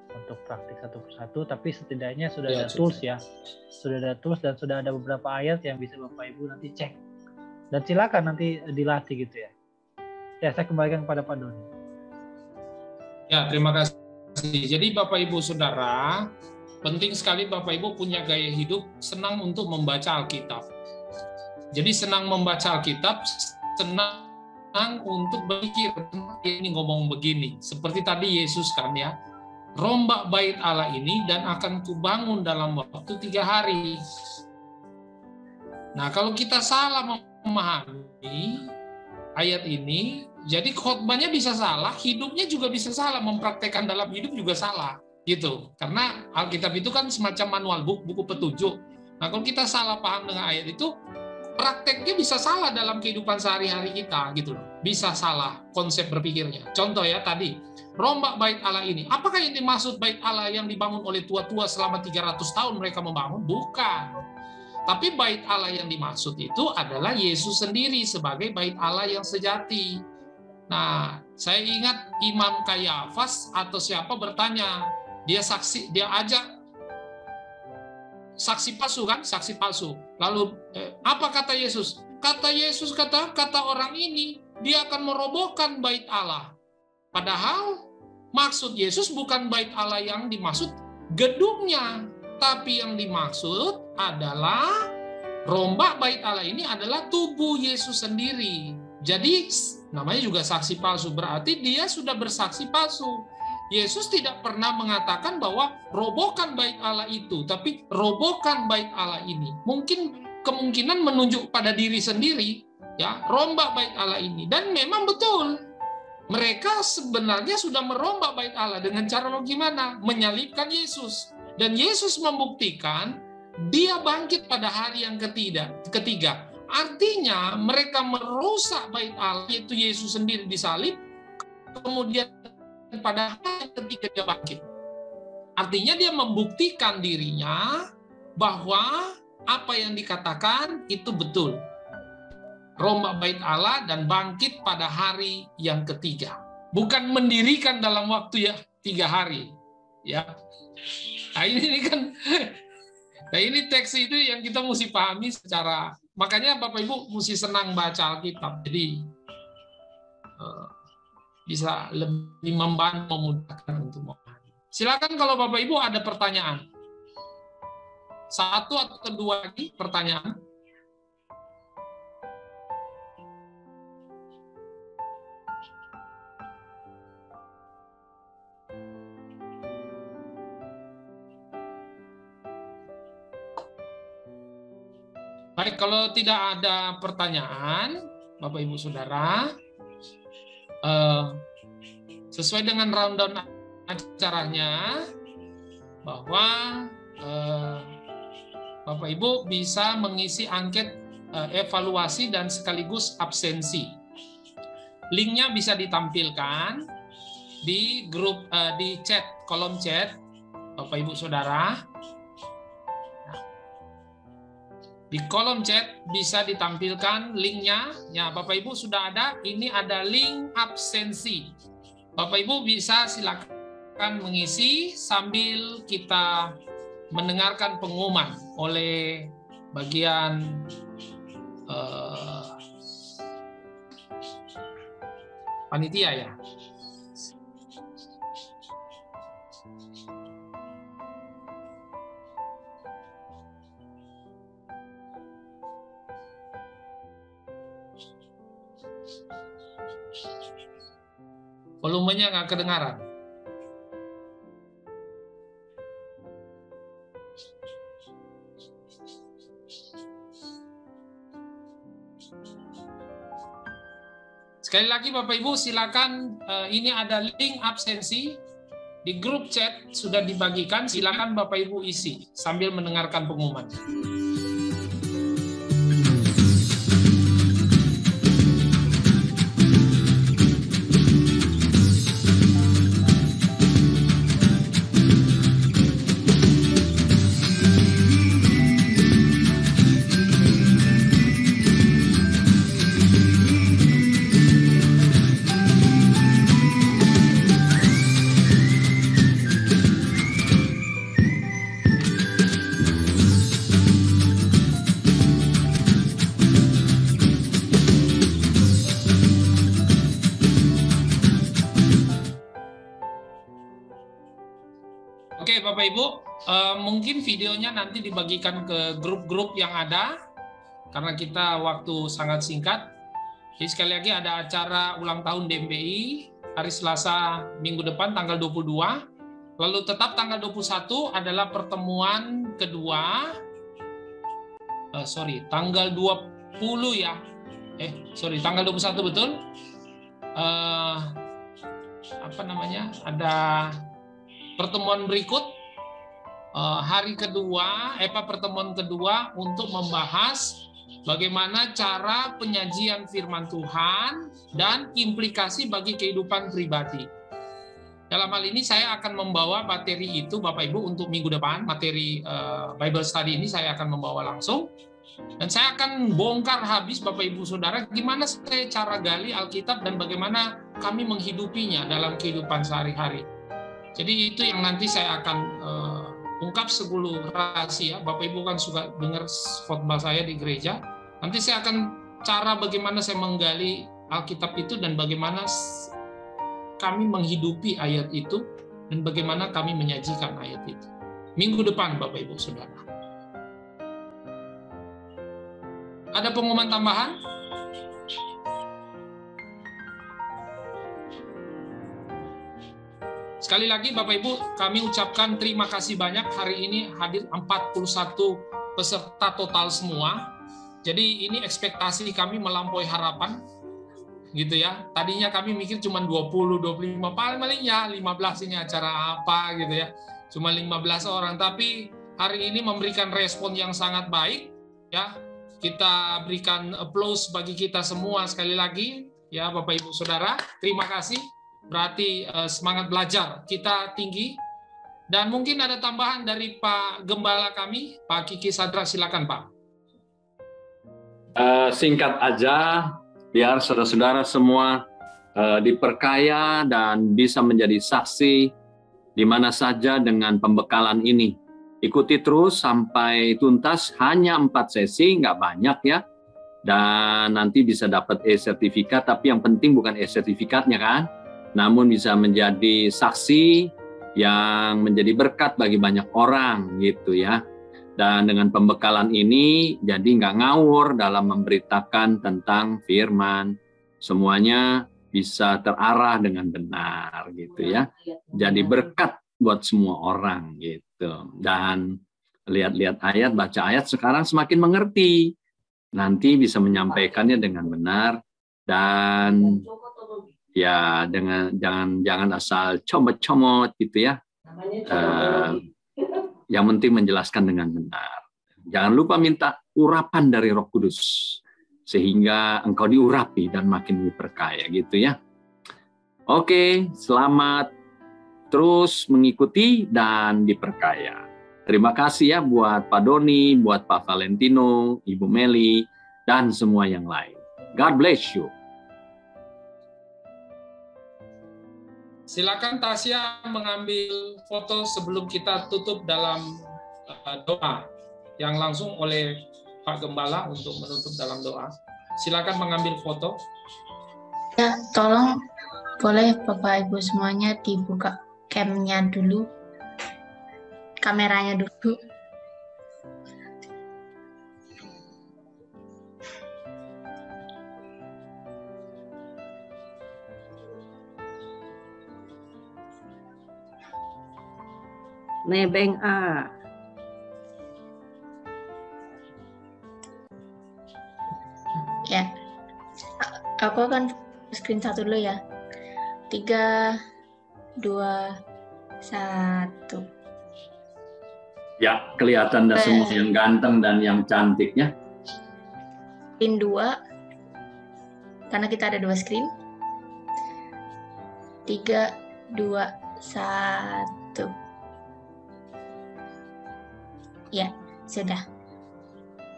untuk praktik satu persatu, tapi setidaknya sudah ada tools ya, sudah ada tools dan sudah ada beberapa ayat yang bisa Bapak Ibu nanti cek dan silakan nanti dilatih gitu ya. Ya, saya kembalikan kepada Pak Doni. Ya, terima kasih. Jadi Bapak Ibu Saudara, penting sekali Bapak Ibu punya gaya hidup senang untuk membaca Alkitab. Jadi senang membaca Alkitab, senang untuk berpikir, ini ngomong begini. Seperti tadi Yesus kan ya, rombak bait Allah ini dan akan kubangun dalam waktu 3 hari. Nah, kalau kita salah memahami ayat ini, jadi khotbahnya bisa salah, hidupnya juga bisa salah, mempraktekkan dalam hidup juga salah. Gitu. Karena Alkitab itu kan semacam manual buku petunjuk. Nah, kalau kita salah paham dengan ayat itu, prakteknya bisa salah dalam kehidupan sehari-hari kita gitu loh. Bisa salah konsep berpikirnya. Contoh ya tadi, rombak bait Allah ini. Apakah yang dimaksud bait Allah yang dibangun oleh tua-tua selama 300 tahun mereka membangun? Bukan. Tapi bait Allah yang dimaksud itu adalah Yesus sendiri sebagai bait Allah yang sejati. Nah, saya ingat Imam Kayafas atau siapa bertanya, dia ajak saksi palsu kan, saksi palsu. Lalu apa kata Yesus? Kata Yesus kata orang ini dia akan merobohkan bait Allah. Padahal maksud Yesus bukan bait Allah yang dimaksud gedungnya, tapi yang dimaksud adalah rombak bait Allah ini adalah tubuh Yesus sendiri. Jadi namanya juga saksi palsu, berarti dia sudah bersaksi palsu. Yesus tidak pernah mengatakan bahwa robohkan bait Allah itu, tapi robohkan bait Allah ini. Mungkin kemungkinan menunjuk pada diri sendiri, ya, rombak bait Allah ini. Dan memang betul, mereka sebenarnya sudah merombak bait Allah dengan cara bagaimana? Menyalibkan Yesus. Dan Yesus membuktikan dia bangkit pada hari yang ketiga. Artinya mereka merusak bait Allah, yaitu Yesus sendiri disalib, kemudian pada hari ketiga dia bangkit. Artinya dia membuktikan dirinya bahwa apa yang dikatakan itu betul. Rombak bait Allah dan bangkit pada hari yang ketiga. Bukan mendirikan dalam waktu 3 hari. Ya. Nah ini kan, nah ini teks itu yang kita mesti pahami secara, makanya Bapak Ibu mesti senang baca Alkitab. Jadi bisa lebih membantu, memudahkan untuk memahami. Silakan kalau Bapak Ibu ada pertanyaan. 1 atau 2 lagi pertanyaan. Baik, kalau tidak ada pertanyaan, Bapak Ibu Saudara, sesuai dengan rundown acaranya, bahwa Bapak Ibu bisa mengisi angket evaluasi dan sekaligus absensi. Linknya bisa ditampilkan di grup, di chat, kolom chat, Bapak Ibu Saudara. Di kolom chat bisa ditampilkan linknya. Ya, Bapak Ibu sudah ada. Ini ada link absensi. Bapak Ibu bisa silakan mengisi sambil kita mendengarkan pengumuman oleh bagian panitia ya. Volumenya nggak kedengaran. Sekali lagi Bapak Ibu silakan, ini ada link absensi di grup chat sudah dibagikan, silakan Bapak Ibu isi sambil mendengarkan pengumuman. Oke Bapak Ibu, mungkin videonya nanti dibagikan ke grup-grup yang ada, karena kita waktu sangat singkat. Jadi sekali lagi ada acara ulang tahun DMBI, hari Selasa minggu depan tanggal 22, lalu tetap tanggal 21 adalah pertemuan kedua, tanggal 20 ya, tanggal 21 betul, ada pertemuan berikut pertemuan kedua untuk membahas bagaimana cara penyajian firman Tuhan dan implikasi bagi kehidupan pribadi. Dalam hal ini saya akan membawa materi itu Bapak Ibu untuk minggu depan, materi Bible Study ini saya akan membawa langsung. Dan saya akan bongkar habis Bapak Ibu Saudara gimana saya cara gali Alkitab dan bagaimana kami menghidupinya dalam kehidupan sehari-hari. Jadi itu yang nanti saya akan ungkap 10 rahasia. Bapak Ibu kan suka dengar khotbah saya di gereja. Nanti saya akan cara bagaimana saya menggali Alkitab itu dan bagaimana kami menghidupi ayat itu dan bagaimana kami menyajikan ayat itu. Minggu depan Bapak Ibu Saudara. Ada pengumuman tambahan? Sekali lagi Bapak Ibu, kami ucapkan terima kasih banyak. Hari ini hadir 41 peserta total semua. Jadi ini ekspektasi kami melampaui harapan. Gitu ya. Tadinya kami mikir cuma 20, 25, paling-palingnya 15 ini acara apa gitu ya. Cuma 15 orang, tapi hari ini memberikan respon yang sangat baik ya. Kita berikan applause bagi kita semua sekali lagi ya Bapak Ibu Saudara. Terima kasih. Berarti semangat belajar kita tinggi. Dan mungkin ada tambahan dari Pak Gembala kami, Pak Kiki Sadra, silakan Pak. Singkat aja, biar saudara-saudara semua diperkaya dan bisa menjadi saksi di mana saja dengan pembekalan ini. Ikuti terus sampai tuntas, hanya 4 sesi, nggak banyak ya. Dan nanti bisa dapat e-sertifikat, tapi yang penting bukan e-sertifikatnya kan, namun bisa menjadi saksi yang menjadi berkat bagi banyak orang gitu ya. Dan dengan pembekalan ini jadi nggak ngawur dalam memberitakan tentang firman. Semuanya bisa terarah dengan benar gitu ya. Jadi berkat buat semua orang gitu. Dan lihat-lihat ayat, baca ayat sekarang semakin mengerti. Nanti bisa menyampaikannya dengan benar dan ya dengan jangan asal comot-comot gitu ya. Yang penting menjelaskan dengan benar. Jangan lupa minta urapan dari Roh Kudus sehingga engkau diurapi dan makin diperkaya gitu ya. Oke, selamat terus mengikuti dan diperkaya. Terima kasih ya buat Pak Doni, buat Pak Valentino, Ibu Meli, dan semua yang lain. God bless you. Silakan Tasya mengambil foto sebelum kita tutup dalam doa yang langsung oleh Pak Gembala untuk menutup dalam doa. Silakan mengambil foto. Ya, tolong boleh Bapak Ibu semuanya dibuka cam-nya dulu, kameranya dulu. Nebeng A. Ya, aku akan screen satu dulu ya. 3, 2, 1. Ya, kelihatan dah semua yang ganteng dan yang cantik ya. Screen 2, karena kita ada 2 screen. 3, 2, 1. Ya, sudah.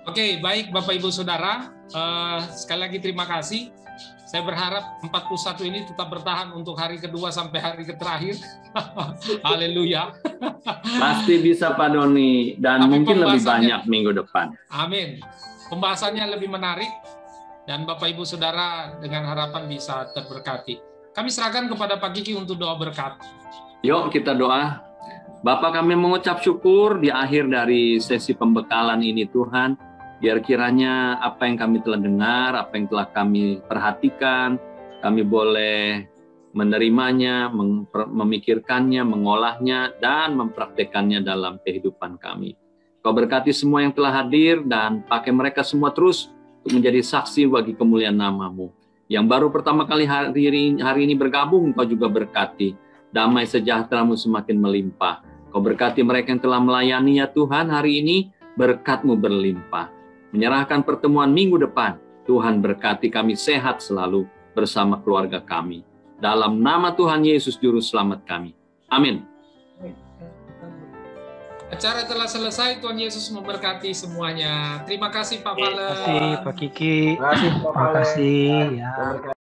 Oke, baik Bapak Ibu Saudara. Sekali lagi terima kasih. Saya berharap 41 ini tetap bertahan untuk hari kedua sampai hari terakhir. Haleluya. Pasti bisa Pak Doni, dan Tapi mungkin lebih pembahasannya- banyak minggu depan. Amin. Pembahasannya lebih menarik dan Bapak Ibu Saudara dengan harapan bisa terberkati. Kami serahkan kepada Pak Kiki untuk doa berkat. Yuk kita doa. Bapak, kami mengucap syukur di akhir dari sesi pembekalan ini Tuhan. Biar kiranya apa yang kami telah dengar, apa yang telah kami perhatikan, kami boleh menerimanya, memikirkannya, mengolahnya, dan mempraktekannya dalam kehidupan kami. Kau berkati semua yang telah hadir dan pakai mereka semua terus untuk menjadi saksi bagi kemuliaan nama-Mu. Yang baru pertama kali hari ini bergabung, Kau juga berkati. Damai sejahtera-Mu semakin melimpah. Kau berkati mereka yang telah melayani ya Tuhan hari ini, berkat-Mu berlimpah. Menyerahkan pertemuan minggu depan, Tuhan berkati kami sehat selalu bersama keluarga kami. Dalam nama Tuhan Yesus Juru Selamat kami. Amin. Acara telah selesai, Tuhan Yesus memberkati semuanya. Terima kasih Pak Pale. Terima kasih Pak Kiki. Terima kasih, Pak Terima Pale. kasih ya.